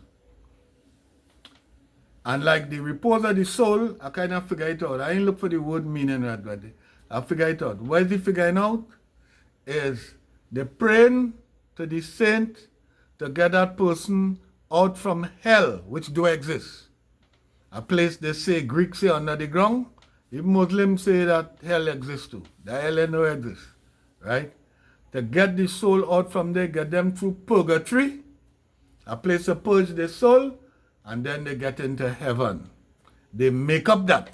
And like the repose of the soul, I kind of figure it out. I ain't look for the word meaning right, but I figure it out. What is he figuring out? Is they praying to the saint to get that person out from hell, which do exist. A place they say, Greeks say under the ground. Even Muslims say that hell exists too. The hell no exists. Right? To get the soul out from there, get them through purgatory, a place to purge the soul, and then they get into heaven. They make up that.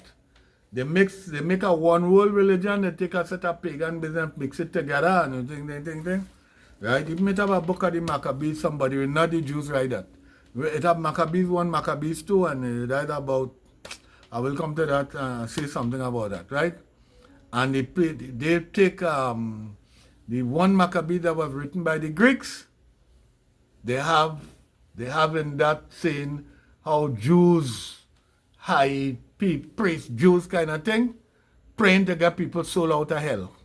They make a one world religion, they take a set of pagan business, mix it together, and thing. Right? If you have a book of the Maccabees, somebody will not the Jews write that. It have Maccabees 1, Maccabees 2, and it write about, I will come to that and say something about that, right? And they take the 1 Maccabee that was written by the Greeks, they have in that saying how Jews, high priests, Jews kind of thing, praying to get people's soul out of hell.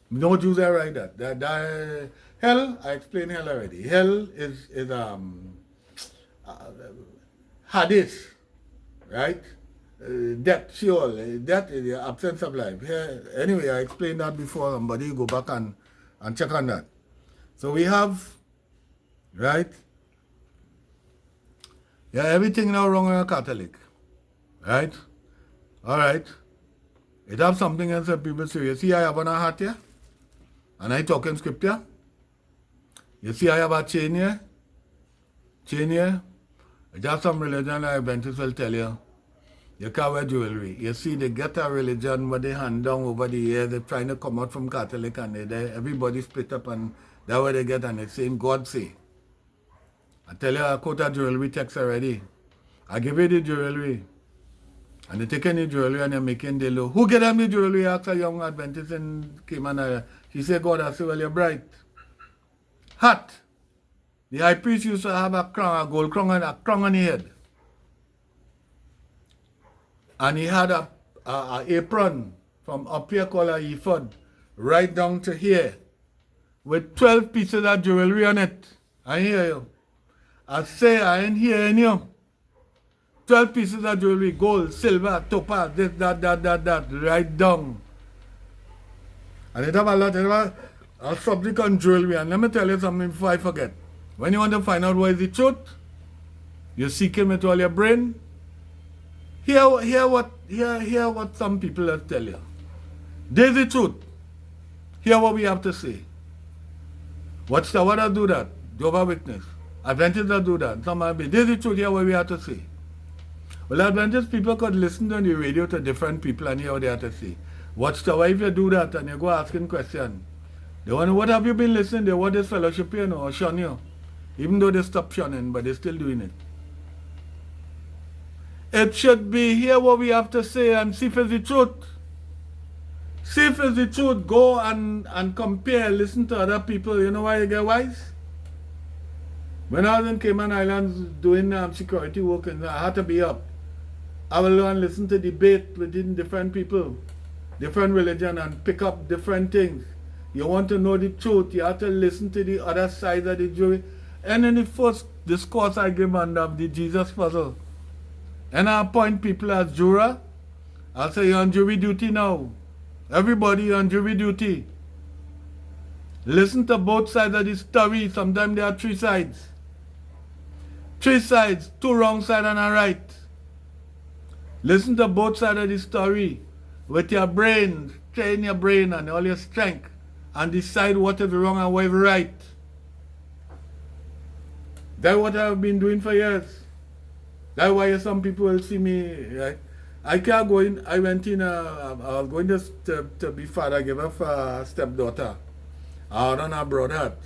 No Jews are like that. Hell, I explained hell already. Hell is Hades, right? Death, Sheol. Death is the absence of life. Anyway, I explained that before. Somebody go back and check on that. So we have, right? Yeah, everything now wrong in a Catholic, right? All right. It have something else that people say. You see, I have on a hat here, and I talk in scripture. You see, I have a chain here. It has some religion that Adventists will tell you. You can't wear jewelry. You see, they get a religion where they hand down over the years. They're trying to come out from Catholic, and everybody split up, and that's what they get, and it's saying God say. I tell you, I quote a jewelry text already. I give you the jewelry. And they take any jewelry and they're making the low. Who get them the jewelry? Asked a young Adventist and came and she said, God, I said, well, you're bright. Hat. The high priest used to have a crown, a gold crown, and a crown on his head. And he had a apron from up here called a ephod, right down to here, with 12 pieces of jewelry on it. I hear you. I say I ain't hearing you. 12 pieces of jewelry, gold, silver, topaz, this, that, right down. And it have a lot, it have a subject on jewelry. And let me tell you something before I forget. When you want to find out what is the truth, you seek him with all your brain. Hear what some people have tell you. There's the truth. Hear what we have to say. What's the what I do that? Jehovah's Witness. Adventists that do that. Some might be. There's the truth. Hear what we have to say. Well, Adventist people could listen on the radio to different people and hear what they have to say. What's the way if you do that and you go asking questions? They want to, what have you been listening? They want this fellowship here or shun you. Even though they stop shunning, but they're still doing it. It should be hear what we have to say and see if it's the truth. See if it's the truth. Go and compare, listen to other people. You know why you get wise? When I was in Cayman Islands doing security work, and I had to be up. I will go and listen to debate within different people. different religion and pick up different things. You want to know the truth, you have to listen to the other side of the jury. And in the first discourse I give under the Jesus puzzle, and I appoint people as juror, I'll say you're on jury duty now. Everybody on jury duty. Listen to both sides of the story. Sometimes there are three sides. Three sides, two wrong sides and a right. Listen to both sides of the story with your brain, train your brain and all your strength and decide what is wrong and what is right. That's what I've been doing for years. That's why some people will see me, right? I can't go in, I went in, I was going to be father, give her a stepdaughter. I don't know about that.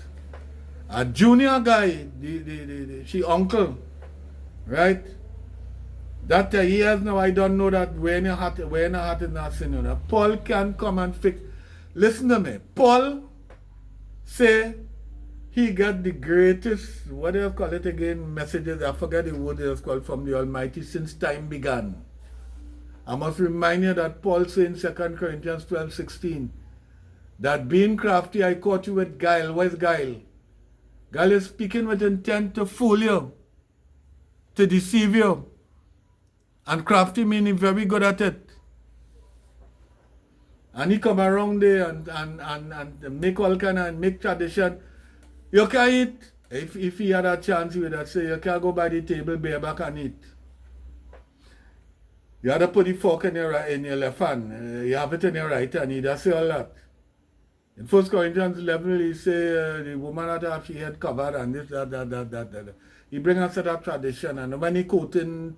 A junior guy, she uncle, right? That years now, I don't know that when your heart is not sin, you know. Paul can come and fix. Listen to me. Paul say he got the greatest, what do you call it again, messages, I forget the word it was called, from the Almighty since time began. I must remind you that Paul said in 2 Corinthians 12:16, that being crafty, I caught you with guile. What is guile? Guile is speaking with intent to fool you, to deceive you. And crafty meaning very good at it. And he come around there and make all kind of, make tradition. You can eat. If he had a chance, he would have said, you can't go by the table bareback and eat. You have to put the fork in your left hand. You have it in your right hand. He does say all that. In 1 Corinthians 11, he say the woman had to have she head covered and this, that. He bring a set of tradition, and when he quoting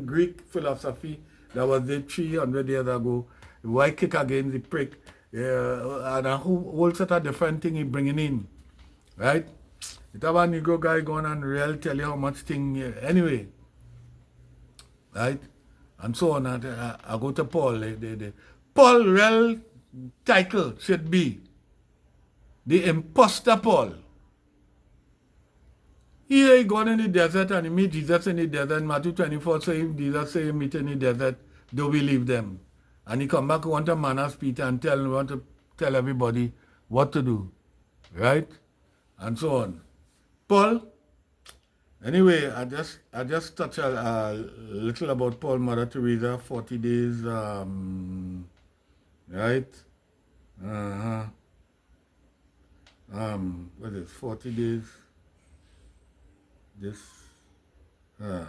Greek philosophy that was there 300 years ago, why kick against the prick, and a whole set of different thing he bringing in, right? It have a Negro guy going and real tell you how much thing, anyway, right? And so on. I go to Paul. Paul real title should be the imposter Paul. Here he gone in the desert and he meet Jesus in the desert. Matthew 24 says, if Jesus say he meet in the desert, do believe them. And he come back, want a man as Peter and want to tell everybody what to do. Right? And so on. Paul, anyway, I just touch a little about Paul, Mother Teresa, 40 days, right? What is it, 40 days? This, all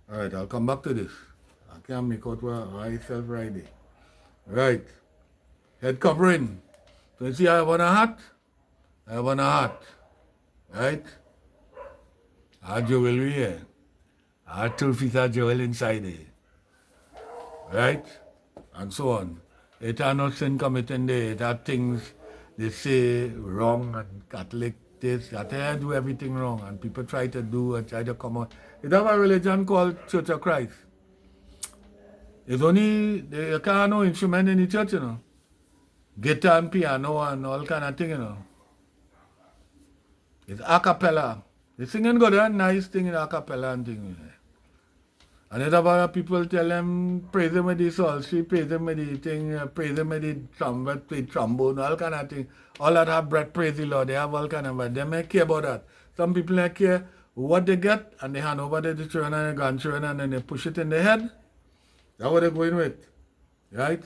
right, I'll come back to this. I can't make out why it's Friday. Right, head covering. So you see I have on a hat? I have on a hat, right? I have jewelry here. I have 2 feet of jewel inside there, right? And so on. It are not sin committing there. It are things they say wrong and Catholic this, that I do everything wrong, and people try to do and try to come out. It have a religion called Church of Christ. It's only, you can't have no instrument in the church, you know. Guitar and piano and all kind of thing, you know. It's a cappella. The singing good and nice thing in a cappella and thing, you know. And it have other people tell them, praise him with the psaltery, praise him with the thing, praise him with the trumpet, play trombone, all kind of thing. All that have breath, praise the Lord. They have all kind of, but they may care about that. Some people don't care what they get, and they hand over to the children and the grandchildren, and then they push it in their head. That's what they're going with, right?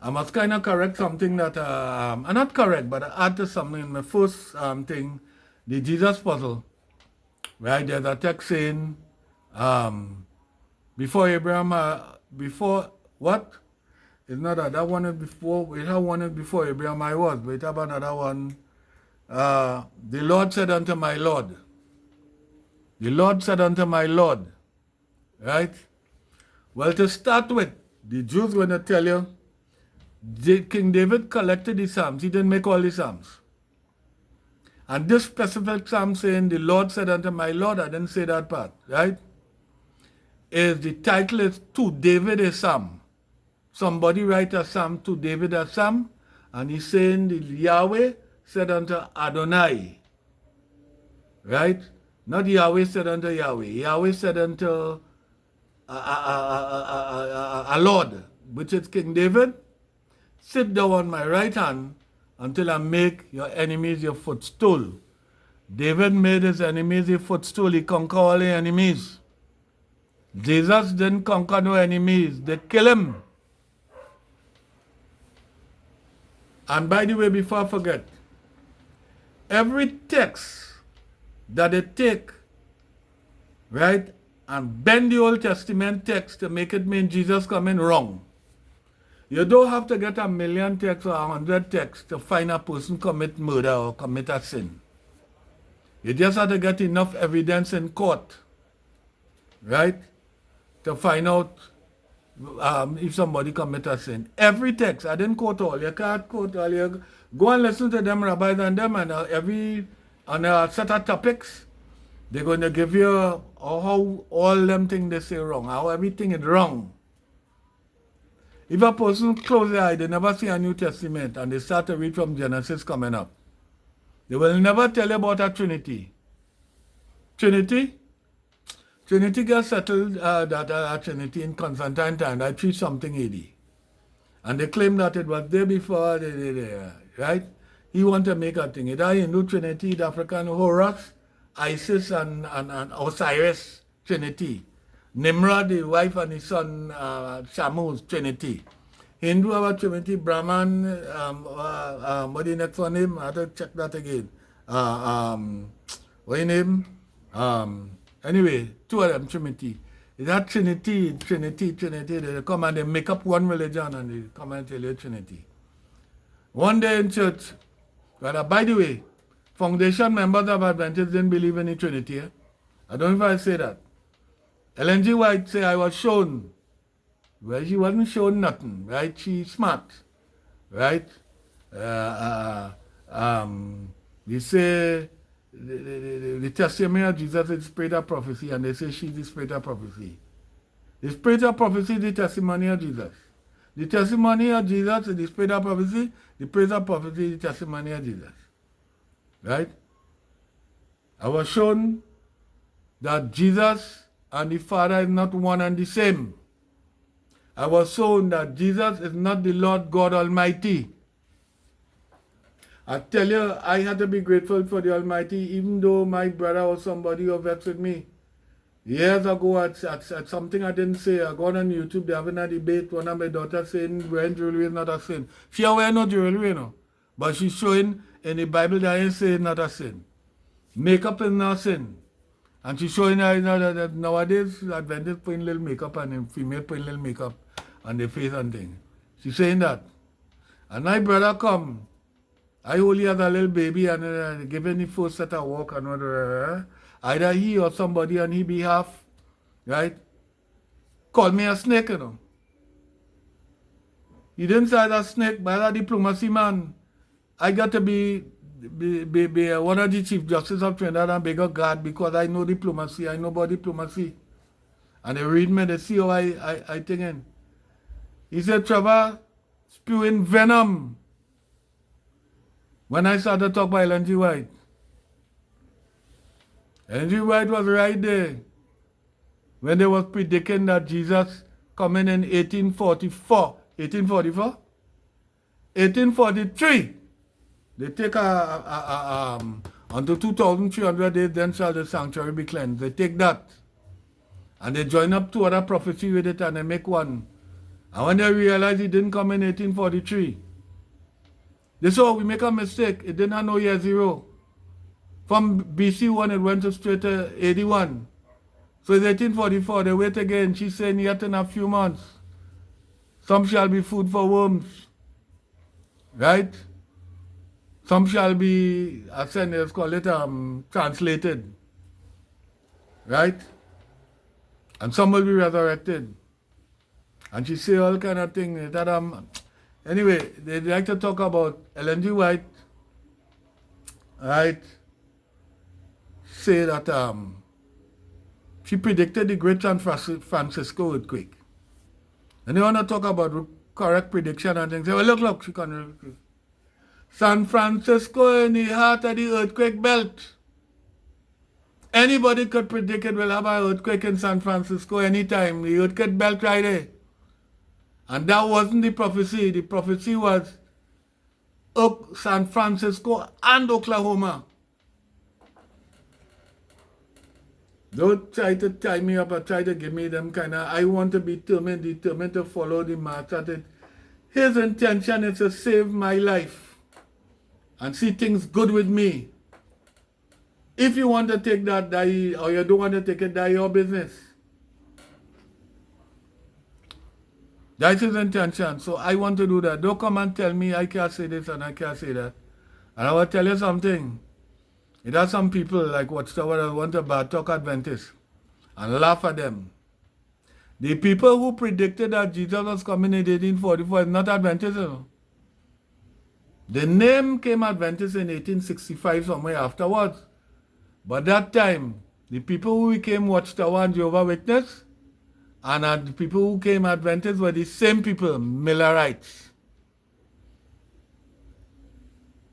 I must kind of correct something that, I'm not correct, but I add to something in my first thing, the Jesus puzzle, right? There's a text saying, before Abraham, before what? It's not that one is before, we have one is before Abraham I was, but we have another one. The Lord said unto my Lord. The Lord said unto my Lord. Right? Well, to start with, the Jews going to tell you, King David collected the Psalms. He didn't make all the Psalms. And this specific Psalm saying, the Lord said unto my Lord, I didn't say that part, right? The title is To David a Psalm. Somebody write a Psalm to David a Psalm, and he's saying the Yahweh said unto Adonai. Right? Not Yahweh said unto Yahweh. Yahweh said unto a Lord, which is King David. sit thou on my right hand until I make your enemies your footstool. David made his enemies a footstool. He conquered all the enemies. Jesus didn't conquer no enemies. They kill him. And by the way, before I forget, every text that they take, right, and bend the Old Testament text to make it mean Jesus coming wrong. You don't have to get 1,000,000 texts or 100 texts to find a person commit murder or commit a sin. You just have to get enough evidence in court, right, to find out if somebody commit a sin. Every text, I didn't quote all. You can't quote all. You go and listen to them rabbis and them, and on a set of topics, they're going to give you how all them things they say wrong, how everything is wrong. If a person close their eye, they never see a New Testament, and they start to read from Genesis coming up, they will never tell you about a Trinity. Trinity got settled that Trinity in Constantine time, like 3-something AD. And they claim that it was there before, right? He want to make a thing. It's a Hindu Trinity, the African Horus, Isis, and Osiris Trinity. Nimrod, the wife and his son, Shamu's Trinity. Hindu have a Trinity, Brahman, what the next one name? I have to check that again. What the name? Anyway, 2 of them Trinity. Is that Trinity, they come and they make up one religion and they come and tell you Trinity. One day in church, by the way, foundation members of Adventists didn't believe in the Trinity. I don't know if I say that. Ellen G. White say I was shown. Well, she wasn't shown nothing, right? She's smart, right? They say the testimony of Jesus is the spirit of prophecy, and they say she's the spirit of prophecy. The spirit of prophecy is the testimony of Jesus. The testimony of Jesus is the spirit of prophecy. The spirit of prophecy is the testimony of Jesus. Right? I was shown that Jesus and the Father is not one and the same. I was shown that Jesus is not the Lord God Almighty. I tell you, I had to be grateful for the Almighty, even though my brother or somebody who vexed with me. Years ago, at something I didn't say, I got on YouTube, they're having a debate, one of my daughters saying wearing jewelry is not a sin. She wear no jewelry, you know, but she's showing in the Bible that ain't saying not a sin. Makeup is not sin. And she's showing that nowadays, Adventists putting little makeup and female putting little makeup on their face and things. She's saying that. And my brother come, I only had a little baby and giving the first set of walk and whatever. Either he or somebody on his behalf, right, called me a snake, you know. He didn't say that snake, but that diplomacy man. I got to be one of the Chief Justice of Trinidad and Tobago God because I know diplomacy, I know about diplomacy. And they read me, they see how I think in. He said, Trevor, spewing venom. When I started to talk about Ellen G. White. Ellen G. White was right there when they was predicting that Jesus coming in 1844. 1844? 1843. They take until 2,300 days, then shall the sanctuary be cleansed. They take that. And they join up 2 other prophecies with it and they make one. And when they realize it didn't come in 1843, they saw we make a mistake. It didn't have no year 0. From BC 1, it went straight to 81. So it's 1844. They wait again. She's saying yet in a few months, some shall be food for worms. Right? Some shall be, let's call it, translated. Right? And some will be resurrected. And she say all kind of things that anyway, they like to talk about Ellen G. White, right? Say that she predicted the great San Francisco earthquake. And they want to talk about correct prediction and things. Say, well, look, she can. San Francisco in the heart of the earthquake belt. Anybody could predict it will have an earthquake in San Francisco anytime. The earthquake belt right there. And that wasn't the prophecy. The prophecy was San Francisco and Oklahoma. Don't try to tie me up or try to give me them kind of, I want to be determined to follow the master. His intention is to save my life and see things good with me. If you want to take that, die, or you don't want to take it, die your business. That's his intention. So I want to do that. Don't come and tell me I can't say this and I can't say that. And I will tell you something. There are some people like Watchtower that want to bad talk Adventists and laugh at them. The people who predicted that Jesus was coming in 1844 is not Adventists. The name came Adventist in 1865 somewhere afterwards. But that time, the people who became Watchtower and Jehovah's Witness and the people who came Adventists were the same people, Millerites.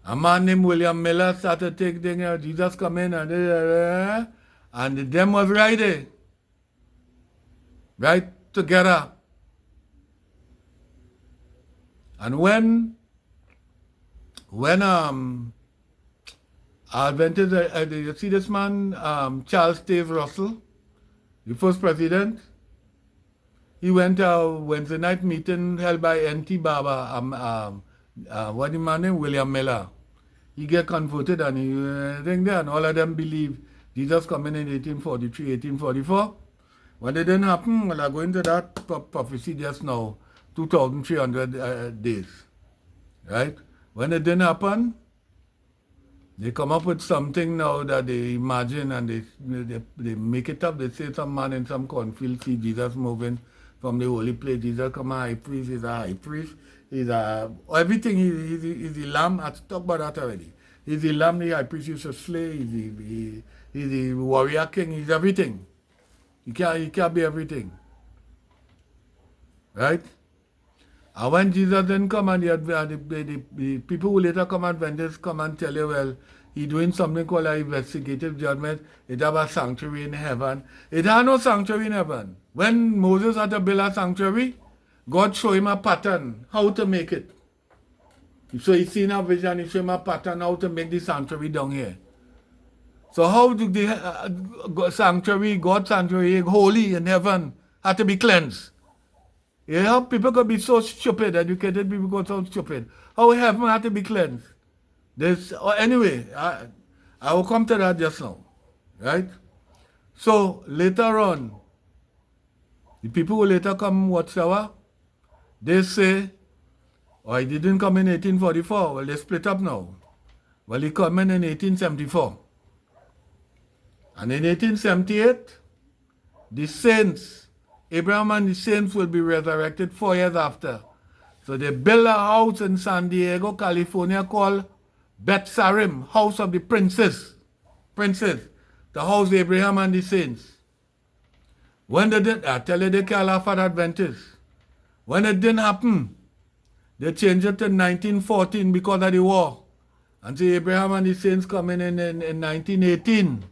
A man named William Miller started taking Jesus coming and them was right there. Right together. And when Adventist, you see this man, Charles Taze Russell, the first president, he went to a Wednesday night meeting held by N.T. Barber, what the man named William Miller. He get converted and he think there, and all of them believe Jesus coming in 1843, 1844. When it didn't happen, well, I go into that prophecy just now, 2,300 days, right? When it didn't happen, they come up with something now that they imagine and they make it up. They say some man in some cornfield see Jesus moving from the holy place. Jesus come a high priest, he's a high priest. He's everything, he's the lamb. I talked about that already. He's the lamb, the high priest used to slay. He's the warrior king. He's everything. He can't be everything. Right? And when Jesus didn't come and the people who later come Adventists come and tell you, well, he's doing something called an investigative judgment. It have a sanctuary in heaven. It had no sanctuary in heaven. When Moses had to build a sanctuary, God showed him a pattern, how to make it. So he seen a vision, he showed him a pattern, how to make the sanctuary down here. So how do the sanctuary, God's sanctuary, holy in heaven, had to be cleansed? You know, people could be so stupid, educated people could be so stupid. How heaven had to be cleansed? Anyway, I will come to that just now, right? So later on, the people who later come Watchtower, they say, oh, he didn't come in 1844. Well, they split up now. Well, he came in 1874. And in 1878, the saints, Abraham and the saints will be resurrected 4 years after. So they build a house in San Diego, California called Bet Sarim, House of the Princess, the house of Abraham and the saints. When they did, I tell you they can't laugh at Adventists. When it didn't happen, they changed it to 1914 because of the war. And see Abraham and the saints coming in 1918.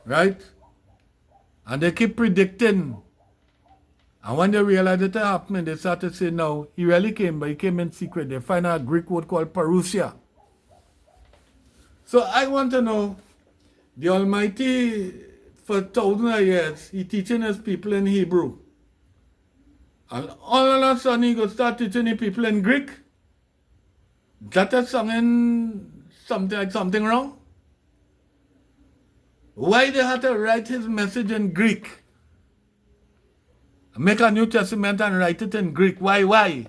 Right? And they keep predicting. And when they realized it happening, they started to say, no, he really came, but he came in secret. They find a Greek word called parousia. So I want to know, the Almighty, for thousands of years, he teaching his people in Hebrew. And all of a sudden, he could start teaching the people in Greek. That is something wrong? Why they had to write his message in Greek? Make a New Testament and write it in Greek. Why?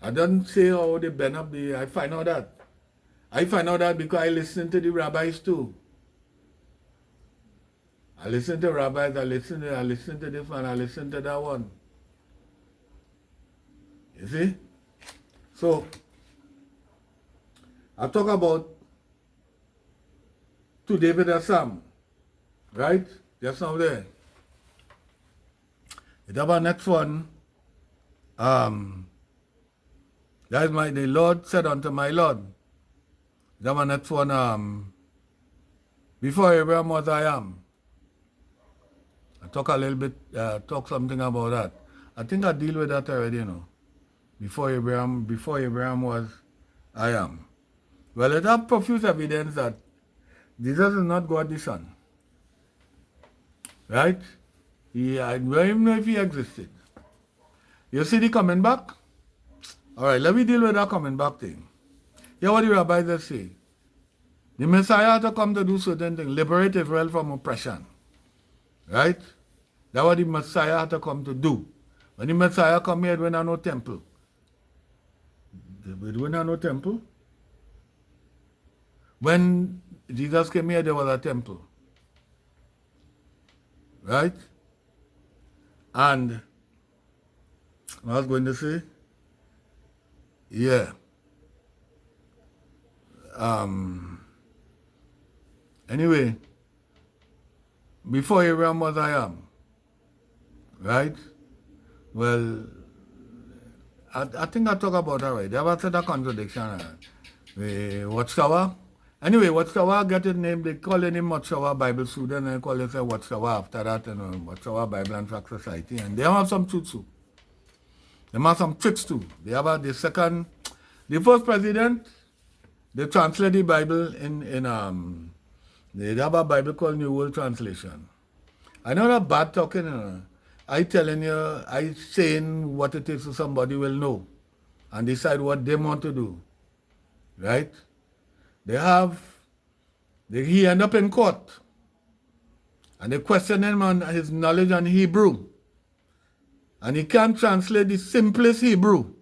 I don't say how they bend up I find out that. I find out that because I listen to the rabbis too. I listen to rabbis, I listen to this one, I listen to that one. You see? So, I talk about to David and Sam, right? Just now there. It about next one. That is the Lord said unto my Lord. That one next one. Before Abraham was I am. I talk a little bit, talk something about that. I think I deal with that already, Before Abraham was, I am. Well, it has profuse evidence that Jesus is not God the Son. Right? I don't even know if he existed. You see the coming back? Alright, let me deal with that coming back thing. Hear what the rabbis just say. The Messiah had to come to do certain things, liberate Israel from oppression. Right? That's what the Messiah had to come to do. When the Messiah come here, we don't no temple. We don't have no temple. When Jesus came here, there was a temple. Right? And what I was going to say? Yeah. Anyway, before Abraham was I am. Right? Well, I think I talk about that right. There was a contradiction. Watchtower. Anyway, Watchtower get its name. They call it Watchtower Bible Student, and they call it Watchtower after that, Watchtower Bible and Fact Society. And they have some truth too. They have some tricks too. They have the first president, they translate the Bible they have a Bible called New World Translation. I know that bad talking, I telling you, I saying what it is so somebody will know and decide what they want to do. Right? He end up in court and they question him on his knowledge on Hebrew. And he can't translate the simplest Hebrew.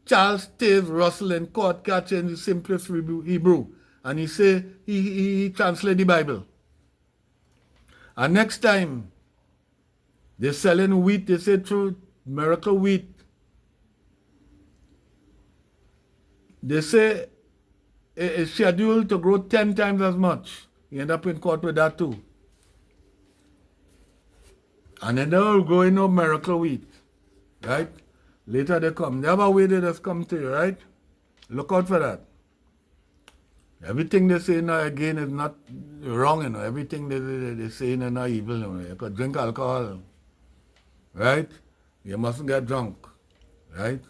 Charles Taze Russell in court can't change the simplest Hebrew. And he say he translate the Bible. And next time they're selling wheat, they say through miracle wheat. They say it's scheduled to grow 10 times as much. He end up in court with that too. And then they're growing no miracle wheat. Right? Later they come. They have a way they just come to you, right? Look out for that. Everything they say now again is not wrong, Everything they say is not evil, You could drink alcohol. Right? You mustn't get drunk. Right?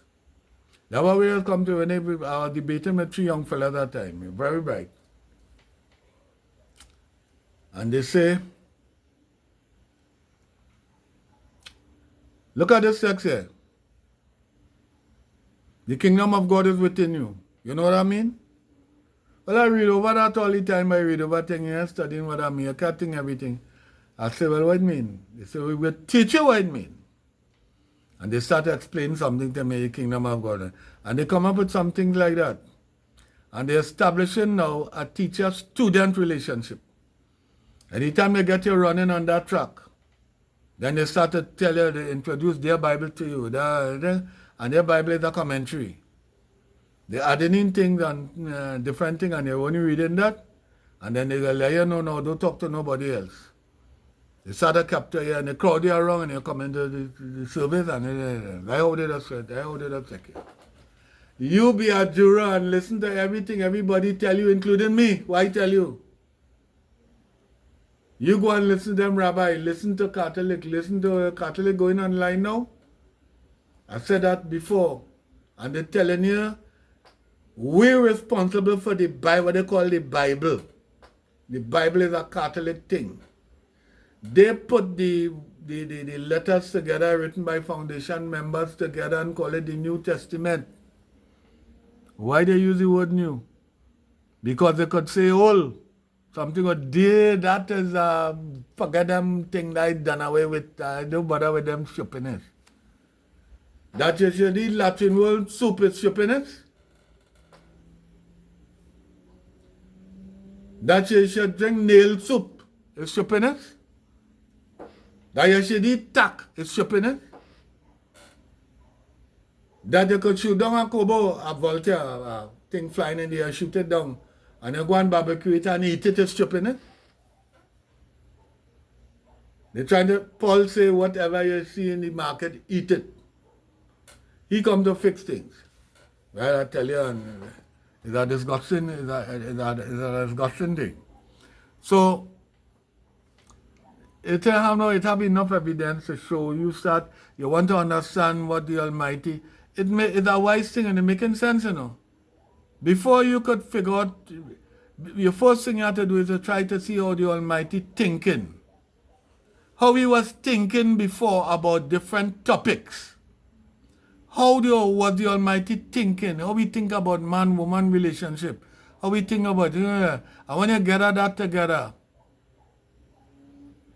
That's what we just come to when I was debating with 3 young fellas at that time. Very bright. And they say, look at this text here. The kingdom of God is within you. You know what I mean? Well, I read over that all the time. I read over things and studying what I mean. I can't think everything. I say, well, what it mean? They say, we will teach you what it mean. And they start to explain something to me, the kingdom of God. And they come up with some things like that. And they're establishing now a teacher-student relationship. Anytime they get you running on that track, then they start to tell you, they introduce their Bible to you. And their Bible is a commentary. They're adding in things and different things, and you're only reading that. And then they go, let you know, no, don't talk to nobody else. They start to capture you, and they crowd you around, and you come into the service, and I hold it up straight. You be a juror and listen to everything everybody tell you, including me. Why tell you? You go and listen to them, Rabbi. Listen to Catholic. Listen to Catholic going online now. I said that before. And they're telling you, we're responsible for the Bible, what they call the Bible. The Bible is a Catholic thing. They put the letters together written by foundation members together and call it the New Testament. Why they use the word new? Because they could say old. Something like that is forget them thing that I done away with. I don't bother with them stupidness. That you should eat Latin word soup is stupidness. That you should drink nail soup is stupidness. That you should eat tack is stupidness. That you could shoot down a kobo, a vulture, thing flying in the air, shoot it down, and you go and barbecue it and eat it is stupidness. They're trying to, Paul say, whatever you see in the market, eat it. He come to fix things. Well, I tell you, it's a disgusting thing. So, it have enough evidence to show you start, you want to understand what the Almighty, it's a wise thing and it making sense, you know. Before you could figure out, your first thing you have to do is to try to see how the Almighty thinking. How he was thinking before about different topics. How was the Almighty thinking? How we think about man-woman relationship. How we think about, and when you gather that together,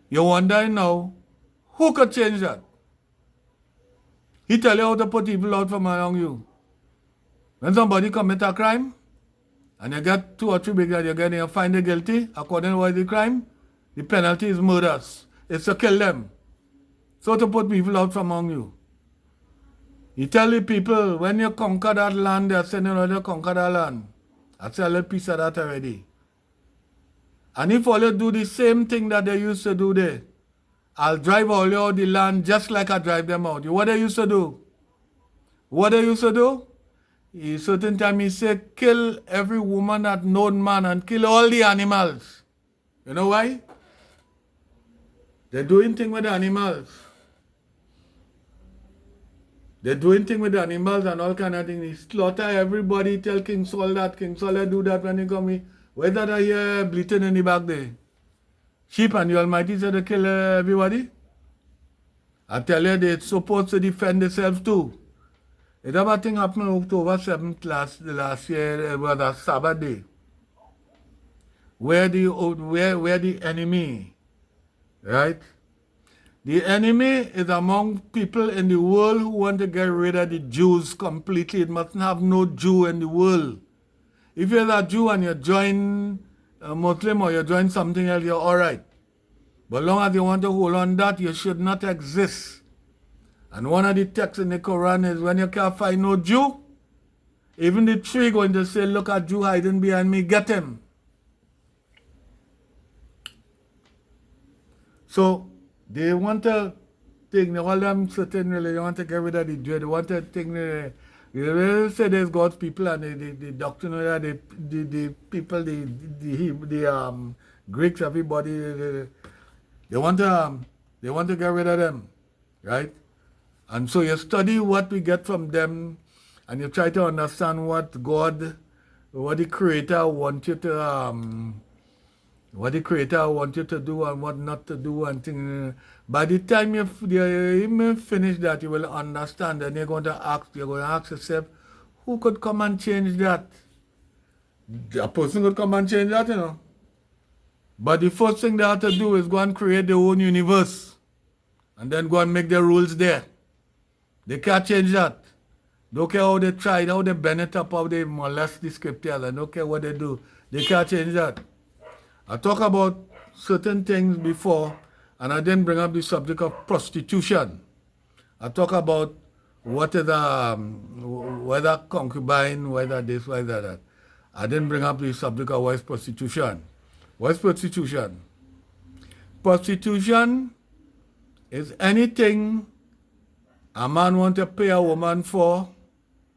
you wonder now, who could change that? He tell you how to put evil out from among you. When somebody commit a crime, and you get 2 or 3 big that you find them guilty, according to what the crime, the penalty is murders. It's to kill them. So to put evil out from among you. He tell the people, when you conquer that land, they're sending you to conquer that land. I tell a piece of that already. And if all you do the same thing that they used to do there, I'll drive all you out the land just like I drive them out. What they used to do? What they used to do? A certain time he said, kill every woman that known man and kill all the animals. You know why? They're doing things with the animals. They're doing things with the animals and all kind of things. He slaughter everybody, tell King Saul that. King Saul do that when he come in. Where's that I hear bleating in the back there? Sheep and the Almighty said to kill everybody? I tell you, they're supposed to defend themselves too. It have a thing happened October 7th last year, it was a Sabbath day. Where the enemy, right? The enemy is among people in the world who want to get rid of the Jews completely. It mustn't have no Jew in the world. If you're a Jew and you join a Muslim or you join something else, you're all right. But long as you want to hold on that, you should not exist. And one of the texts in the Quran is, when you can't find no Jew, even the tree going to say, look at Jew hiding behind me, get him. So they want to think, all them certain religion, they want to get rid of the Jew, they want to think, they say there's God's people and the doctrine, the people, the Greeks, everybody, they want to get rid of them, right? And so you study what we get from them, and you try to understand what God, what the Creator wants you to, what the Creator wants you to do and what not to do and things. By the time you finish that, you will understand, and you're going to ask yourself, who could come and change that? A person could come and change that, you know. But the first thing they have to do is go and create their own universe, and then go and make their rules there. They can't change that. Don't care how they tried, how they bend it up, how they molest the scriptures, and don't care what they do. They can't change that. I talked about certain things before, and I didn't bring up the subject of prostitution. I talked about what is whether concubine, whether this, whether that. I didn't bring up the subject of what is prostitution. What is prostitution? Prostitution is anything a man wants to pay a woman for,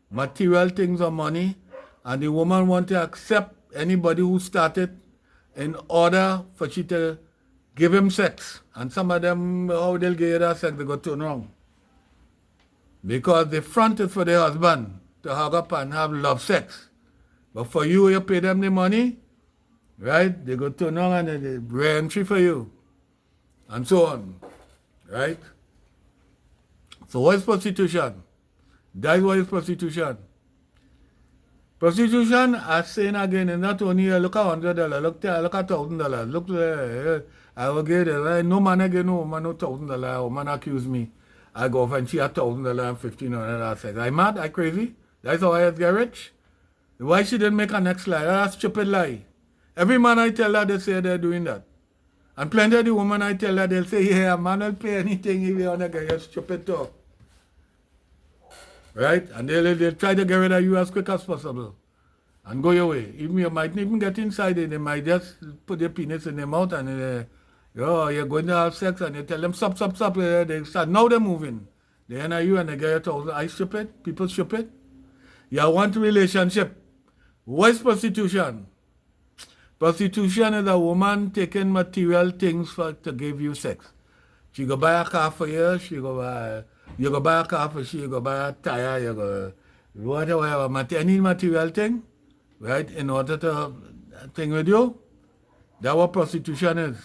material things or money, and the woman wants to accept anybody who started in order for she to give him sex. And some of them, how they'll give you that sex, they go turn wrong. Because the front is for their husband to hug up and have love sex. But for you, you pay them the money, right? They go turn wrong and they re-entry for you. And so on, right? So what is prostitution? That is what is prostitution. Prostitution, as saying again, is not only look at $100, look at $1,000. Look, I will get it. No man again, no woman, no $1,000. Woman accuse me. I go off and she had $1,000 and $1,500 sex. I'm mad, I crazy. That's how I get rich. Why she didn't make a next lie? That's a stupid lie. Every man I tell her, they say they're doing that. And plenty of the women I tell her, they'll say, yeah, a man will pay anything if you want to get your stupid talk. Right? And they'll try to get rid of you as quick as possible. And go your way. Even you might even get inside it. They might just put their penis in their mouth and you're going to have sex and you tell them, stop. They start, now they're moving. They enter you and they get your $1,000. I stupid? People stupid? You want a relationship. What is prostitution? Prostitution is a woman taking material things to give you sex. She go buy a car for you, you go buy a car for she, you go buy a tire, you go, whatever, any material thing, right, in order to thing with you. That's what prostitution is.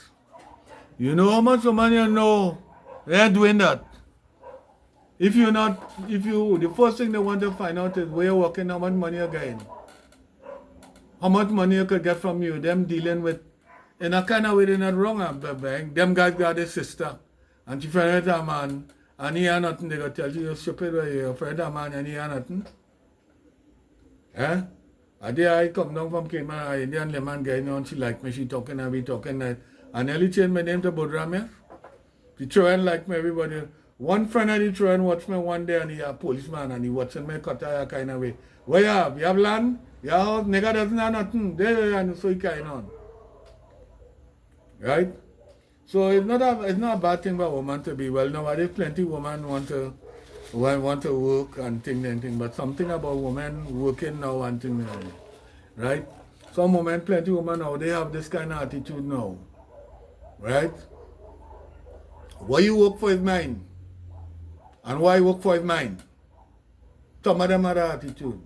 You know how much money you know, they're doing that. The first thing they want to find out is where you're working, how much money you're getting. How much money you could get from you, them dealing with, in a kind of way they're not wrong, them guys got a sister, and she friend with a man, and he had nothing, they go tell you, you're stupid, you're friend with a man, and he had nothing. Eh? A day I come down from Cayman, an Indian lemon guy, and she like me, she talking, and we talking, and I nearly changed my name to Budram, yeah? She trying like me, everybody. One friend of the trying watch me one day, and he a policeman, and he watching me cut a kind of way. What you have? You have land? Your house? Nigga doesn't have nothing. There, and so he kind on. Right? So it's not a bad thing for a woman to be well. Nowadays, plenty of women want to work and thing, but something about women working now and thing, right? Some women, plenty of women now, they have this kind of attitude now, right? What you work for is mine, and why you work for is mine. Some of them have that attitude.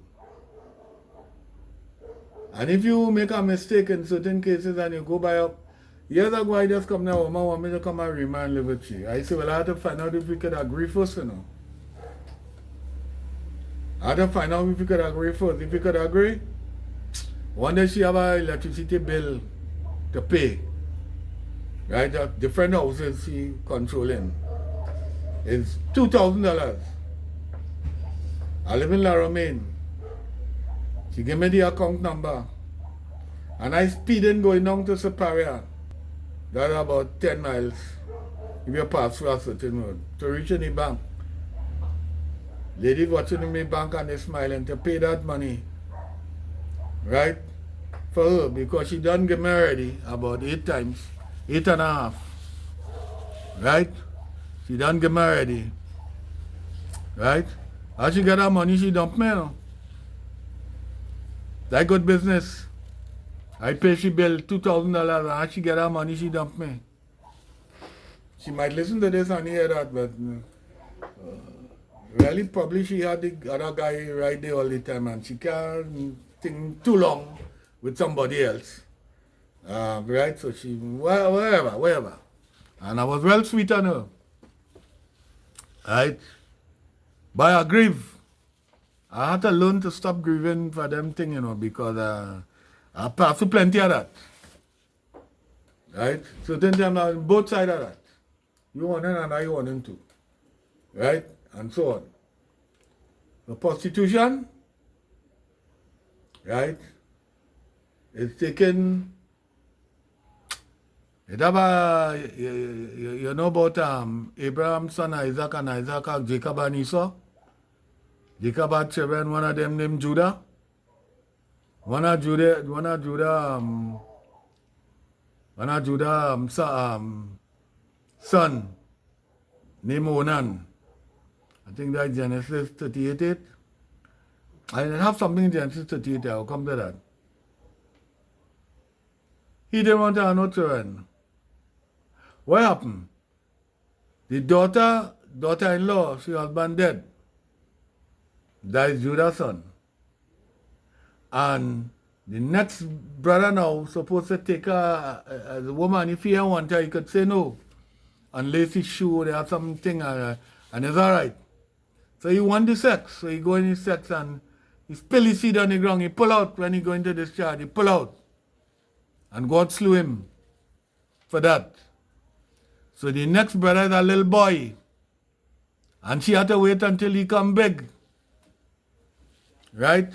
And if you make a mistake in certain cases and you go by up, years ago I just come now, woman want me to come and remand live with you. I say, well, I have to find out if we could agree first, you know. I have to find out if we could agree first. If we could agree, one day she have an electricity bill to pay. Right? Different houses she controlling. It's $2,000. I live in La Romaine. She gave me the account number. And I speeding going down to Superior. That's about 10 miles if you pass through a certain road. To reach any bank. Ladies watching in my bank and they smiling to pay that money. Right? For her, because she done get me ready about 8 times. 8.5. Right? She done get me ready. Right? As she get her money, she dump me, you know. That good business. I pay she bill $2,000 and as she get her money, she dump me. She might listen to this and hear that, but really probably she had the other guy right there all the time and she can't think too long with somebody else. Right? So she, wherever. And I was well sweet on her. Right? But I grieve. I had to learn to stop grieving for them things, you know, because I passed through plenty of that. Right? So then I'm on both sides of that. You want in and I want in too. Right? And so on. The prostitution, right, is taken, it have you know about Abraham's son Isaac and Isaac and Jacob and Esau? Jacob had children, one of them named Judah. One of Judah son named Onan. I think that's Genesis 38. I have something in Genesis 38, I'll come to that. He didn't want to have no children. What happened? The daughter-in-law, she husband dead. That is Judah's son. And the next brother now supposed to take her as a woman. If he want her, he could say no. Unless he's sure there something and it's alright. So he want the sex. So he go in his sex and he spill his seed on the ground. He pull out when he go into discharge. He pull out. And God slew him for that. So the next brother is a little boy. And she had to wait until he come big. Right?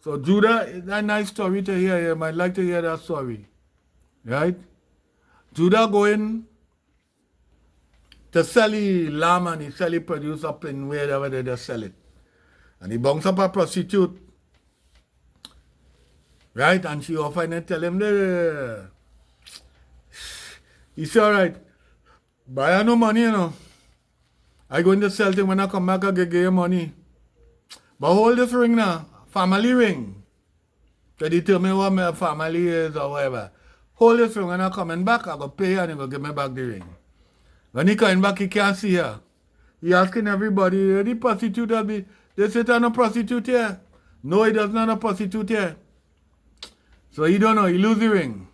So Judah is a nice story to hear. You might like to hear that story. Right? Judah going to sell the lamb and he sell the produce up in wherever they just sell it. And he bunks up a prostitute. Right? And she offered and tell him, he said, alright, but I have no money, you know. I going to sell things when I come back, I give you money. But hold this ring now, family ring. to determine what my family is or whatever. Hold this ring when I'm coming back, I go pay and he go give me back the ring. When he coming back, he can't see her. He asking everybody, the prostitute will be, they say there's no prostitute here. No, he does not a prostitute here. So he don't know, he lose the ring.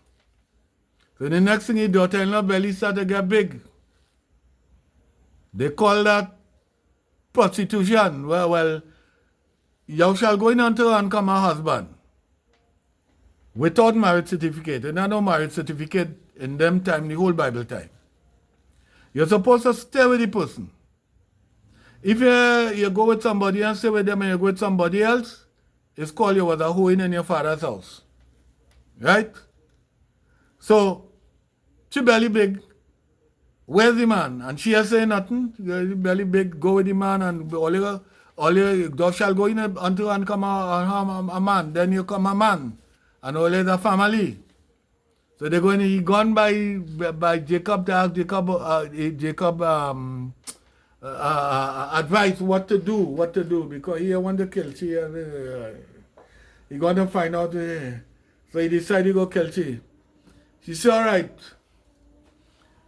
So the next thing his daughter-in-law belly start to get big. They call that prostitution. Well, you shall go in unto her and come her husband. Without marriage certificate. And no marriage certificate in them time, the whole Bible time. You're supposed to stay with the person. If you go with somebody and stay with them and you go with somebody else, it's called you was a hoeing in your father's house. Right? So, she belly big. Where's the man? And she has saying nothing. Belly big, go with the man and all you thou shall go in until and come a man. Then you come a man. And all is a family. So they're going. He gone by Jacob to ask Jacob advice what to do because he want to kill she. He going to find out. So he decided to go kill she. She said, all right.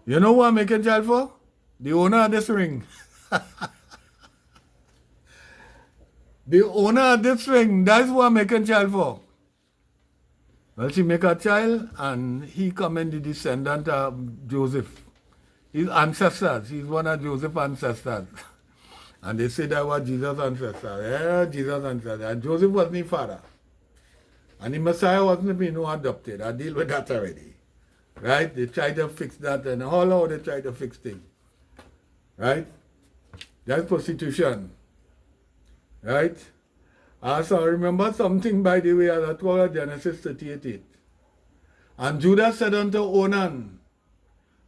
You know what I'm making child for? The owner of this ring. The owner of this ring. That's what I'm making child for. Well, she make a child, and he come in the descendant of Joseph. His ancestors. He's one of Joseph's ancestors. And they say that was Jesus' ancestor. Yeah, Jesus' ancestor. And Joseph wasn't his father. And the Messiah wasn't being adopted. I deal with that already. Right? They try to fix that, and all how they try to fix things. Right? That's prostitution. Right? Also, remember something, by the way, as I told Genesis 38:8. And Judah said unto Onan,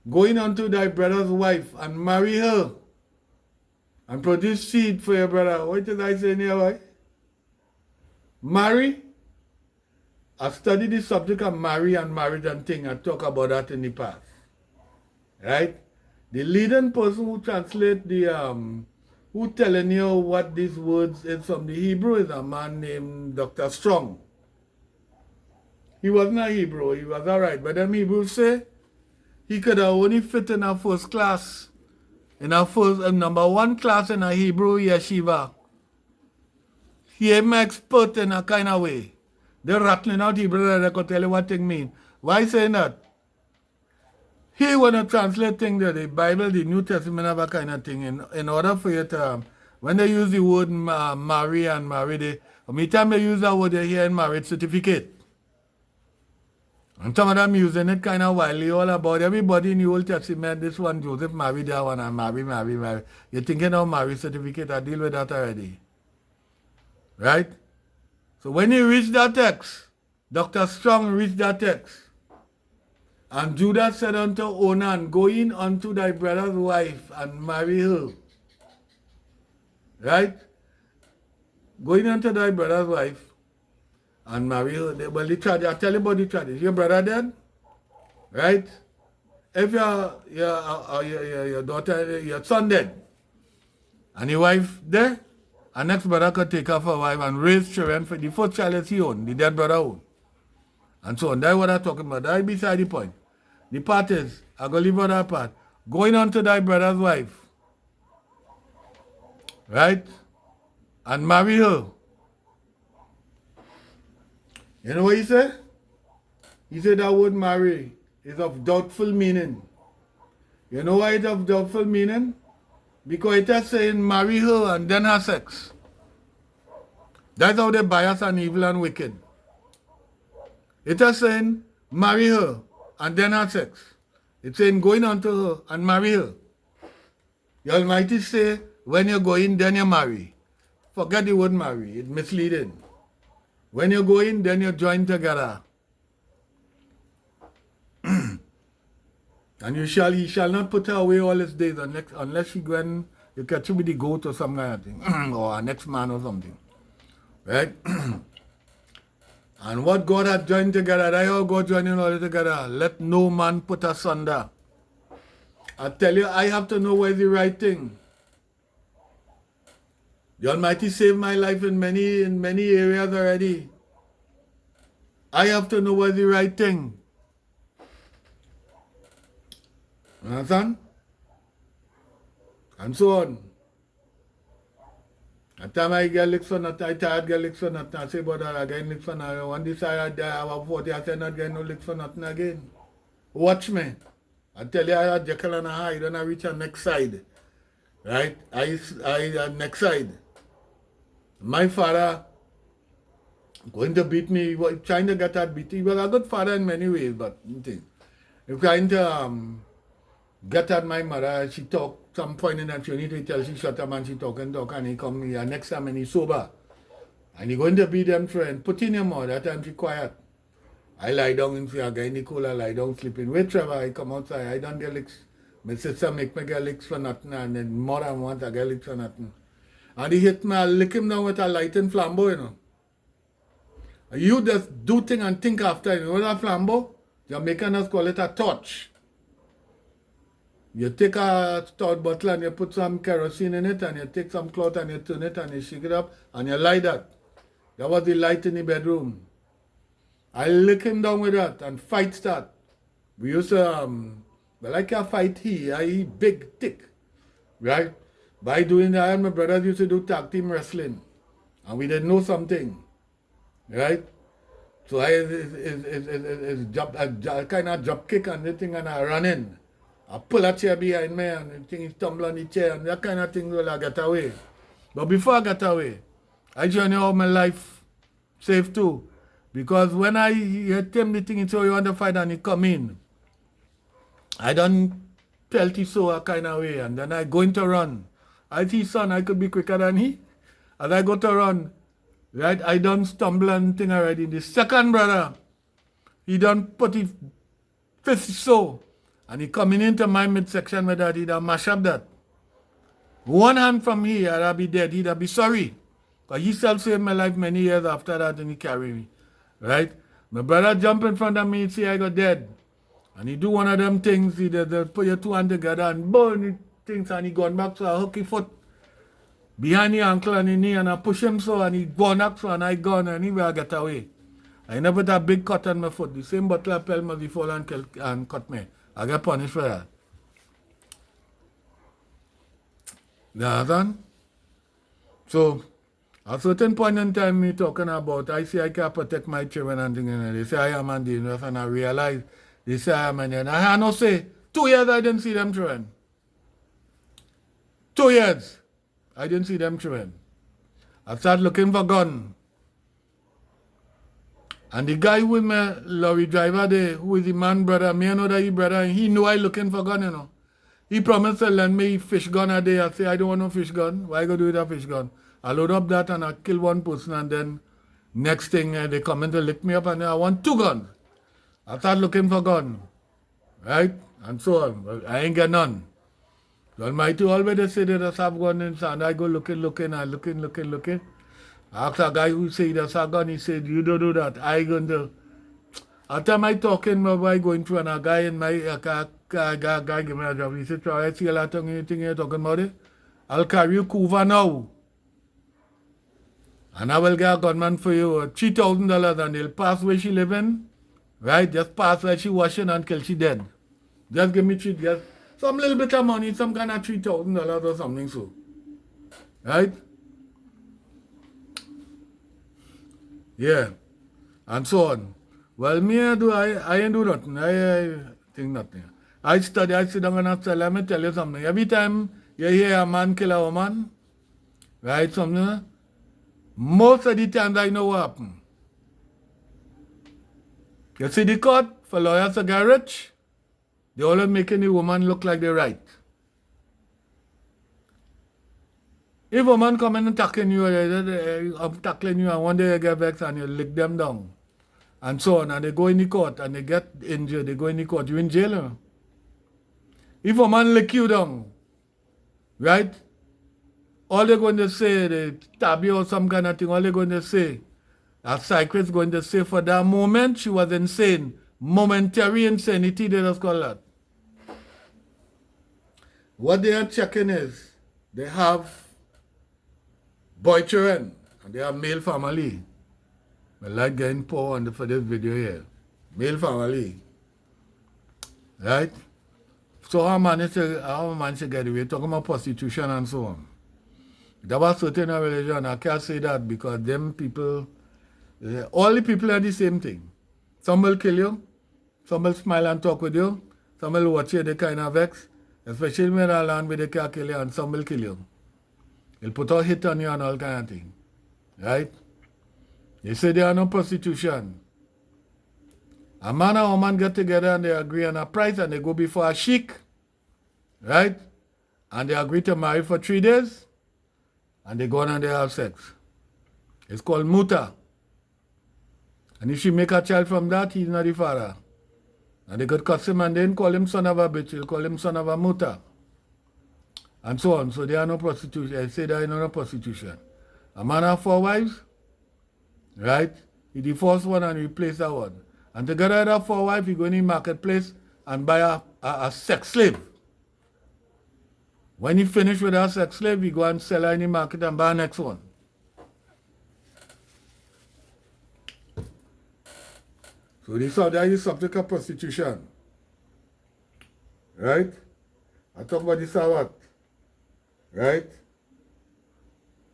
go in unto thy brother's wife, and marry her, and produce seed for your brother. What did I say here, boy? Marry? I studied the subject of marry and marriage and thing. I talk about that in the past. Right? The leading person who translate the who telling you what these words is from the Hebrew is a man named Dr. Strong. He wasn't a Hebrew, he was alright. But them Hebrews say he could have only fit in a first class, in a first number one class in a Hebrew yeshiva. He am expert in a kind of way. They're rattling out Hebrew, they could tell you what thing mean. Why saying that? He want to translate things that the Bible, the New Testament, have a kind of thing. In order for you to, when they use the word marry and marry, every time they use that word, they hear in marriage certificate. And some of them using it kind of wildly all about everybody in the Old Testament. This one, Joseph married that one, and marry. You're thinking of marriage certificate, I deal with that already. Right? So when you reach that text, Dr. Strong reached that text. And Judah said unto Onan, go in unto thy brother's wife and marry her. Right? Go in unto thy brother's wife and marry her. Well, I tell you about the tradition. Your brother dead? Right? If your daughter, your son dead, and your wife there, and next brother could take her for a wife and raise children for the first child is he own, the dead brother own. And so on. That's what I'm talking about. That's beside the point. The part is, I'm going to leave out that part. Going on to thy brother's wife. Right? And marry her. You know what he said? He said that word marry is of doubtful meaning. You know why it's of doubtful meaning? Because it is saying marry her and then have sex. That's how they bias and evil and wicked. It is saying marry her and then have sex. It's saying going on to her and marry her. The Almighty say when you go in, then you marry. Forget the word marry, it's misleading. When you go in, then you join together. And he shall not put her away all his days unless she go and you catch her with the goat or some kind of thing. Or a next man or something. Right? And what God had joined together, that how God joining all together. Let no man put asunder. I tell you, I have to know what is the right thing. The Almighty saved my life in many areas already. I have to know what's the right thing. Understand? And so on. At time I get licks for nothing, I tired get licks for nothing. I say, but I get licks for nothing. One this I have 40, I say not get no licks for nothing again. Watch me. I tell you, I had Jekyll and Hyde, then I reach the next side. Right? I next side. My father going to beat me, he was trying to get that beat. He was a good father in many ways, but he was trying to get at my mother. She talked some point in that she need to tell she shut up and she talk, and he come here next time and he's sober. And he going to beat them friend, put in your mouth, that time she quiet. I lie down in fear, guy Nicola lie down sleeping. Wait Trevor, I come outside, I don't get licks. My sister make me get licks for nothing, and then more than once I get licks for nothing. And he hit me, I lick him down with a lighting flambeau, you know. You just do thing and think after, you know that flambeau? Jamaicans call it a torch. You take a stout bottle and you put some kerosene in it, and you take some cloth and you turn it and you shake it up and you light that. That was the light in the bedroom. I lick him down with that and fight start. We used to, well, I can't fight I big, thick, right? By doing that, my brothers used to do tag team wrestling, and we didn't know something, right? So I kind of drop kick and the thing, and I run in. I pull a chair behind me, and the thing is tumble on the chair, and that kind of thing will I get away. But before I get away, I journey all my life safe too. Because when I hit him the thing, so you want to fight and he come in, I done felt it so a kind of way, and then I go into run. I see son, I could be quicker than he. As I go to run, right, I done stumble and thing already. The second brother, he done put his fist so, and he coming into my midsection with that, he done mash up that. One hand from here, I'd be dead, he'd be sorry. Because he still saved my life many years after that, and he carry me. Right? My brother jump in front of me and say I got dead. And he do one of them things, he put your two hands together and burn the things, and he gone back so I hook his foot behind the ankle and the knee, and I push him so, and he gone up so, and I gone, and anyway I get away. I never put a big cut on my foot. The same bottle of Pelma before and cut me. I get punished for that. You understand? So, at a certain point in time, me talking about, I say I can't protect my children and things, and they say I am and dangerous, and I realize they say I am and then I no say, 2 years I didn't see them children. 2 years I didn't see them children. I started looking for gun. And the guy with my lorry driver there, who is the man brother, me know that he brother, and he know I looking for gun, you know. He promised to lend me fish gun a day. I say I don't want no fish gun. Why go do with a fish gun? I load up that and I kill one person, and then next thing they come in to lick me up and I want 2 guns. I start looking for gun, right? And so on. Well, I ain't get none. The Almighty always say that I have gun inside. I go looking, I looking. I ask a guy who say there's a gun, he said, you don't do that. I going to. After my talking, my boy going through and a guy in my guy give me a job. He said, try to see a lot of anything you're talking about it. I'll carry you Cuba now. And I will get a gunman for you $3,000, and they'll pass where she living, right? Just pass where she washing until she dead. Just give me just some little bit of money, some kind of $3,000 or something so. Right? Yeah. And so on. Well, me I ain't do nothing. I think nothing. I study, I sit down and I tell, let me tell you something. Every time you hear a man kill a woman, right, something, most of the times I know what happened. You see the court for lawyers to get rich, they always making the woman look like they're right. If a woman come in and tackling you, and one day you get vexed and you lick them down, and so on, and they go in the court and they get injured, they go in the court, you're in jail. You know? If a man lick you down, right? All they're going to say, they stab you or some kind of thing, all they're going to say, a psychiatrist going to say for that moment she was insane. Momentary insanity, they just call that. What they are checking is, they have boy children, and they have male family. I like getting power for this video here. Male family. Right? So how man should get away? Talking about prostitution and so on. There was certain religion, I can't say that because them people, all the people are the same thing. Some will kill you, some will smile and talk with you, some will watch you, they kind of vex, especially when they land where they can't kill you, and some will kill you. They'll put a hit on you and all kind of thing. Right? They say there are no prostitution. A man and a woman get together and they agree on a price and they go before a sheik. Right? And they agree to marry for 3 days. And they go on and they have sex. It's called muta. And if she make a child from that, he's not the father. And they could cuss him and then call him son of a bitch. They'll call him son of a muta. And so on. So there are no prostitution. I say there is no prostitution. A man have 4 wives. Right? He divorced one and replace that one. And together with that 4 wives, he go in the marketplace and buy a sex slave. When he finish with that sex slave, he go and sell her in the market and buy the next one. So this is the subject of prostitution. Right? I talk about the Sabbath. Right?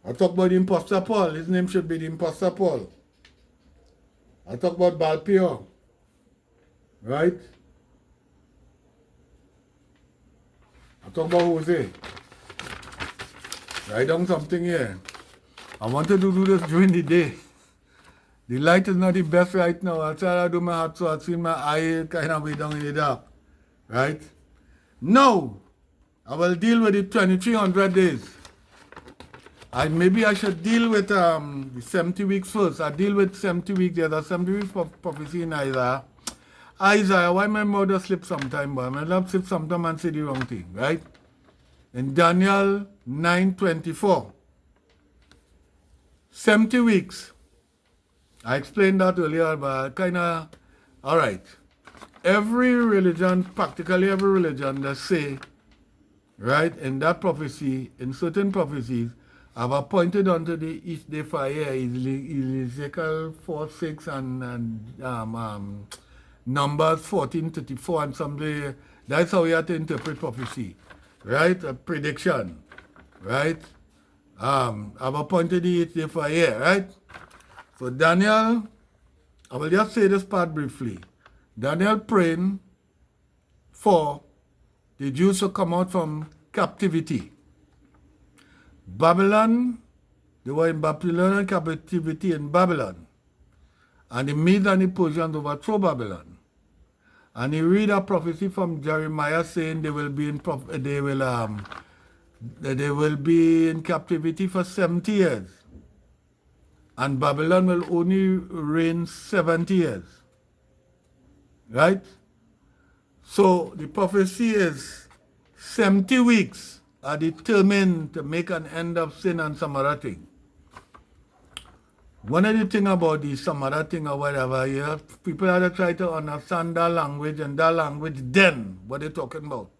I talk about the imposter Paul. His name should be the imposter Paul. I talk about Balpio. Right? I talk about Jose. Write down something here. I wanted to do this during the day. The light is not the best right now. I'll try to do my heart so I'll see my eye kind of way down in the dark. Right? Now, I will deal with the 2300 days. Maybe I should deal with the 70 weeks first. I deal with 70 weeks. There's a 70 weeks prophecy in Isaiah. Isaiah, why my mother slip sometime, but I love slip sometime and say the wrong thing, right? In Daniel 9:24, 70 weeks. I explained that earlier, but kind of, all right. Every religion, practically every religion, they say, right, in that prophecy, in certain prophecies, I've appointed unto the each day for a year, Ezekiel 4:6 and Numbers 14:34 and something. That's how you have to interpret prophecy, right? A prediction, right? I've appointed the each day for a year, right? So Daniel, I will just say this part briefly. Daniel praying for the Jews to come out from captivity. Babylon, they were in Babylonian captivity in Babylon. And the Medes and the Persians overthrow Babylon. And he read a prophecy from Jeremiah saying they will be in captivity for 70 years. And Babylon will only reign 70 years. Right? So the prophecy is 70 weeks are determined to make an end of sin and some other thing. One of the things about the some other thing or whatever, you have people have to try to understand that language and that language then what they're talking about.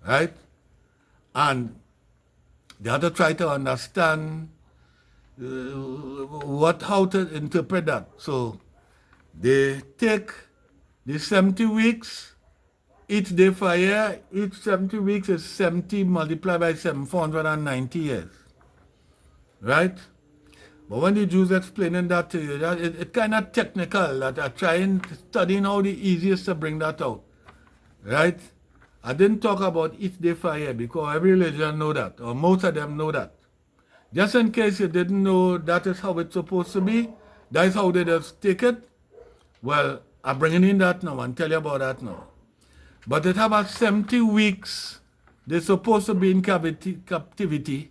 Right? And they have to try to understand how to interpret that. So they take the 70 weeks, each day for a year, each 70 weeks is 70 multiplied by 490 years. Right? But when the Jews explaining that to you, it's kind of technical that I trying studying how the easiest to bring that out. Right? I didn't talk about each day for a year because every religion know that, or most of them know that. Just in case you didn't know that is how it's supposed to be, that is how they just take it. Well, I'm bringing in that now and tell you about that now. But it have 70 weeks. They're supposed to be in captivity.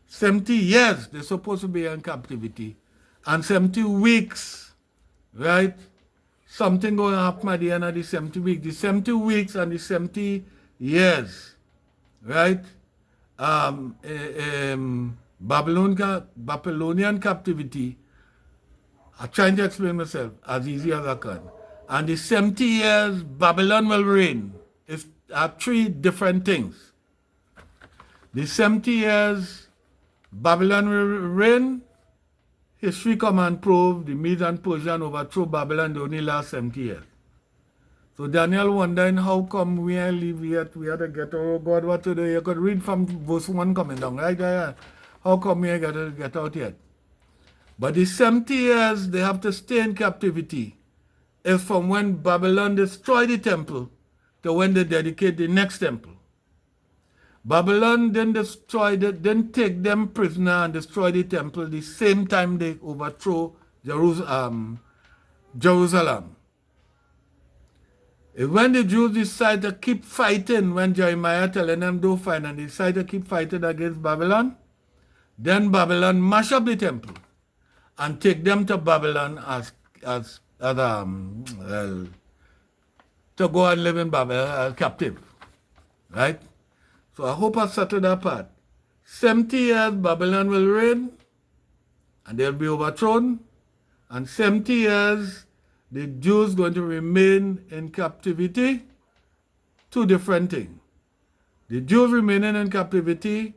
70 years they're supposed to be in captivity. And 70 weeks, right? Something going to happen at the end of the 70 weeks. The 70 weeks and the 70 years, right? Babylonian captivity. I'm trying to explain myself as easy as I can. And the 70 years Babylon will reign. It's 3 different things. The 70 years Babylon will reign history come and prove the Medes and Persian overthrow Babylon the only last 70 years. So Daniel wondering how come we ain't live yet, we had to get, oh God, what to do? You could read from verse 1 coming down, right? How come we ain't got to get out yet? But the 70 years they have to stay in captivity is from when Babylon destroyed the temple to when they dedicate the next temple. Babylon didn't take them prisoner and destroy the temple the same time they overthrow Jerusalem. It's when the Jews decide to keep fighting, when Jeremiah telling them don't fight, and they decide to keep fighting against Babylon, then Babylon mash up the temple and take them to Babylon to go and live in Babylon captive, right? So I hope I settled that part. 70 years Babylon will reign, and they'll be overthrown, and 70 years the Jews going to remain in captivity. Two different things. The Jews remaining in captivity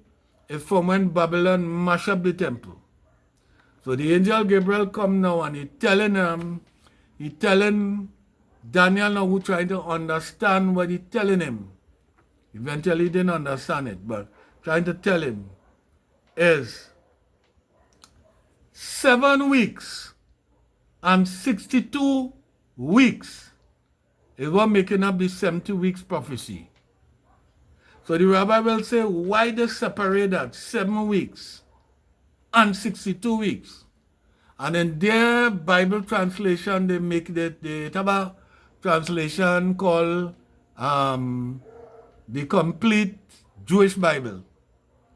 is from when Babylon mash up the temple. So the angel Gabriel come now and he telling Daniel now who trying to understand what he telling him. Eventually he didn't understand it, but trying to tell him is 7 weeks and 62 weeks is what making up the 70 weeks prophecy. So the rabbi will say, why they separate that 7 weeks and 62 weeks? And in their Bible translation, they make they have a translation called the complete Jewish Bible.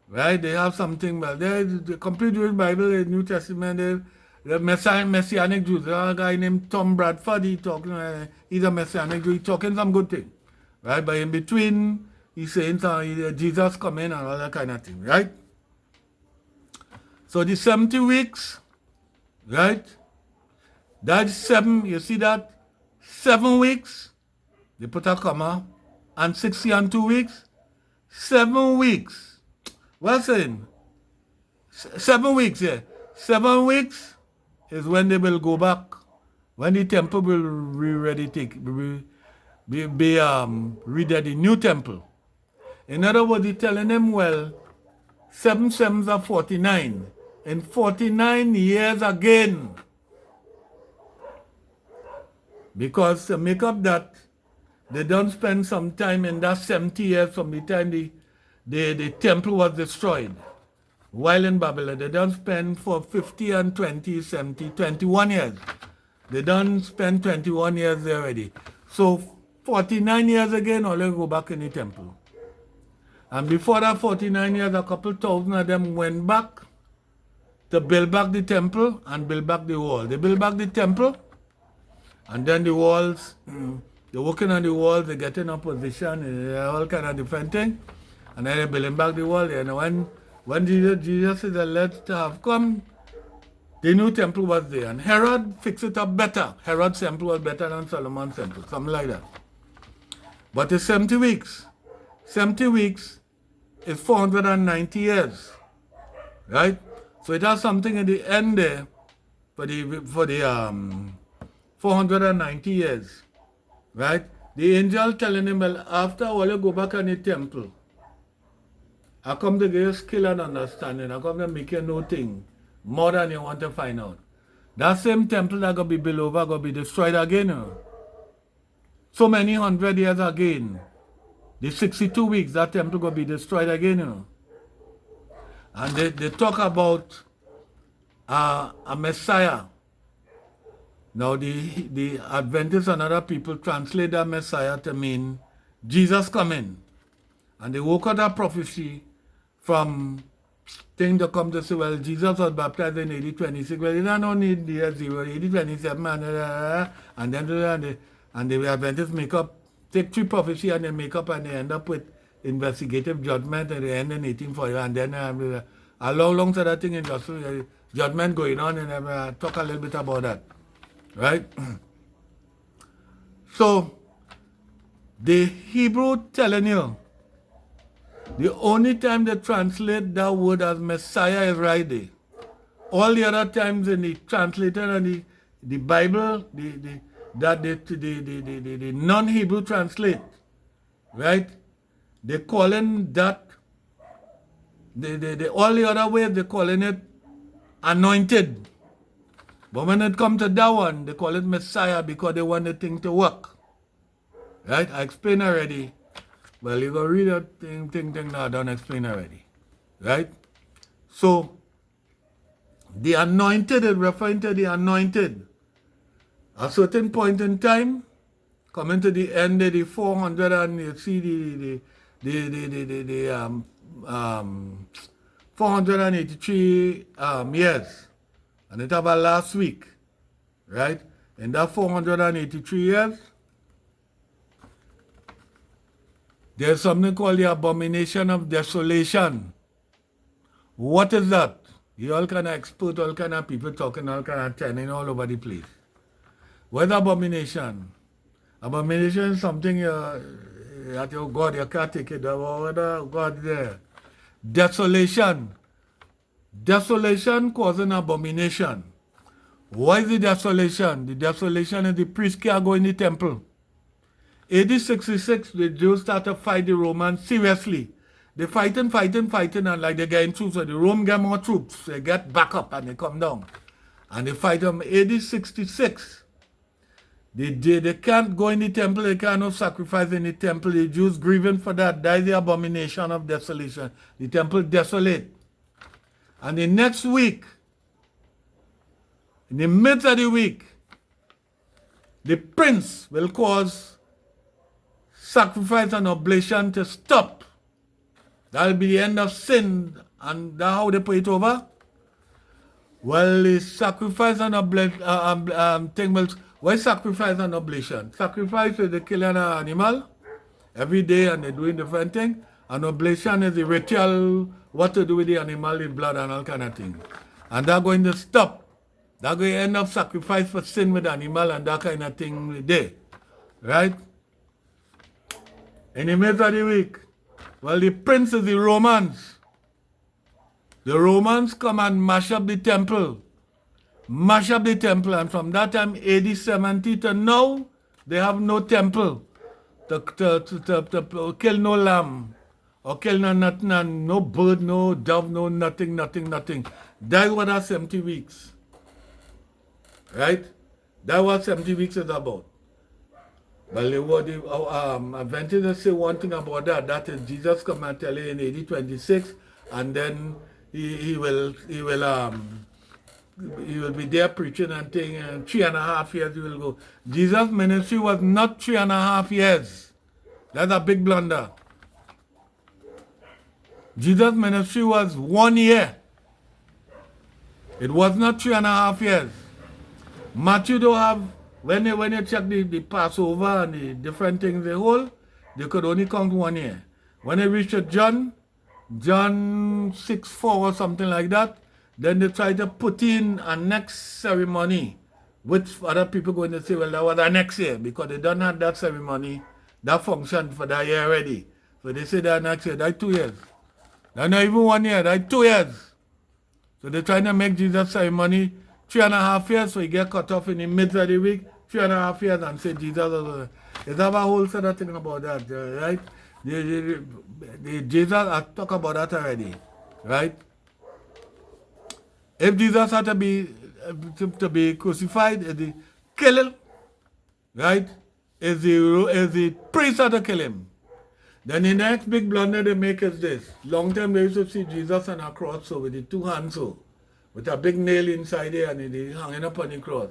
Right? They have something, but the complete Jewish Bible, the New Testament, the Messianic Jews. There's a guy named Tom Bradford, he's a Messianic Jew, he's talking some good thing. Right? But in between, he's saying Jesus coming and all that kind of thing, right? So the 70 weeks, right? That's 7, you see that? 7 weeks, they put a comma, and 60 and 2 weeks, 7 weeks. What's saying? 7 weeks, yeah. 7 weeks is when they will go back, when the temple will be ready to ready the new temple. In other words, he's telling them, well, 7 sevens are 49. In 49 years again. Because to make up that, they don't spend some time in that 70 years from the time the temple was destroyed. While in Babylon, they don't spend for 50 and 20, 70, 21 years. They don't spend 21 years there already. So 49 years again, all they go back in the temple. And before that 49 years, a couple thousand of them went back to build back the temple and build back the wall. They build back the temple, and then the walls, they're working on the walls, they're getting in position, all kind of different things. And then they're building back the wall. And when Jesus is alleged to have come, the new temple was there. And Herod fixed it up better. Herod's temple was better than Solomon's temple, something like that. But it's 70 weeks. 70 weeks is 490 years. Right? So it has something in the end there for the 490 years. Right? The angel telling him, well, after all you go back on the temple, I come to give you skill and understanding. I come to make you know things more than you want to find out. That same temple that going to be built over, going to be destroyed again. So many 100 years again. The 62 weeks, that temple going to be destroyed again. And they talk about a Messiah. Now the Adventists and other people translate that Messiah to mean Jesus coming. And they work out that prophecy from thing to come to say, well, Jesus was baptized in AD 26. Well, you don't need the year 0, AD 27, and then the Adventists take 3 prophecy and they make up and they end up with investigative judgment and they end in 1840. And then along to that thing in judgment going on, and talk a little bit about that. Right? So, the Hebrew telling you, the only time they translate that word as Messiah is right there. all the other times in the translated and the Bible, the non-Hebrew translate, right? They calling that, all the other ways they calling it anointed. But when it comes to that one, they call it Messiah because they want the thing to work. Right? I explained already. Well, you go read that thing now, I don't explain already. Right? So, the anointed is referring to the anointed. A certain point in time, coming to the end of the 400 and you see the 483 years. And it happened last week, right? In that 483 years, there's something called the abomination of desolation. What is that? You all kind of expert, all kind of people talking, all kind of telling all over the place. What's abomination? Abomination is something that your God, you can't take it. God there. Desolation. Desolation causing abomination. Why is the desolation? The desolation is the priest can't go in the temple. AD 66, the Jews started to fight the Romans seriously. They fighting, and like they getting troops. So the Rome get more troops. They get back up and they come down. And they fight them. AD 66. They can't go in the temple. They can't no sacrifice in the temple. The Jews grieving for that. That is the abomination of desolation. The temple desolate. And the next week, in the midst of the week, the prince will cause sacrifice and oblation to stop. That will be the end of sin. And that's how they put it over. Well, the sacrifice and oblation thing will... Why sacrifice and oblation? Sacrifice is the killing of an animal every day and they're doing different things. And oblation is the ritual, what to do with the animal, the blood and all kind of things. And they're going to stop. They're going to end up sacrifice for sin with the animal and that kind of thing there. Right? In the midst of the week, well, the prince is the Romans. The Romans come and mash up the temple. Mash up the temple, and from that time, AD 70 to now, they have no temple to kill no lamb, or kill no nothing, no bird, no dove, no nothing. That's what that 70 weeks. Right? That's what 70 weeks is about. Well, Adventists say one thing about that. That is Jesus come and tell you in AD 26, and then he will be there preaching and thing, and 3.5 years he will go. Jesus' ministry was not 3.5 years. That's a big blunder. Jesus' ministry was 1 year. It was not 3.5 years. Matthew don't have, when you check the Passover and the different things they hold, they could only count 1 year. When they reached John 6:4 or something like that, then they try to put in a next ceremony, which other people going to say, well, that was the next year, because they don't have that ceremony, that function for that year already. So they say that next year, that's 2 years. That's not even 1 year, that's 2 years. So they're trying to make Jesus' ceremony 3.5 years, so he get cut off in the middle of the week, 3.5 years, and say Jesus. There's a whole set of thing about that, right? Jesus, I talk about that already, right? If Jesus had to be crucified, is the kill him, right? Is the priest had to kill him. Then the next big blunder they make is this. Long time they used to see Jesus on a cross, so with the two hands, so with a big nail inside there and he's hanging up on the cross.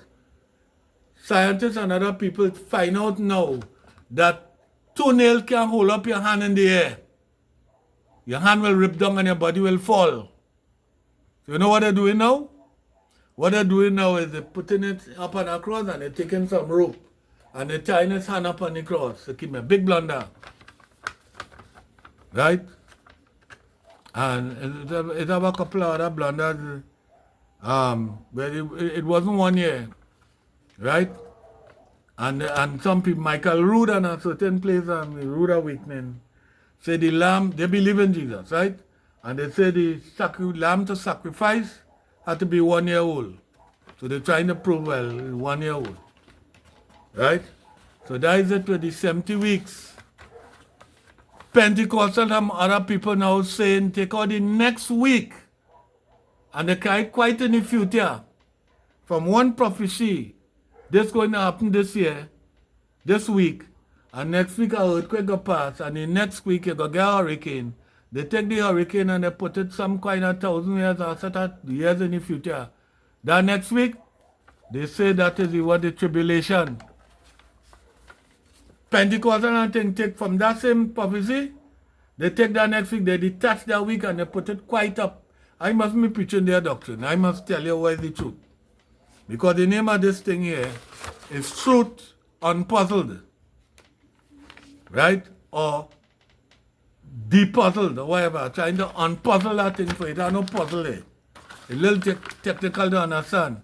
Scientists and other people find out now that 2 nails can hold up your hand in the air. Your hand will rip down and your body will fall. So you know what they're doing now? What they're doing now is they're putting it up on a cross and they're taking some rope and they're tying his hand up on the cross. So keep me a big blunder. Right? And it have a couple of other blunders. But it wasn't 1 year. Right? And some people, Michael Rood and a certain place, Rood Awakening, say the lamb, they believe in Jesus, right? And they say the lamb to sacrifice had to be 1 year old. So they're trying to prove, well, 1 year old. Right? So that is it with the 70 weeks. Pentecostal and other people now saying take out the next week. And they quite in the future. From one prophecy, this going to happen this year, this week, and next week a earthquake will pass, and the next week you go get a hurricane. They take the hurricane and they put it some kind of 1,000 years or certain years in the future. That next week, they say that is the tribulation. Pentecostal and thing take from that same prophecy, they take that next week, they detach that week and they put it quite up. I must be preaching their doctrine. I must tell you what is the truth. Because the name of this thing here is Truth Unpuzzled. Right? Or Depuzzled or whatever. Trying to unpuzzle that thing for it. There's no puzzle there. A little technical to understand.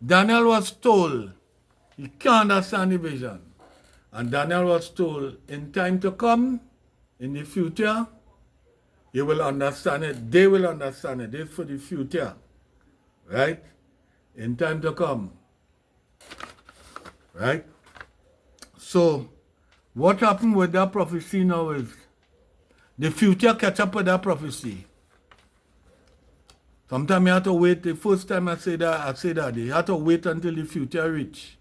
Daniel was told he can't understand the vision. And Daniel was told in time to come, in the future, you will understand it. They will understand it. This is for the future. Right? In time to come. Right? So, what happened with that prophecy now is the future catch up with that prophecy. Sometimes you have to wait. The first time I say that you have to wait until the future reach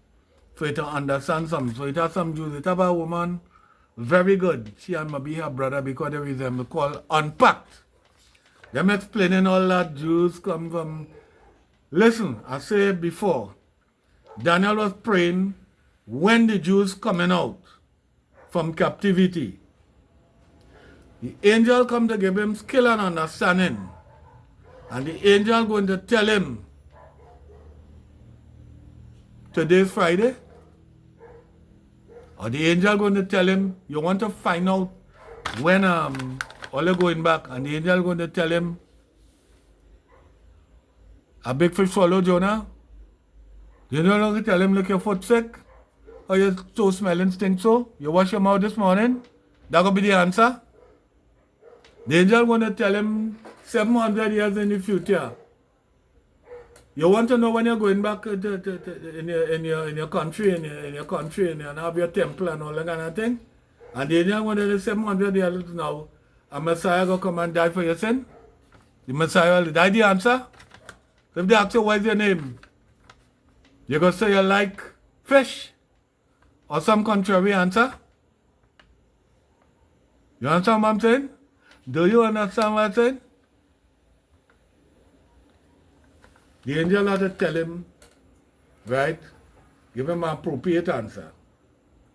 for you to understand something. So it has some Jews. It have a woman, very good. She and maybe her brother, because there is them called Unpacked. Them explaining all that Jews come from. Listen, I said before, Daniel was praying when the Jews coming out from captivity. The angel come to give him skill and understanding. And the angel going to tell him, today's Friday. Or the angel going to tell him, you want to find out when all are going back. And the angel going to tell him, a big fish swallow Jonah. The angel going to tell him, look, your foot sick. Or your toe smelling stink so. You wash your mouth this morning. That will be the answer. The angel going to tell him 700 years in the future. You want to know when you're going back in your country and have your temple and all that kind of thing? And the angel going to tell you 700 years now, a Messiah going to come and die for your sin? The Messiah will die. The answer? If they ask you what is your name, you're going to say you like fish or some contrary answer? You understand what I'm saying? Do you understand what I'm saying? The angel had to tell him, right? Give him an appropriate answer,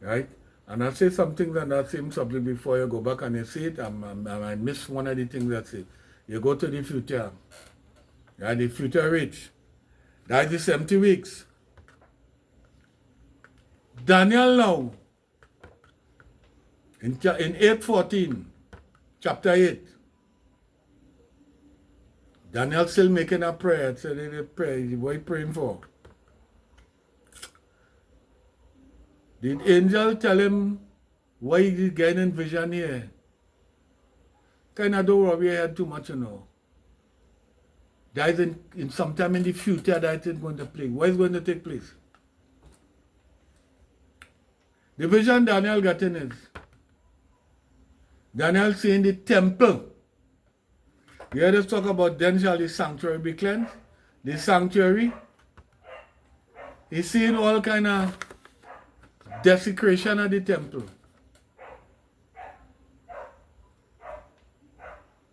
right? And I say something on that same subject before you go back and you see it. I miss one of the things I say. You go to the future, right? The future rich. That is the 70 weeks. Daniel now, in 8:14, chapter 8, Daniel still making a prayer. So they pray. What are you praying for? Did angel tell him why he getting vision here? Kind of don't worry your head too much, you know. That is in sometime in the future that is going to play. What is going to take place? The vision Daniel getting is Daniel seeing the temple. You heard us talk about then shall the sanctuary be cleansed? The sanctuary. He's seeing all kind of desecration of the temple.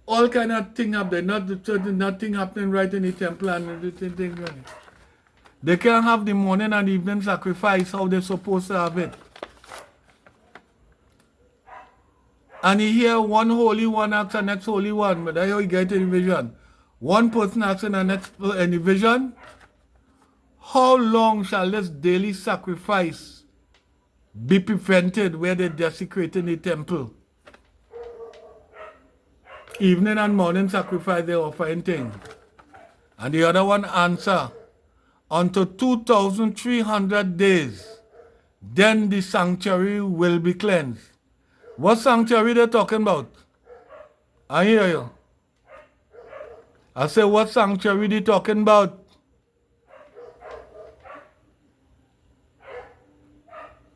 All kind of thing up there, nothing happening right in the temple and the thing right. They can't have the morning and evening sacrifice how they're supposed to have it. And he hear one holy one ask the next holy one, but that's how he get the vision. One person asking the next in the vision, how long shall this daily sacrifice be prevented where they desecrating the temple? Evening and morning sacrifice they offering thing. And the other one answer, until 2,300 days, then the sanctuary will be cleansed. What sanctuary they talking about? I hear you. I say, what sanctuary they talking about?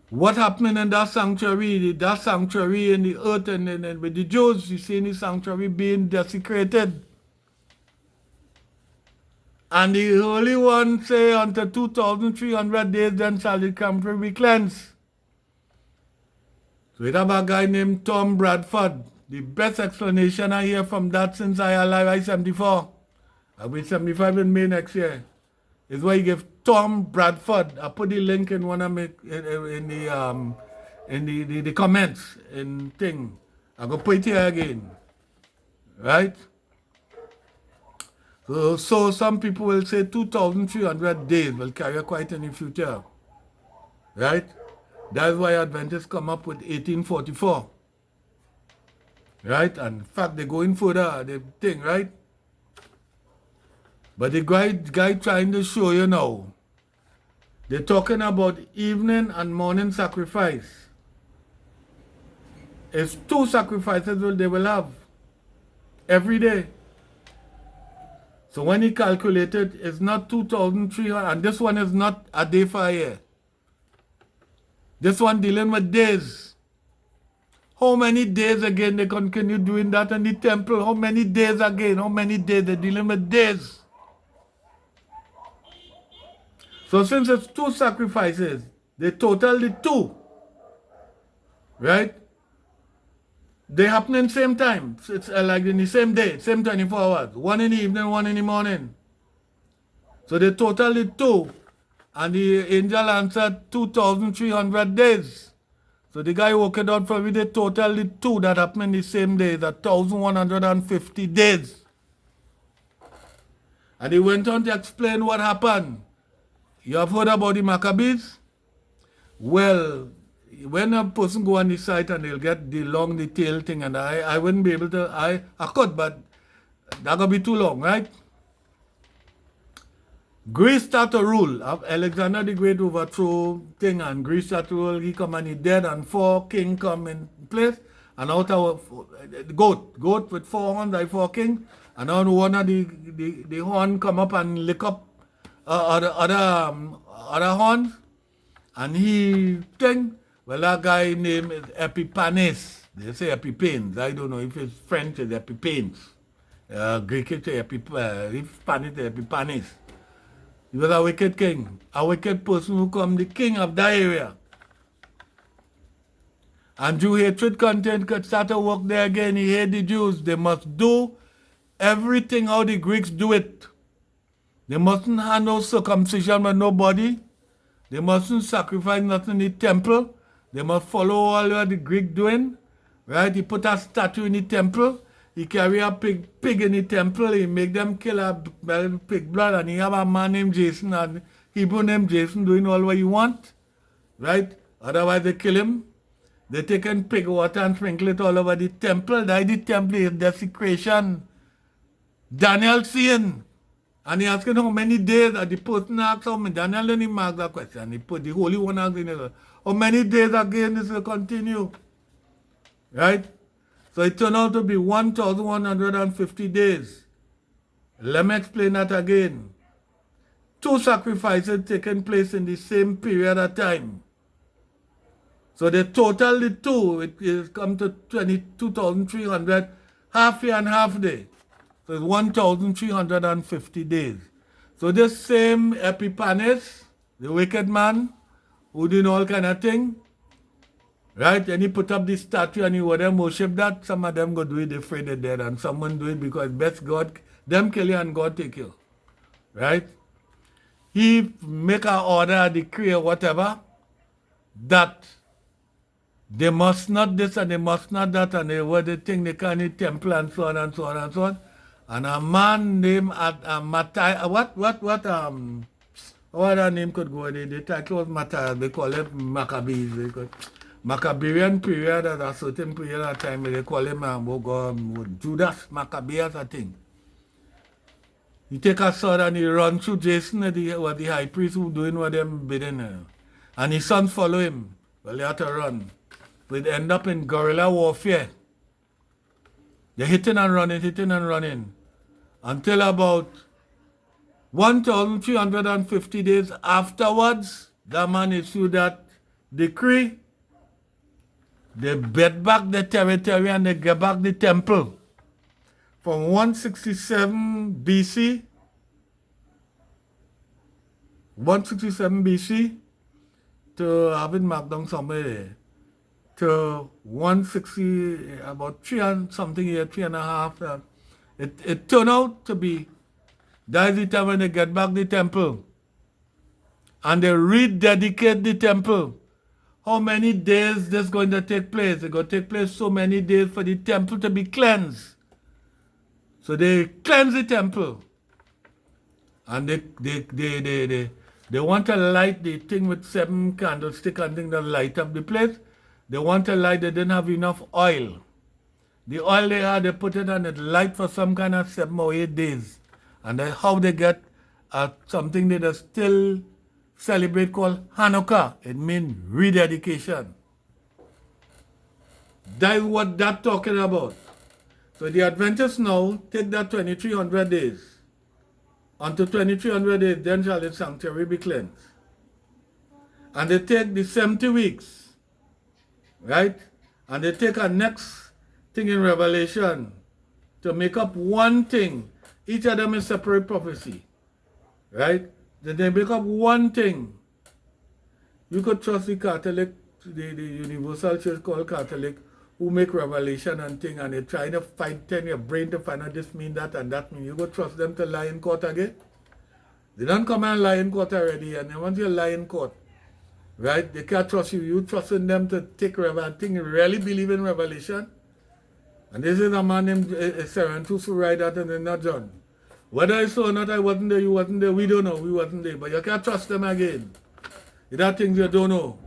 What happened in that sanctuary? That sanctuary in the earth and with the Jews, you see the sanctuary being desecrated. And the Holy One say until 2,300 days then shall the sanctuary be cleansed. So we have a guy named Tom Bradford. The best explanation I hear from that since I alive, I 74. I'll be 75 in May next year. Is why you give Tom Bradford. I put the link in one of my in the comments in thing. I go put it here again. Right? So some people will say 2,300 days will carry quite in the future. Right? That's why Adventists come up with 1844. Right? And in fact, they're going further, the thing, right? But the guy trying to show you now, they're talking about evening and morning sacrifice. It's 2 sacrifices they will have every day. So when he calculated, it's not 2,300, and this one is not a day for a year. This one dealing with days. How many days again they continue doing that in the temple? How many days again? How many days? They're dealing with days. So since it's 2 sacrifices, they total the 2. Right? They happen in the same time. It's like in the same day, same 24 hours. One in the evening, one in the morning. So they total the 2. And the angel answered 2,300 days. So the guy worked it out for me, they total the 2 that happened in the same day, that 1,150 days. And he went on to explain what happened. You have heard about the Maccabees? Well, when a person go on the site and they'll get the long detail thing, and I wouldn't be able to, I could, but that gonna be too long, right? Greece start to rule. Alexander the Great overthrow thing, and Greece start to rule. He come and he dead, and 4 king come in place. And out of goat with 4 horns, 4 king. And on one of the horn come up and lick up other horns. And he thing, well, that guy name is Epiphanes. They say Epiphanes. I don't know if it's French, it's Epiphanes. Greek it's Spanish it's Epiphanes. He was a wicked king, a wicked person who come the king of that area. And Jew hatred content could start to work there again. He hate the Jews. They must do everything how the Greeks do it. They mustn't have no circumcision with nobody. They mustn't sacrifice nothing in the temple. They must follow all what the Greek doing. Right? He put a statue in the temple. He carry a pig in the temple. He make them kill a pig blood. And he have a man named Jason, and Hebrew named Jason, doing all what you want. Right? Otherwise they kill him. They take in pig water and sprinkle it all over the temple. That the temple is desecration. Daniel seeing. And he asking how many days, and the person asks how many. Daniel didn't even ask that question. He put the Holy One asking it. How many days again this will continue? Right? So it turned out to be 1,150 days. Let me explain that again. 2 sacrifices taking place in the same period of time. So they total the 2, it is come to 22,300, half year and half day. So it's 1,350 days. So this same Epiphanes, the wicked man, who did all kind of thing, right? And he put up this statue and he would them worship that. Some of them go do it, they afraid they're dead, and someone do it because best God, them kill you and God take you. Right? He make an order, a decree or whatever, that they must not this and they must not that, and they were the thing, they can't eat temple and so on and so on and so on. And a man named Matthias, what that name could go? The title was Matthias, they call it Maccabees. Maccabean period at a certain period of time, they call him Judas Maccabeus, I think. He take a sword and he run through Jason, the high priest who doing what them bidding. And his sons follow him. Well, they had to run. But it end up in guerrilla warfare. They're hitting and running. until about 1,350 days afterwards, that man issued that decree. They bet back the territory and they get back the temple. From 167 BC, 167 BC to, I have it marked down somewhere there, to 160, about 3 and something year, 3.5. It turned out to be, that is the time when they get back the temple. And they rededicate the temple. How many days this is going to take place? It's going to take place so many days for the temple to be cleansed. So they cleanse the temple. And they want to light the thing with 7 candlesticks and things that light up the place. They want to light, they didn't have enough oil. The oil they had, they put it on it light for some kind of 7 or 8 days. And that's how they get something that they still celebrate called Hanukkah. It means rededication. That is what that's talking about. So the Adventists now take that 2,300 days. Until 2,300 days, then shall the sanctuary be cleansed. And they take the 70 weeks, right? And they take a next thing in Revelation to make up one thing. Each of them is separate prophecy, right? Then they make up one thing. You could trust the Catholic, the Universal Church called Catholic, who make revelation and thing, and they're trying to fight in your brain to find out this mean that and that mean. You go trust them to lie in court again? They don't come and lie in court already, and they want you to lie in court, right? They can't trust you. You trusting them to take revelation. You really believe in revelation? And this is a man named Serentus who write that and they're not John. Whether I saw or not, I wasn't there, you wasn't there, we don't know, we wasn't there. But you can't trust them again. There are things you don't know.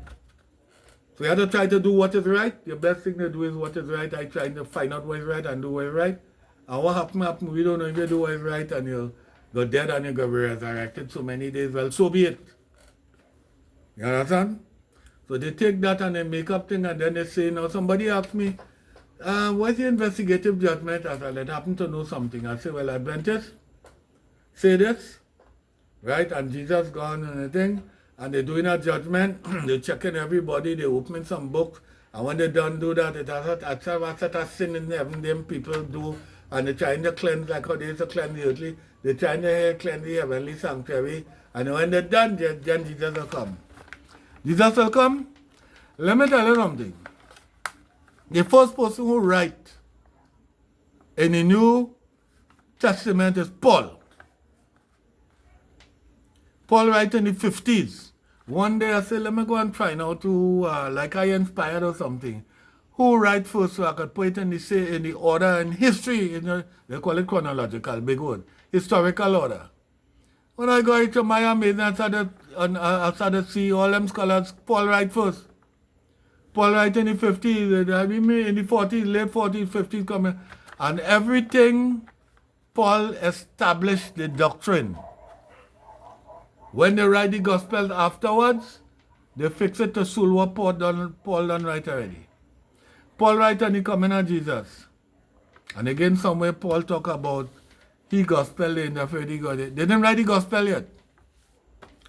So you have to try to do what is right. Your best thing to do is what is right. I try to find out what is right and do what is right. And what happened, we don't know if you do what is right and you go dead and you go resurrected so many days. Well, so be it. You understand? So they take that and they make up thing and then they say, now somebody asked me, what's the investigative judgment? I said, I happen to know something. I say, well, Adventists say this, right? And Jesus gone and everything. And they're doing a judgment, they're checking everybody, they're opening some books, and when they don't do that, it has a set of sin in heaven, them people do, and they're trying to cleanse, like how they used to cleanse the earthly, they're trying to cleanse the heavenly sanctuary, and when they're done, then Jesus will come. Jesus will come? Let me tell you something. The first person who write in the New Testament is Paul. Paul writes in the 50s. One day I said, let me go and try now to, like I inspired or something. Who write first so I could put it in the order in history. They call it chronological, big word. Historical order. When I got into my amazement, I started to see all them scholars, Paul write first. Paul write in the 50s, in the 40s, late 40s, 50s coming. And everything, Paul established the doctrine. When they write the gospel afterwards, they fix it to suit what Paul done write already. Paul write on the coming of Jesus. And again, somewhere Paul talk about he gospel in the faith he got it. They didn't write the gospel yet.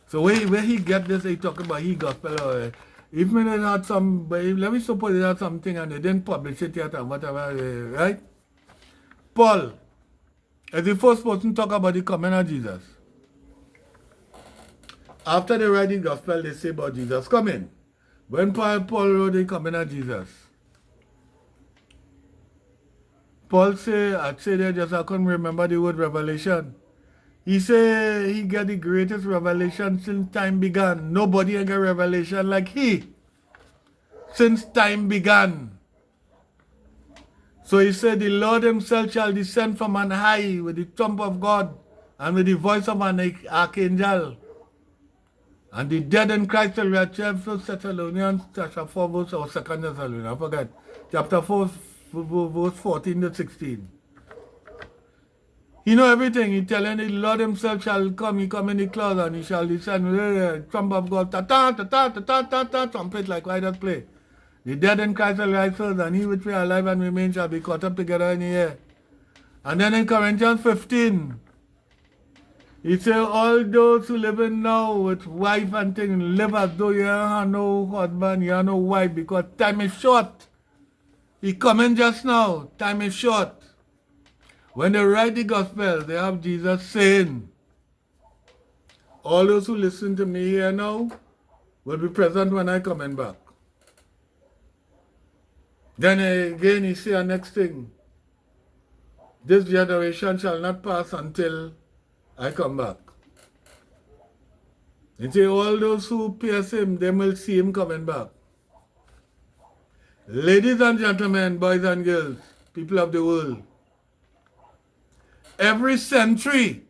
So where he get this, he talking about he gospel. Even they had some, let me suppose they had something and they didn't publish it yet and whatever, right? Paul is the first person to talk about the coming of Jesus. After they write the gospel, they say about Jesus coming. When Paul wrote the coming of Jesus, Paul say, I'd say there just I couldn't remember the word revelation. He say he got the greatest revelation since time began. Nobody got revelation like he. Since time began. So he said, the Lord himself shall descend from on high with the trump of God and with the voice of an archangel. And the dead in Christ shall return. 1 Thessalonians chapter 4 verse, or 2 Thessalonians, I forget. Chapter 4 verse 14 to 16. He know everything. He telling the Lord himself shall come. He come in the cloud and he shall descend with the trump of God. Ta-ta-ta-ta-ta-ta-ta-ta, trumpet like why does play. The dead in Christ shall rise first, and he which we are alive and remain shall be caught up together in the air. And then in Corinthians 15, he said, all those who live in now with wife and things live as though you don't have no husband, you have no wife, because time is short. He coming just now, time is short. When they write the gospel, they have Jesus saying, all those who listen to me here now will be present when I coming back. Then again he say the next thing, this generation shall not pass until I come back. He say all those who pierce him, they will see him coming back. Ladies and gentlemen, boys and girls, people of the world, every century,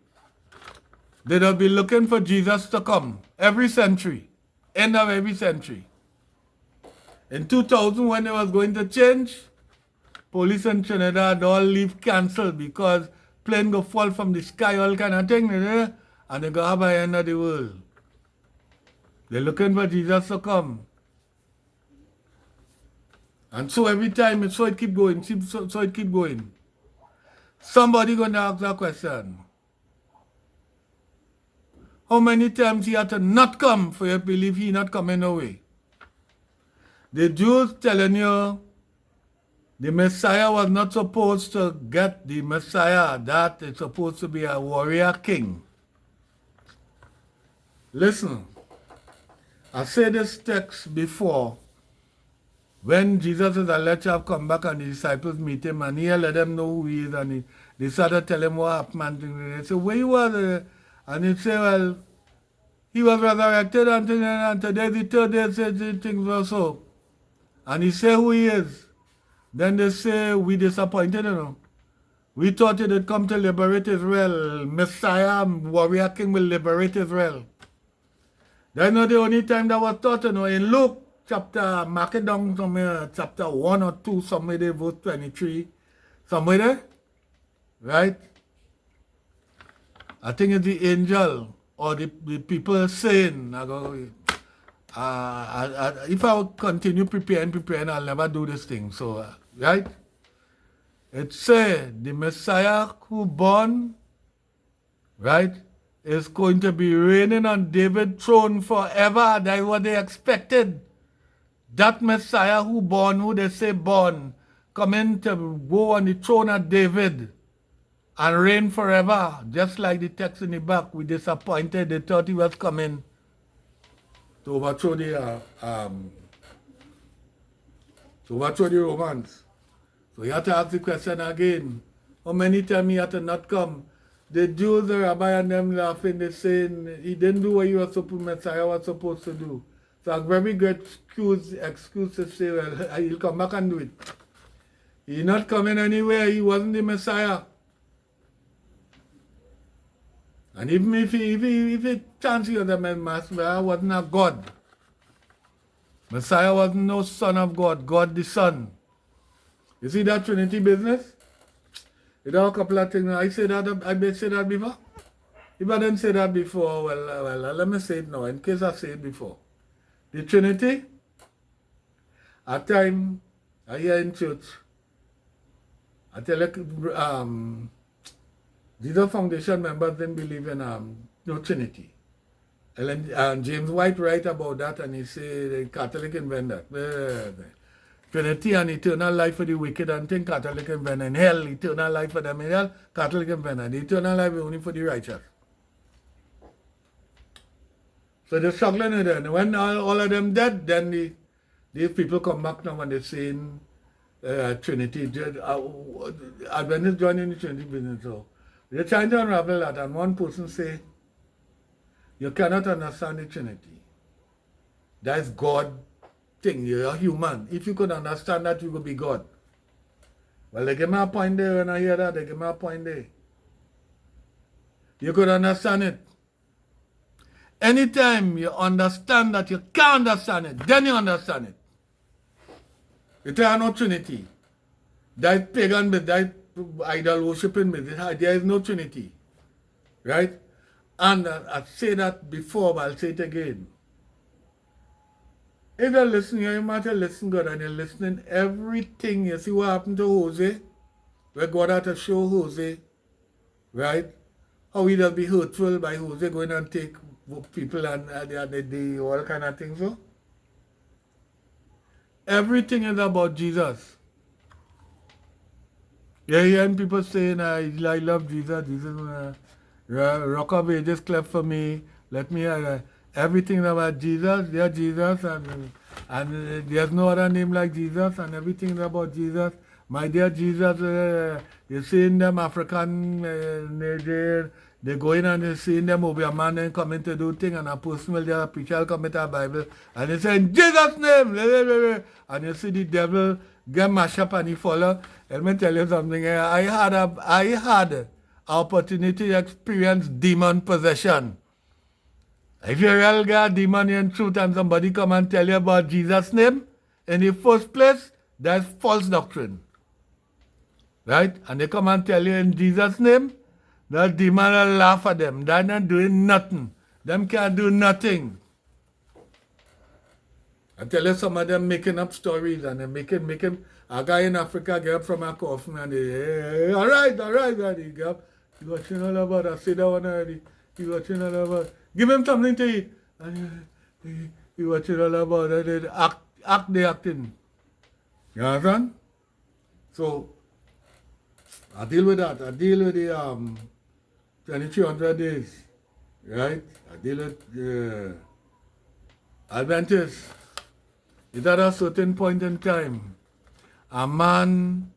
they'll be looking for Jesus to come. Every century. End of every century. In 2000, when it was going to change, police in Trinidad all leave cancelled because plane go fall from the sky, all kind of thing, and they go have the end of the world. They're looking for Jesus to come. And so every time, so it keep going, so it keep going. Somebody gonna ask that question. How many times he had to not come for you to believe he not coming away? The Jews telling you the Messiah was not supposed to get the Messiah, that is supposed to be a warrior king. Listen, I said this text before. When Jesus is alleged to have come back and the disciples meet him and he let them know who he is and they started telling him what happened. And they said, where you was? And he said, well, he was resurrected and today the third day said things were so. And he said who he is. Then they say, we disappointed, We thought it had come to liberate Israel. Messiah, warrior king will liberate Israel. That's not the only time that was taught, In Luke, chapter, mark it down somewhere, chapter 1 or 2, somewhere there, verse 23. Somewhere there, right? I think it's the angel or the people saying, if I continue preparing, I'll never do this thing. So, right? It said the Messiah who born, right, is going to be reigning on David's throne forever. That's what they expected. That Messiah who born, who they say born, coming to go on the throne of David and reign forever. Just like the text in the back, we disappointed. They thought he was coming to overthrow the Romans. So you have to ask the question again. How many times he had to not come? The Jews, the rabbi and them laughing, they saying he didn't do what Messiah was supposed to do. So a very good excuse to say, well, he'll come back and do it. He's not coming anywhere. He wasn't the Messiah. And even if he chance he was a Messiah, wasn't a God. Messiah wasn't no son of God, God the Son. You see that Trinity business? You know a couple of things. I said that before. If I didn't say that before, well, let me say it now, in case I say it before. The Trinity, at time, I hear in church, I tell you, Jesus Foundation members didn't believe in no Trinity. And James White write about that and he say the Catholic invent that. Trinity and eternal life for the wicked and think Catholic invent. And hell, eternal life for them in hell, Catholic invent. And eternal life is only for the righteous. So they're struggling with it. And when all of them dead, then these people come back now and they're saying Trinity. Adventists joining the Trinity business. So they're trying to unravel that. And one person say, you cannot understand the Trinity. That is God thing. You're a human. If you could understand that, you could be God. Well, they give me a point there when I hear that. They give me a point there. You could understand it. Anytime you understand that you can't understand it, then you understand it. It is no Trinity. That pagan bit, that idol worshipping bit, there is no Trinity. Right? And I say that before, but I'll say it again. If you're listening, you might listen good and you're listening everything. You see what happened to Jose? where God had to show Jose, right, how he does be hurtful by Jose going and take people and the all kind of things. So everything is about Jesus. Yeah, hearing people saying, I love Jesus, Jesus, rock of ages cleft for me, let me, everything about Jesus, yeah, Jesus, and there's no other name like Jesus, and everything is about Jesus. My dear Jesus, you're seeing them African, they go in and they're seeing them over a man and coming to do things, and a person will there, a preacher will come with a Bible, and they say, in Jesus' name, and you see the devil get mashed up and he follow. Let me tell you something, I had opportunity to experience demon possession. If you really got demon in truth and somebody come and tell you about Jesus' name, in the first place, that's false doctrine. Right? And they come and tell you in Jesus' name, the demon will laugh at them. They're not doing nothing. Them can't do nothing. I tell you, some of them making up stories and they're making a guy in Africa get up from a coffin and they, all right, and he get up. He watching all about, I see that one already. He watching all about, give him something to eat. And he watching all about it. Act the acting. You understand? So, I deal with that. I deal with the 2300 days. Right? I deal with Adventists. It's at a certain point in time, a man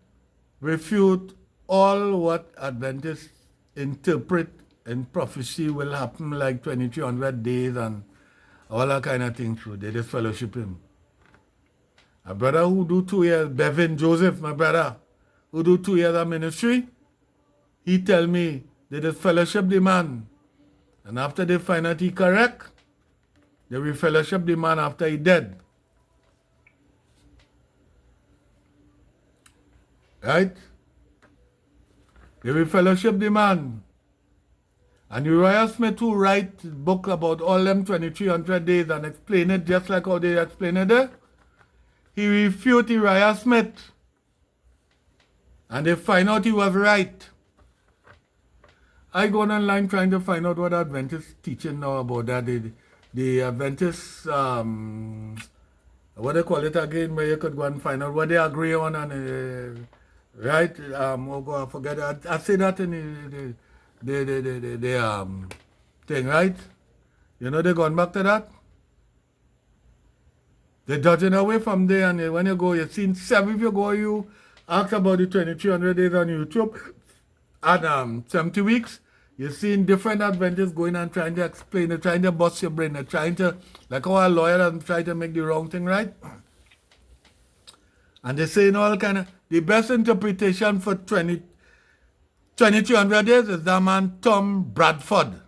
refute all what Adventists interpret in prophecy will happen like 2300 days and all that kind of thing through. They just fellowship him. A brother who do 2 years, Bevin Joseph, my brother, who do 2 years of ministry, he tell me they just fellowship the man. And after they find out he correct, they will fellowship the man after he dead. Right? They will fellowship the man. And Uriah Smith, who write book about all them 2300 days and explain it just like how they explain it there, he refute Uriah Smith. And they find out he was right. I go online trying to find out what Adventists teaching now about that. The Adventists, what they call it again, where you could go and find out what they agree on and right? Oh God, I forget that. I say that in the thing, right? You know they gone back to that? They're dodging away from there, and when you go, you've seen seven. If you go, you ask about the 2300 days on YouTube, and 70 weeks, you've seen different Adventists going and trying to explain, they're trying to bust your brain, they're trying to, like how a lawyer doesn't try to make the wrong thing right. And they're saying all kind of, the best interpretation for 2300 days is that man Tom Bradford.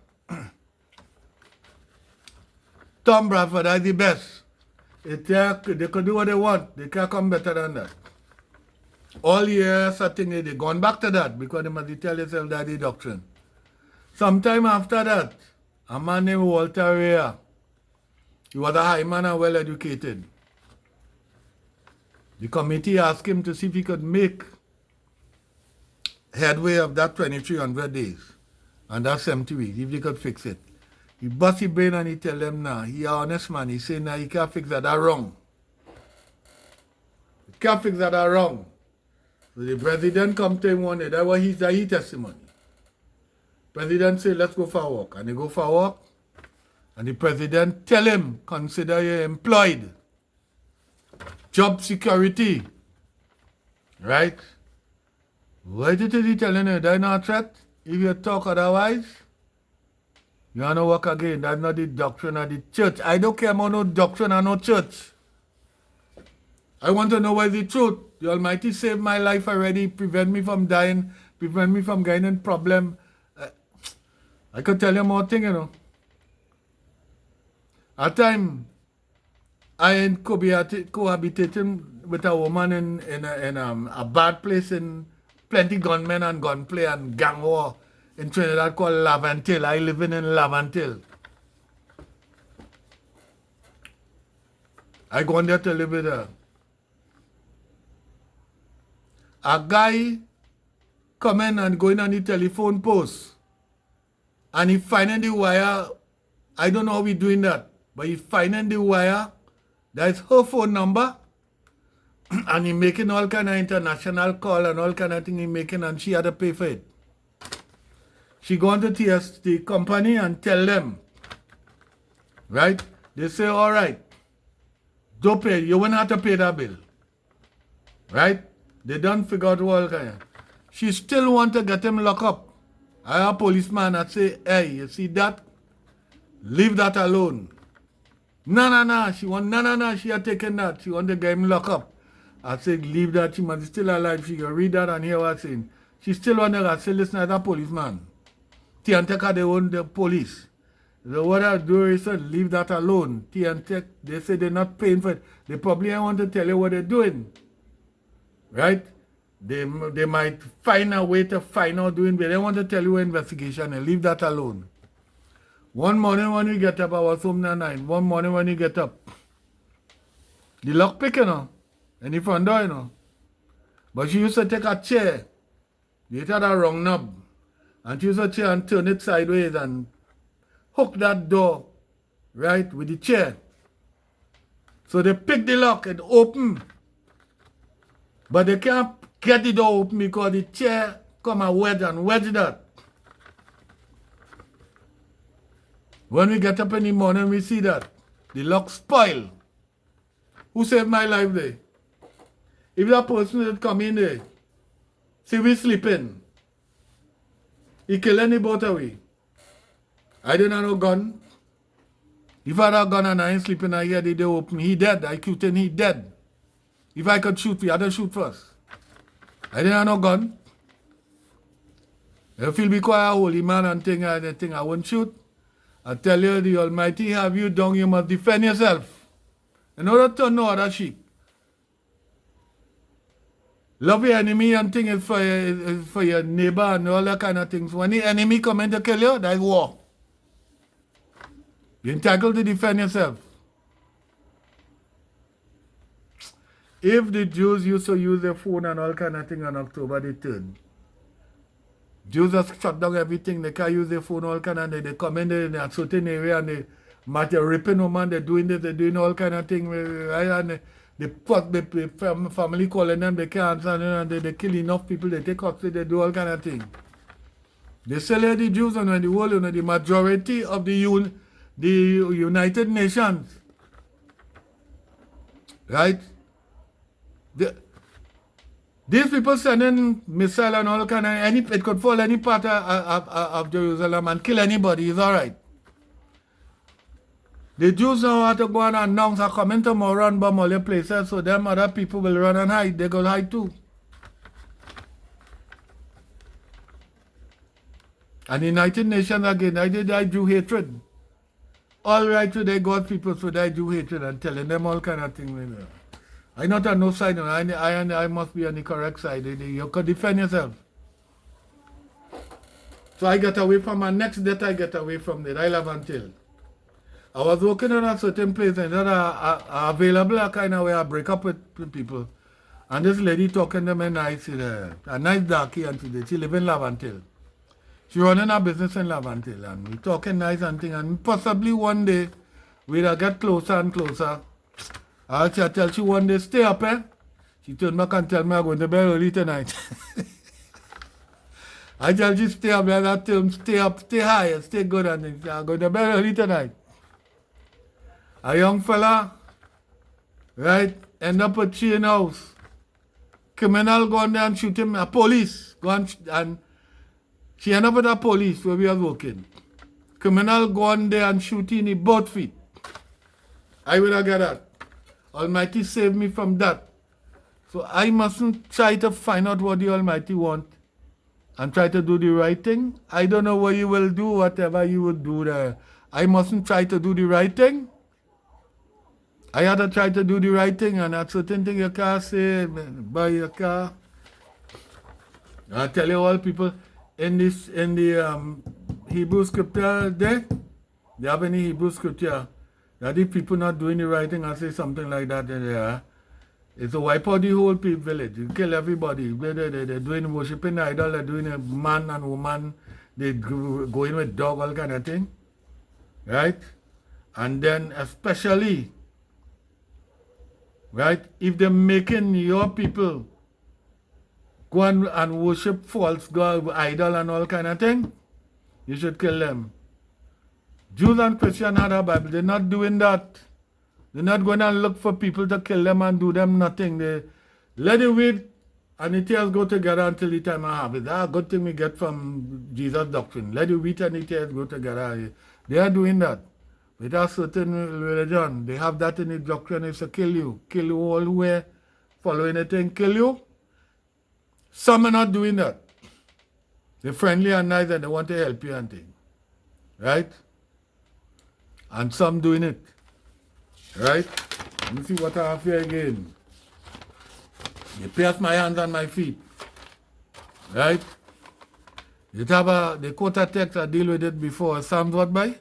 Tom Bradford is the best. They could do what they want. They can't come better than that. All years, I think they've gone back to that because they must tell yourself that the doctrine. Sometime after that, a man named Walter Rea, he was a high man and well educated. The committee asked him to see if he could make headway of that 2300 days and that 70 weeks, if he could fix it. He bust his brain and he tell them, nah, he an honest man. He say, nah, he can't fix that, that's wrong. He can't fix that, that's wrong. So the president come to him one day, that was his testimony. President say, let's go for a walk. And they go for a walk. And the president tell him, consider you employed. Job security. Right? Why did he telling you? That's not a threat. If you talk otherwise, you want to work again. That's not the doctrine of the church. I don't care about no doctrine or no church. I want to know what is the truth. The Almighty saved my life already, prevent me from dying, prevent me from getting in problem. I could tell you more things, you know. At time, I cohabitating with a woman in a bad place in plenty gunmen and gunplay and gang war in Trinidad called Lavantil. I living in Lavantil. I go on there to live with her. A guy coming and going on the telephone post. And he finding the wire. I don't know how he doing that. But he finding the wire. That's her phone number. And he making all kind of international call and all kind of thing he making, and she had to pay for it. She going to the company and tell them. Right? They say, all right. Don't pay. You won't have to pay that bill. Right? They don't figure out all kind of. She still want to get him locked up. I have a policeman that say, hey, you see that? Leave that alone. No. She had taken that. She want to get him locked up. I said, leave that. She must be still alive. She can read that and hear what I'm saying. She still want to say, listen, as a policeman. Tianteka, they own the police. So what I do is leave that alone. Tiantek, they say they're not paying for it. They probably want to tell you what they're doing. Right? They might find a way to find out doing, but they want to tell you investigation and leave that alone. One morning when we get up, I was home at 9. One morning when you get up, the lock pick, in the front door, But she used to take a chair. It had a wrong knob. And she used to chair and turn it sideways and hook that door, right, with the chair. So they pick the lock and open. But they can't get the door open because the chair come and wedge that. When we get up in the morning, we see that. The lock spoiled. Who saved my life there? If that person had come in there, see we sleeping, he kill any boat away. I didn't have no gun. If I had a gun and I ain't sleeping, I hear the door open, he dead. I shoot him, he dead. If I could shoot, we had to shoot first. I didn't have no gun. I feel be quite a holy man and think I won't shoot. I tell you, the Almighty have you down, you must defend yourself. In order to know other sheep. Love your enemy and thing is for your neighbor and all that kind of things. When the enemy come in to kill you, that's war. You're entitled to defend yourself. If the Jews used to use their phone and all kind of thing on October the 3rd, Jews just shut down everything. They can't use their phone, all kind of thing. They come in there in a certain area and they might be ripping them and they're doing this, they're doing all kind of thing. Right? And the family calling them, they can't answer and they kill enough people, they take hostage, they do all kind of thing. They sell the Jews and the world, the majority of the United Nations, right? These people sending missile and all kind of, it could fall any part of Jerusalem and kill anybody, it's all right. The Jews now have to go and announce are coming tomorrow and bomb all the places, so them other people will run and hide. They go hide too. And the United Nations again, they Jew hatred. All right to their God people, so they Jew hatred and telling them all kind of things. I'm not on no side, I must be on the correct side. You could defend yourself. So I get away from my next death, I get away from the I live until. I was working in a certain place and that are available a kind of way I break up with people. And this lady talking to me nice, a nice darky, and she live in Lavantil. She running a business in Lavantil and we talking nice and thing, and possibly one day we'll get closer and closer. I'll tell she one day, stay up, eh? She turned back and tell me I'm going to bed early tonight. I tell she stay up, I tell him stay up, stay high, and stay good, and I'm going to bed early tonight. A young fella, right, end up at chain house. Criminal go on there and shoot him, a police go and she end up at a police where we are working. Criminal go on there and shoot in the both feet. I will get that. Almighty save me from that. So I mustn't try to find out what the Almighty want and try to do the right thing. I don't know what you will do, whatever you will do there. I mustn't try to do the right thing. I had to try to do the right thing, and at certain thing you can't say, buy your car. I tell you all people, in the Hebrew scripture there, they have any Hebrew scripture that if people not doing the right thing, I say something like that there. It's to wipe out the whole people village. You kill everybody. They're doing worshiping idol. They're doing a man and woman. They go in with dog, all kind of thing. Right? And then especially, right, if they're making your people go and worship false god, idol and all kind of thing, you should kill them. Jews and Christians had a Bible. They're not doing that. They're not going to look for people to kill them and do them nothing. They let the wheat and the tares go together until the time of harvest. That's a good thing we get from Jesus' doctrine. Let the wheat and the tares go together. They are doing that. With a certain religion, they have that in the doctrine, is to kill you. Kill you all who are following it and kill you. Some are not doing that. They're friendly and nice and they want to help you and things. Right? And some doing it. Right? Let me see what I have here again. They pierce my hands and my feet. Right? They quote a text, I deal with it before. Psalms what by?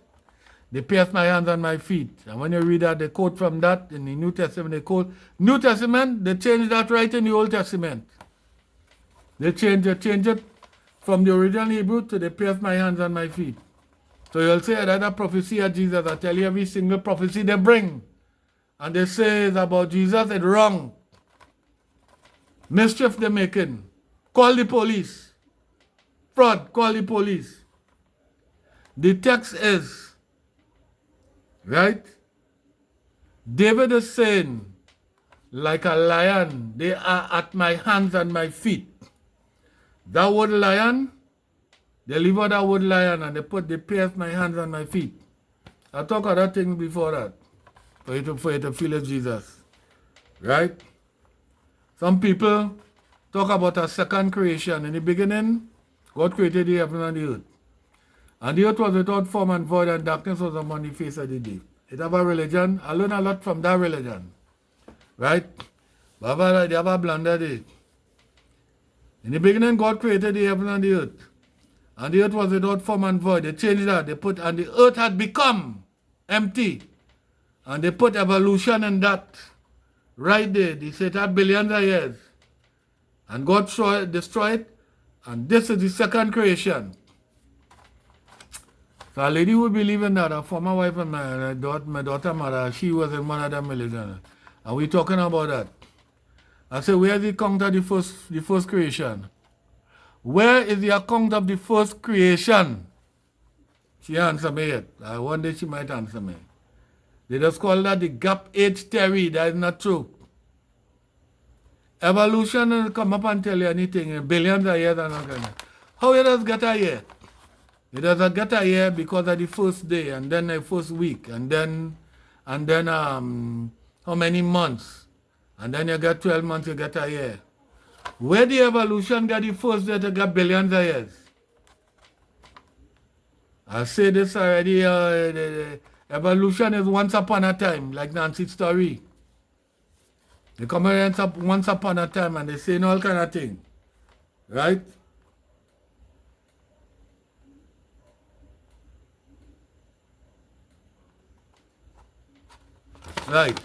They pierce my hands and my feet. And when you read that, they quote from that in the New Testament. They quote New Testament, they change that right in the Old Testament. They change it from the original Hebrew to they pierce my hands and my feet. So you'll say that a prophecy of Jesus. I tell you every single prophecy they bring. And they say it's about Jesus, it's wrong. Mischief they're making. Call the police. Fraud, call the police. The text is, right? David is saying, like a lion, they are at my hands and my feet. That word lion, they leave out that word lion and they pierce my hands and my feet. I talk other things before that. For you to feel it's Jesus. Right? Some people talk about a second creation. In the beginning, God created the heaven and the earth. And the earth was without form and void, and darkness was upon the face of the deep. It have a religion. I learn a lot from that religion. Right? But they have a blundered it. In the beginning, God created the heaven and the earth. And the earth was without form and void. They changed that. And the earth had become empty. And they put evolution in that. Right there. They said that billions of years. And God destroyed it. And this is the second creation. So a lady who believe in that, a former wife of my daughter mother, she was in one of them religions. And we talking about that. I said, where is the account of the first creation? Where is the account of the first creation? She answered me yet. One day she might answer me. They just call that the gap age theory. That is not true. Evolution will come up and tell you anything in billions of years and all kind of. How it does get a year? It does get a year because of the first day and then the first week and then how many months? And then you get 12 months, you get a year. Where the evolution got the first day to get billions of years? I say this already, the evolution is once upon a time, like Nancy's story. They come around once upon a time and they say all kind of thing. Right? Right.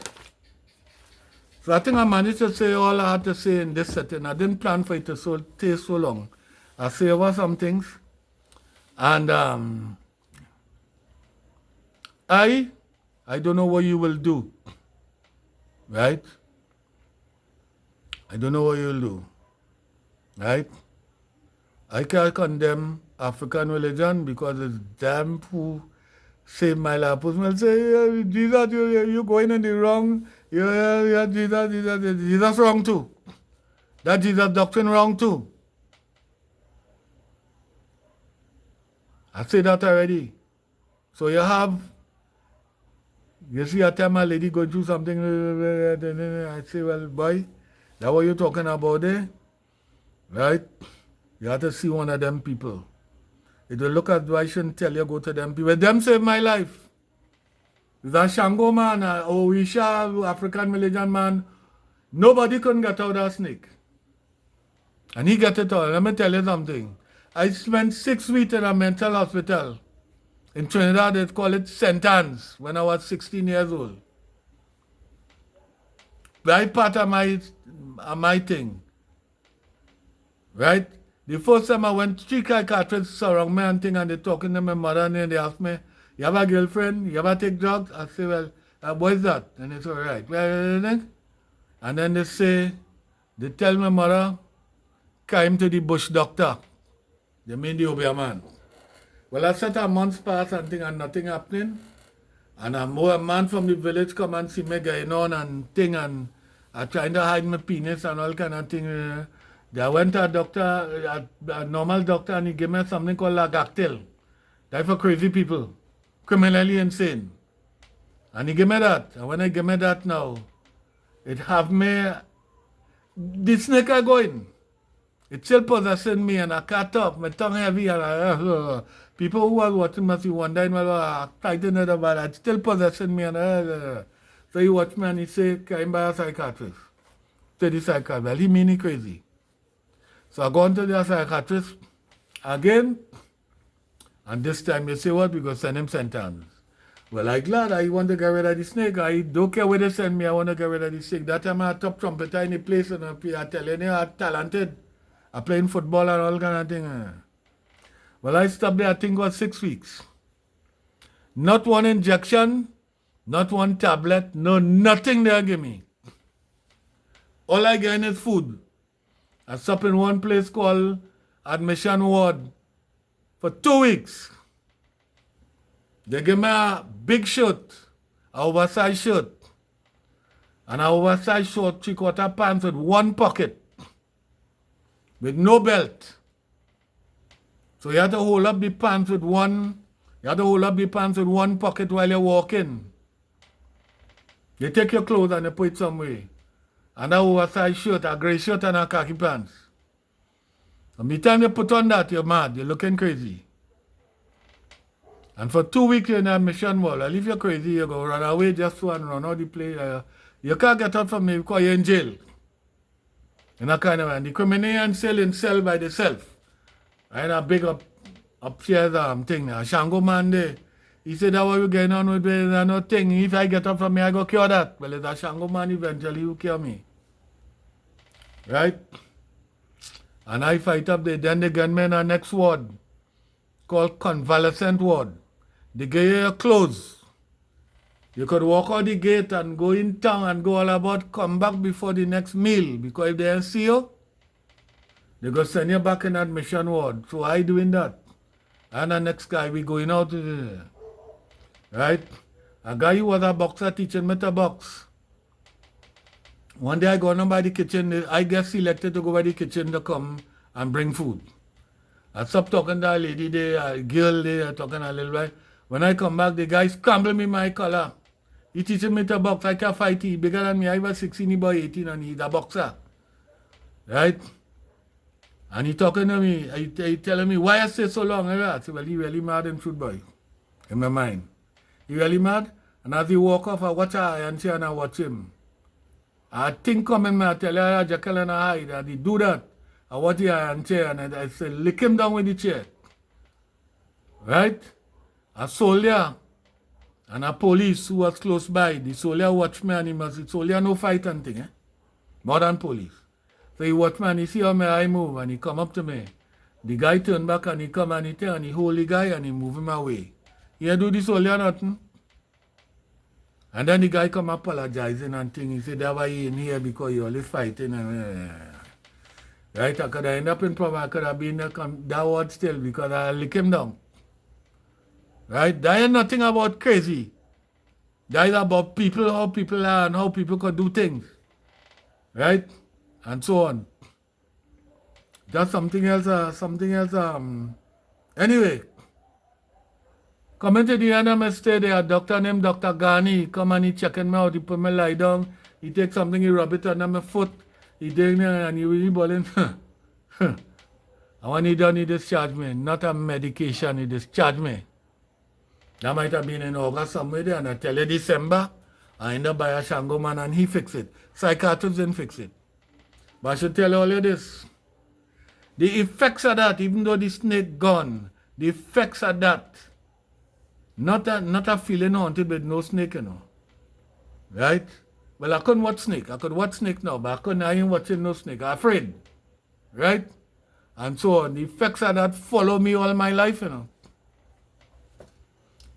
So I think I managed to say all I had to say in this setting. I didn't plan for it to take so long. I say over some things. And I don't know what you will do. Right? I don't know what you'll do. Right? I can't condemn African religion because it's them who saved my life. People will say, Jesus, you're going in the wrong. Yeah, Jesus wrong too. That Jesus doctrine wrong too. I say that already. So you see a time a lady going through something, I say, well, boy, that's what you're talking about there? Right? You have to see one of them people. If you look at why I shouldn't tell you go to them people. Them saved my life. That Shango man, Orisha, African religion man, nobody couldn't get out of that snake. And he got it all. Let me tell you something. I spent 6 weeks in a mental hospital in Trinidad. They call it St. Anne's when I was 16 years old. part of my thing. Right? The first time I went, 3 psychiatrists surround me and thing, and they talking to my mother, and then they ask me, you have a girlfriend? You ever take drugs? I say, well, what is that? And it's all right. Well, and then they tell my mother, came to the bush doctor. They mean the Obia man. Well, I said a month passed and thing and nothing happening. And a man from the village come and see me going on and thing, and I trying to hide my penis and all kind of thing. I went to a doctor, a normal doctor, and he gave me something called Lagactil. That's for crazy people, criminally insane. And he gave me that. And when I give me that now, it have me, the snake are going. It still possessing me, and I can't talk. My tongue heavy, and people who are watching must be wondering, well, I tighten it up, but it's still possessing me. And so he watch me and he say, came by a psychiatrist. To the psychiatrist. Well, he mean he crazy. So I go on to the psychiatrist again, and this time they say what? We go send him sentence. Well, I'm glad I want to get rid of the snake. I don't care where they send me, I want to get rid of the snake. That time I had top trumpeter in the place, and I tell you, I'm talented. I playing football and all kind of thing. Well, I stopped there, I think it was 6 weeks. Not one injection, not one tablet, no nothing they give me. All I get is food. I stopped in one place called Admission Ward for 2 weeks. They give me a big shirt, an oversized shirt, and an oversized short 3/4 pants with one pocket, with no belt. So you have to hold up the pants with one pocket while you're walking. They take your clothes and they put it somewhere. And that oversized shirt, a gray shirt and a khaki pants. And the time you put on that, you're mad, you're looking crazy. And for 2 weeks you're in admission wall. And if you're crazy, you go run away just to run out the place. You can't get out from me because you're in jail. In that kind of way. And the criminal in cell by themselves. And a big upstairs thing. A Shango man there. He said, that what you getting on with me? There's no thing. If I get up from me, I go cure that. Well, it's a Shango man eventually who cure me. Right? And I fight up there. Then they get me in our next ward called convalescent ward. They give you your clothes. You could walk out the gate and go in town and go all about, come back before the next meal. Because if they don't see you, they go send you back in admission ward. So I doing that. And the next guy, we going out to the, right? A guy who was a boxer teaching me to box. One day I go down by the kitchen. I get selected to go by the kitchen to come and bring food. I stopped talking to a lady there, a girl there, talking a little while. When I come back, the guy scrambled me my collar. He teaching me to box. I can't fight. He bigger than me. I was 16, he was 18, and he's a boxer. Right? And he talking to me. He telling me, why I stay so long? I said, well, he really mad in truth, boy. In my mind. He really mad. And as he walk off, I watch her and see and I watch him. I think coming, I tell her, Jekyll and Hyde, and he do that. I watch the iron chair and I say, lick him down with the chair. Right? A soldier and a police who was close by. The soldier watched me and the soldier no fight and thing, more than police. So he watched me and he see how my eye move and he come up to me. The guy turn back and he come and he turn and he hold the guy and he move him away. He do the soldier nothing. And then the guy come apologizing and thing. He said, that's why he in here because he always fighting. And, right? I could have ended up in trouble. I could have been that word still because I lick him down. Right? That ain't nothing about crazy. That is about people, how people are and how people can do things. Right? And so on. Just something else. Anyway. Coming to the end of my stay there, a doctor named Dr. Ghani, he come and he checking me out, he put me lie down, he take something, he rub it under my foot, he doing there and he really balling. And when he done, he discharged me. Not a medication, he discharged me. That might have been in August somewhere there, and I tell you December, I end up by a Shango man and he fix it. Psychiatrists didn't fix it. But I should tell all of this. The effects of that, even though the snake gone, the effects of that, not a feeling haunted with no snake, Right? Well, I couldn't watch snake. I could watch snake now, but I ain't watching no snake. I'm afraid. Right? And so on. The effects of that follow me all my life, you know.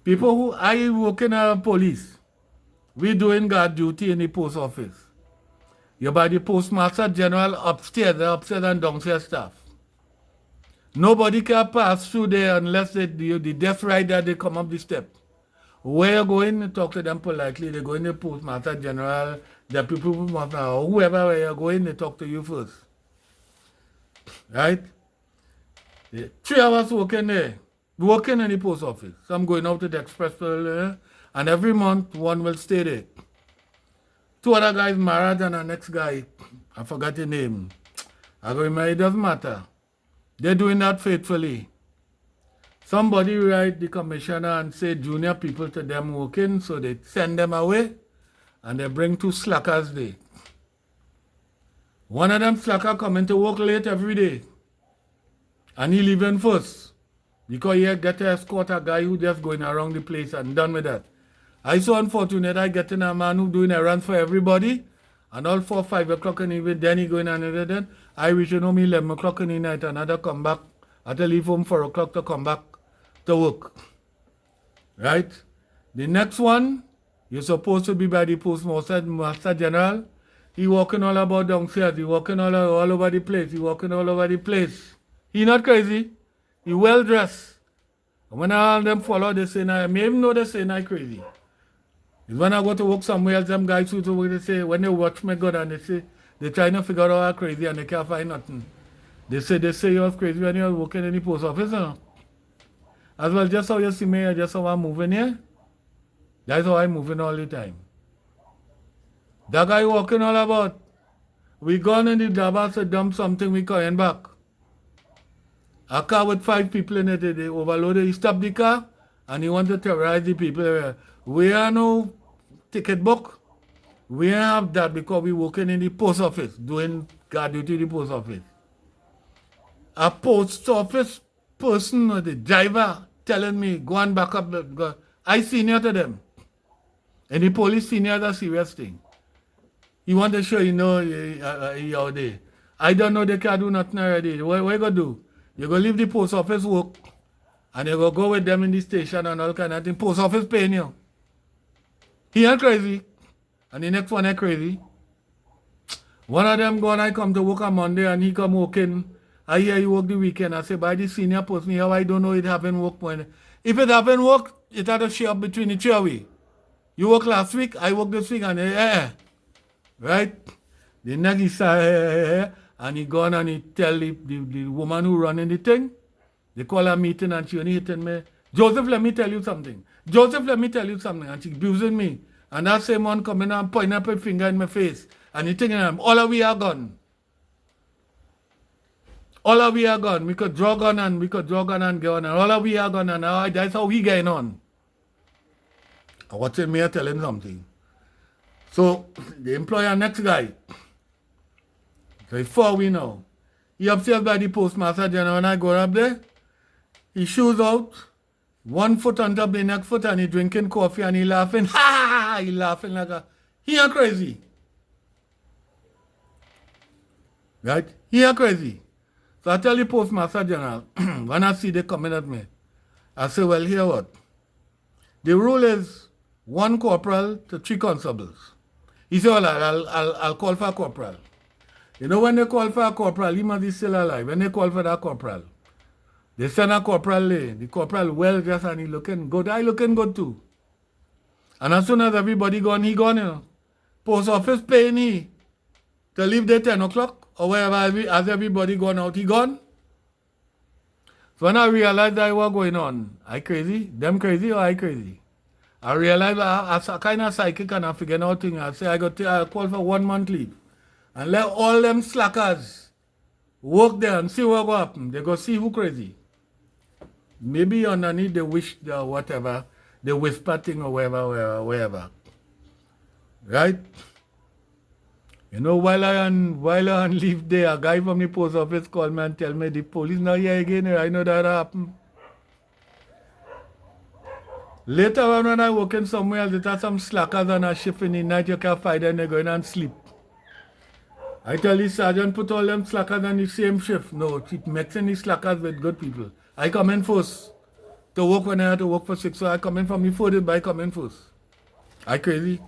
People who I work in police, we doing guard duty in the post office. You're by the postmaster general upstairs and downstairs staff. Nobody can pass through there unless the death rider, they come up the step. Where you going, talk to them politely. They go in the postmaster general, the people or whoever where you going, they talk to you first. Right? 3 hours working there. Working in the post office. Some going out to the express, and every month one will stay there. 2 other guys married and the next guy, I forgot the name. I go, it doesn't matter. They're doing that faithfully. Somebody write the commissioner and say junior people to them working, so they send them away and they bring 2 slackers there. One of them slacker coming to work late every day. And he leaving first. Because he get to escort a guy who just going around the place and done with that. I so unfortunate I getting a man who doing errands for everybody. And all 4, 5 o'clock in the evening, then he going another then. I reach home 11 o'clock in the night, another come back. I have to leave home 4 o'clock to come back to work. Right? The next one, you're supposed to be by the postmaster general. He walking all about downstairs. He walking all over the place. He walking all over the place. He not crazy. He well dressed. And when all them follow, they say, I may even know they say I'm crazy. It's when I go to work somewhere else, them guys who to work, they say, when they watch me good and they say, they're trying to figure out how I'm crazy and they can't find nothing. They say you're crazy when you're working in the post office, you know? As well, just how you see me, just how I'm moving here. That's how I'm moving all the time. That guy walking all about. We gone in the dabas to dump something, we coming back. A car with 5 people in it, they overloaded. He stopped the car and he wanted to terrorize the people. We are no ticket book. We have that because we working in the post office, doing guard duty in the post office. A post office person or the driver telling me, go and back up. Go. I senior to them. And the police senior is a serious thing. He want to show you know he out there. I don't know they can do nothing already. What you going to do? You go leave the post office work and you go with them in the station and all kind of thing. Post office paying you. He ain't crazy. And the next one ain't crazy. One of them go and I come to work on Monday and he come working. I hear you work the weekend. I say, by the senior person here, I don't know it haven't worked. If it haven't worked, it had to share up between the 3 of we. You work last week, I work this week, and right? The next he say, and he gone and he tell the woman who running the thing, they call her meeting and she only hitting me. Joseph, let me tell you something. Joseph, let me tell you something. And she abusing me. And that same one coming and pointing up a finger in my face. And he thinking, all of we are gone. All of we are gone. We could draw gun and get on. And all of we are gone. And that's how we getting on. I watching me telling something. So, the employer next guy. So, before we know, he upstairs by the postmaster general. When I go up there, he shoes out, 1 foot on top of the next foot, and he drinking coffee and he laughing. Ha ha ha! He laughing like a, he ain't crazy. Right? He ain't crazy. So I tell the postmaster general, when I see they coming at me, I say, well, here what? The rule is 1 corporal to 3 constables. He said, well, I'll call for a corporal. You know, when they call for a corporal, he must be still alive. When they call for that corporal, they send a corporal there. The corporal well dressed and he looking good. I looking good too. And as soon as everybody gone, he gone, you know. Post office paying he to leave there 10 o'clock or wherever as everybody gone out, he gone. So when I realized that what going on, I crazy? Them crazy or I crazy? I realized as a kind of psychic and I figure out things. I say I'll call for 1 month leave. And let all them slackers work there and see what will happen. They go see who crazy. Maybe underneath they wish whatever, they whisper thing or wherever. Right? You know, while I on leave there, a guy from the post office called me and tell me the police not here again. I know that happened. Later on when I working somewhere, there are some slackers on a shift in the night, you can't find them, they going and sleep. I tell the sergeant, put all them slackers on the same shift. No, keep mixing the slackers with good people. I come in first to work when I had to work for 6, so I come in from the furthest, but I come in first. I crazy.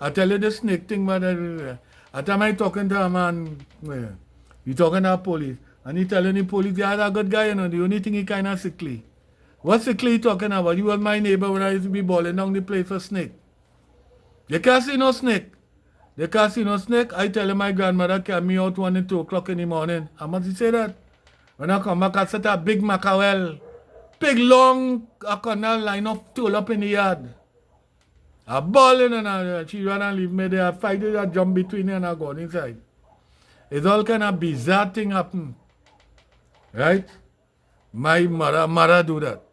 I tell you the snake thing, but at time I talking to a man, he talking to the police, and he telling the police, yeah, a good guy, you know, the only thing he kind of sickly. What sickly he talking about? You was my neighbor when I used to be balling down the place for snake. You can't see no snake. They can't see no snake. I tell my grandmother carry me out 1 and 2 o'clock in the morning. How much he say that? When I come back, I set a big mackerel. Big long canal line up, tool up in the yard. I balling and she run and leave me there. I fight it, I jump between her and I go inside. It's all kind of bizarre thing happen. Right? My mother do that.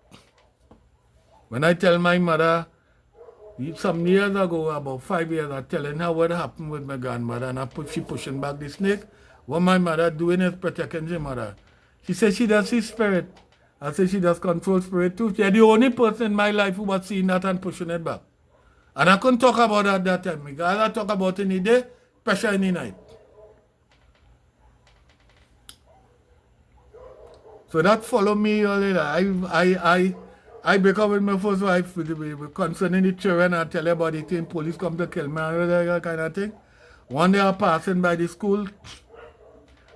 When I tell my mother, some years ago, about 5 years, I telling her what happened with my grandmother, and she pushing back the snake. What my mother doing is protecting her mother. She said she does see spirit. I said she does control spirit too. She's the only person in my life who was seeing that and pushing it back. And I couldn't talk about that that time. Because I talk about it in the day, pressure in the night. So that follow me all later. I break up with my first wife concerning the children. I tell her about the thing. Police come to kill me and that kind of thing. One day I'm passing by the school.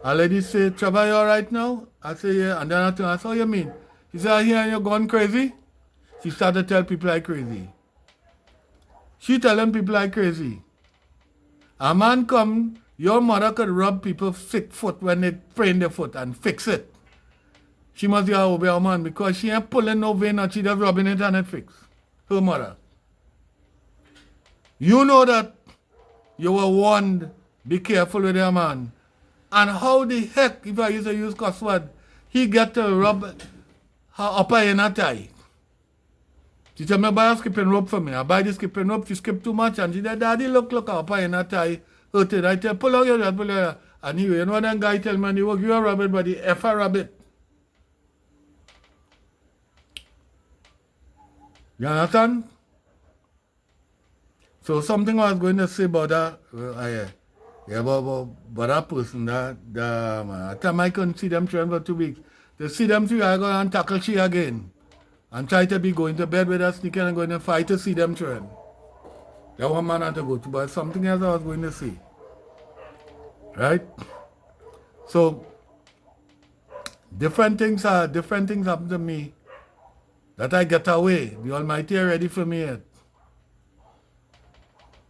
A lady say, Trevor, you alright now? I say, yeah. And then I tell her, so what you mean? She said, I hear you're going crazy. She started to tell people like crazy. She telling people like crazy. A man come, your mother could rub people's sick foot when they sprain their foot and fix it. She must be a man because she ain't pulling no vein and she just rubbing it and it fix. Her mother. You know that you were warned, be careful with your man. And how the heck, if I used to use cuss word, he get to rub her upper inner thigh. She said, me buy a skipping rope for me. I buy the skipping rope, she skip too much. And she said, Daddy, look, upper inner thigh. Hurting. I tell, pull out your head, pull out your head. Anyway, you know what that guy tell me, you work, you a rabbit, but the F a rabbit. You understand? So something I was going to say about that, about that person, that time I couldn't see them children for 2 weeks. To see them 3, I go and tackle she again. And try to be going to bed with her sneaking and going to fight to see them children. That one man had to go to, but something else I was going to say. Right? So, different things happen to me. That I get away. The Almighty is ready for me yet.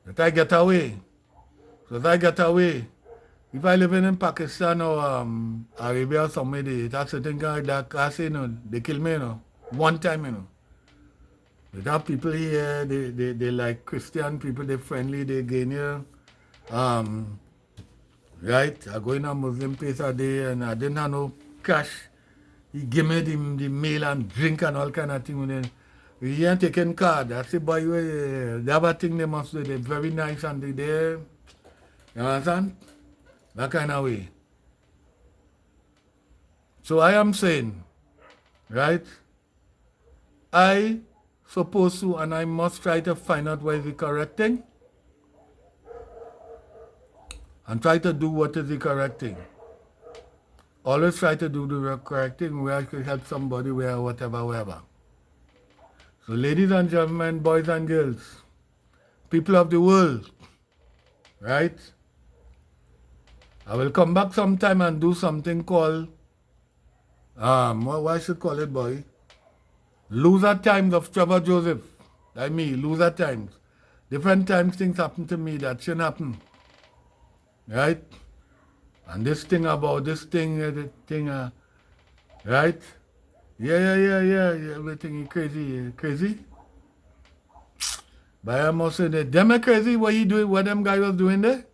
That I get away. So that I get away. If I live in Pakistan or Arabia or somewhere, that's a thing like that. I say, they kill me, one time, But have people here, they like Christian people, they're friendly, they gain here. Right? I go in a Muslim place a day and I didn't have no cash. He give me the meal and drink and all kind of thing. He ain't taking card. I say, boy, they have a thing they must do. They're very nice and they're there. You understand? That kind of way. So I am saying, right? I supposed to and I must try to find out what is the correct thing. And try to do what is the correct thing. Always try to do the correct thing where I could help somebody, where whatever. So ladies and gentlemen, boys and girls, people of the world, right? I will come back sometime and do something called, what I should call it, boy? Loser Times of Trevor Joseph. Like me, loser times. Different times things happen to me that shouldn't happen. Right? And this thing about this thing, right? Yeah, everything is crazy. But I must say that them are crazy, what he doing, what them guy was doing there?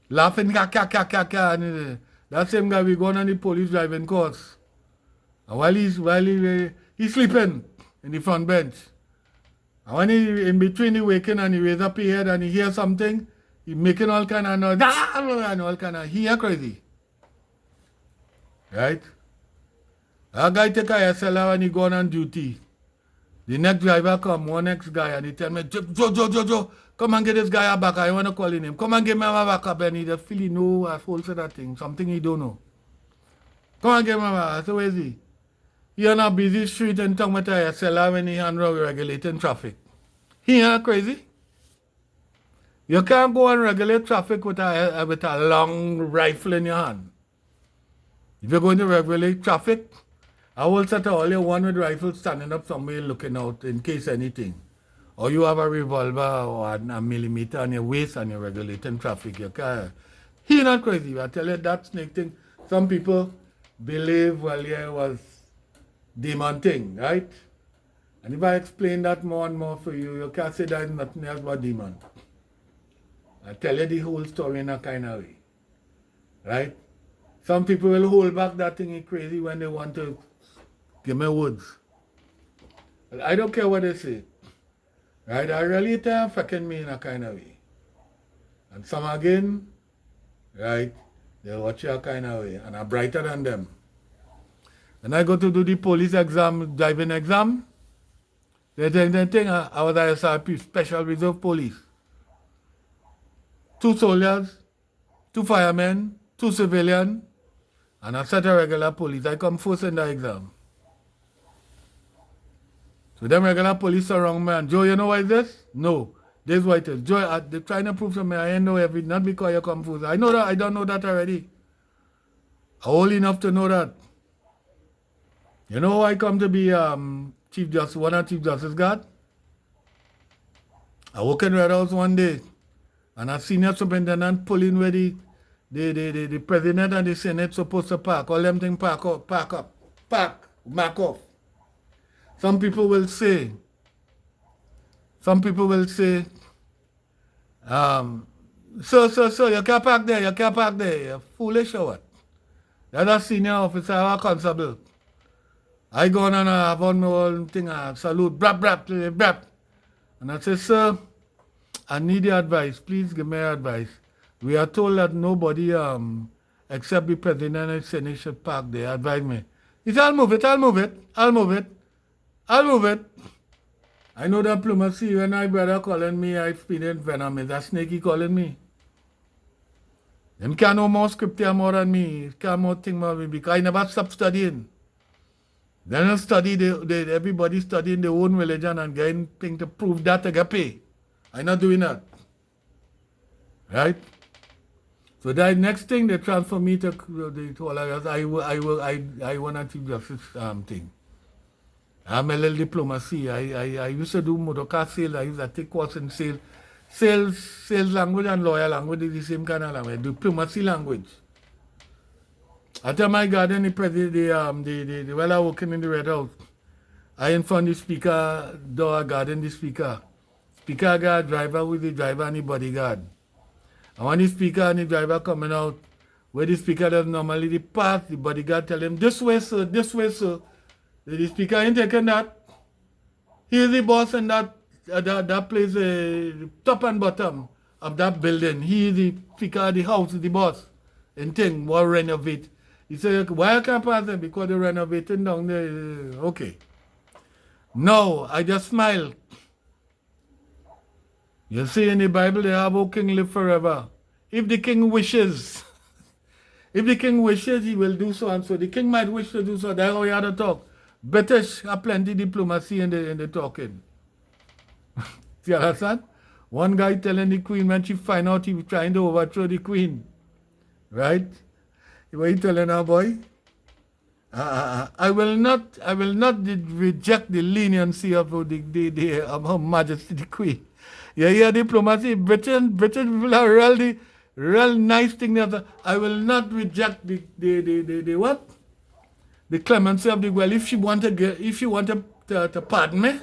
Laughing, and that same guy we going on the police driving course. And while he's sleeping in the front bench. And when he in between he waking and he raise up his head and he hear something, he making all kind of noise, and all kind of, he are crazy. Right? That guy take a SLR when he gone on duty. The next driver come, one next guy, and he tell me, Joe, come and get this guy back. I want to call him. Come and get me my back up. And he just feel he know a whole set of things, something he don't know. Come and get me back. So where is he? He on a busy street and talk about a seller when he on regulating traffic. He ain't crazy. You can't go and regulate traffic with a long rifle in your hand. If you're going to regulate traffic, I will set all your one with rifle standing up somewhere looking out in case anything. Or you have a revolver or a millimeter on your waist and you're regulating traffic. You can't. He not crazy. I tell you that snake thing. Some people believe, well, yeah, it was demon thing, right? And if I explain that more and more for you, you can't say that is nothing else but demon. I tell you the whole story in a kind of way, right? Some people will hold back that thing crazy when they want to give me words. But I don't care what they say, right? I really tell fucking me in a kind of way. And some again, right, they watch you a kind of way, and I'm brighter than them. When I go to do the police exam, driving exam, they think I was a SRP, Special Reserve Police. 2 soldiers, 2 firemen, 2 civilians, and a set of regular police. I come first in the exam. So them regular police surround me and, Joe, you know what is this? No. This is what it is. Joe, they're trying to prove to me I ain't know everything, not because you come first. I know that, I don't know that already. I'm old enough to know that. You know how I come to be Chief Justice, one of Chief Justice God? I work in Red House one day, and a senior superintendent pulling where the president and the Senate supposed to park. All them things park up, mark off. Some people will say, sir, you can't park there, You're foolish or what? That's a senior officer or a constable. I go on and I have on my whole thing, I salute, brap. And I say, sir, I need your advice. Please give me your advice. We are told that nobody except the president and the Senate should park there. Advise me. He said, I'll move it. I know that diplomacy when my brother calling me, I experienced venom. Is that snaky calling me? Them can't know more script here more than me. Can't more think more than me because I never stopped studying. Then I study, everybody studying their own religion and getting things to prove that to get pay. I'm not doing that. Right? So that next thing they transfer me to all of us, I want to Chief Justice thing. I'm a little diplomacy. I used to do motor car sales. I used to take course in sales. Sales language and lawyer language is the same kind of language. Diplomacy language. I tell my garden, while I working in the Red House, I inform the speaker door, garden the speaker. Speaker guard, driver with the driver and the bodyguard. And when the speaker and the driver coming out, where the speaker does normally pass, the bodyguard tell him, this way, sir. The speaker ain't taking that. He's the boss in that place, top and bottom of that building. He is the speaker of the house, the boss. And thing, what renovate. He said, why I can't pass them? Because they're renovating down there. Okay. No, I just smile. You see in the Bible, they have, oh, king live forever. If the king wishes, he will do so and so. The king might wish to do so. That's how you have to talk. British have plenty diplomacy in the talking. See, you understand? One guy telling the queen when she find out he was trying to overthrow the queen. Right? What you telling her, boy? I will not reject the leniency of Her Majesty the Queen. You hear diplomacy? British people are real nice thing. I will not reject the what? The clemency of the well. If she want to pardon me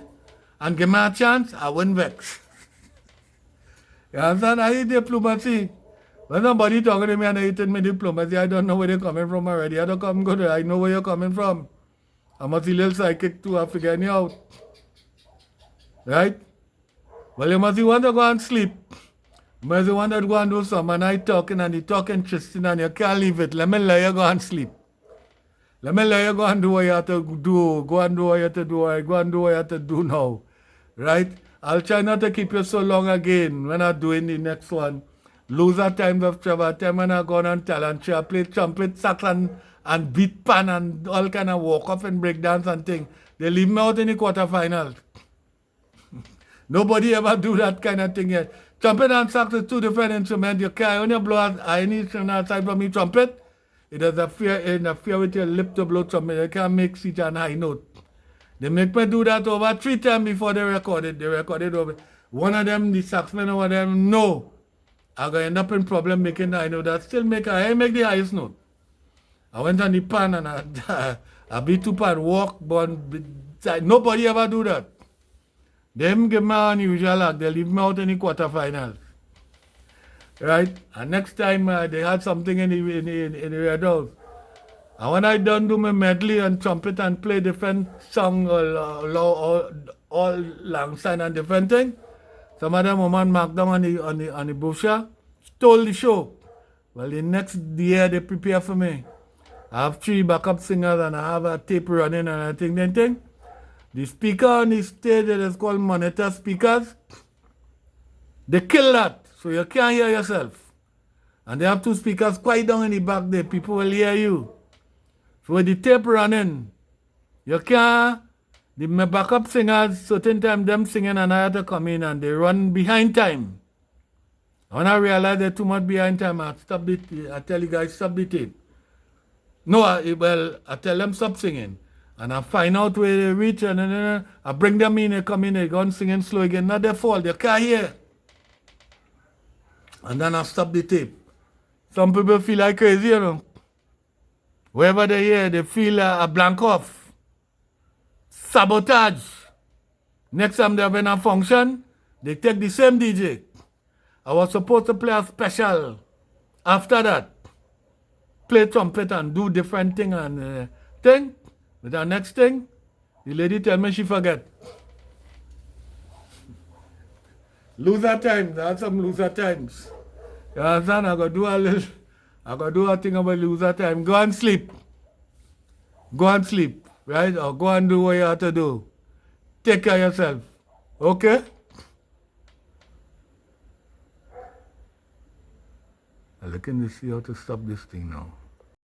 and give me a chance, I won't vex. You understand? I hate diplomacy. When somebody talking to me and hating me diplomacy, I don't know where they're coming from already. I don't come good. I know where you're coming from. I must be a little psychic too. I'm figuring you out. Right? Well, you must want to go and sleep. You must want to go and do something. And I talking and you talk interesting and you can't leave it. Let me let you go and sleep. Let me let you go and do what you have to do. Go and do what you have to do. Right? Go and do what you have to do now. Right? I'll try not to keep you so long again when I'm doing the next one. Loser times of travel. Time when I go on and tell and try play trumpet, sax and beat pan and all kind of walk off and break dance and thing. They leave me out in the quarterfinals. Nobody ever do that kind of thing yet. Trumpet and sax is two different instruments. You can't only blow any instrument aside from the trumpet. It has interfere with your lip to blow trumpet. You can't make such a high note. They make me do that over 3 times before they record it. They recorded over. One of them, the saxman over them, no. I'm going to end up in problem making the high note. I still make the highest note. I went on the pan and I beat 2 pan, walk, nobody ever do that. Them give me an unusual act. They leave me out in the quarterfinals. Right? And next time they had something in the Red House. And when I done do my medley and trumpet and play different song all alongside and different thing, some of them woman marked down on the bushel, stole the show. Well, the next year they prepare for me. I have 3 backup singers and I have a tape running and I think. The speaker on the stage that is called monitor speakers, they kill that, so you can't hear yourself. And they have 2 speakers quite down in the back there, people will hear you. So with the tape running, you can't, the backup singers, certain time them singing and I have to come in and they run behind time. When I realize they're too much behind time, I tell you guys, stop the tape. No, I tell them stop singing. And I find out where they reach and then I bring them in, they come in, they go on singing slow again. Not their fault, they can't hear. And then I stop the tape. Some people feel like crazy, you know. Wherever they hear, they feel a blank off. Sabotage. Next time they're having a function, they take the same DJ. I was supposed to play a special after that. Play trumpet and do different thing and thing. But the next thing, the lady tell me she forget. Loser times, I have some loser times. You understand? I gotta do a thing about loser time. Go and sleep. Go and sleep, right? Or go and do what you have to do. Take care of yourself. Okay? I'm looking to see how to stop this thing now.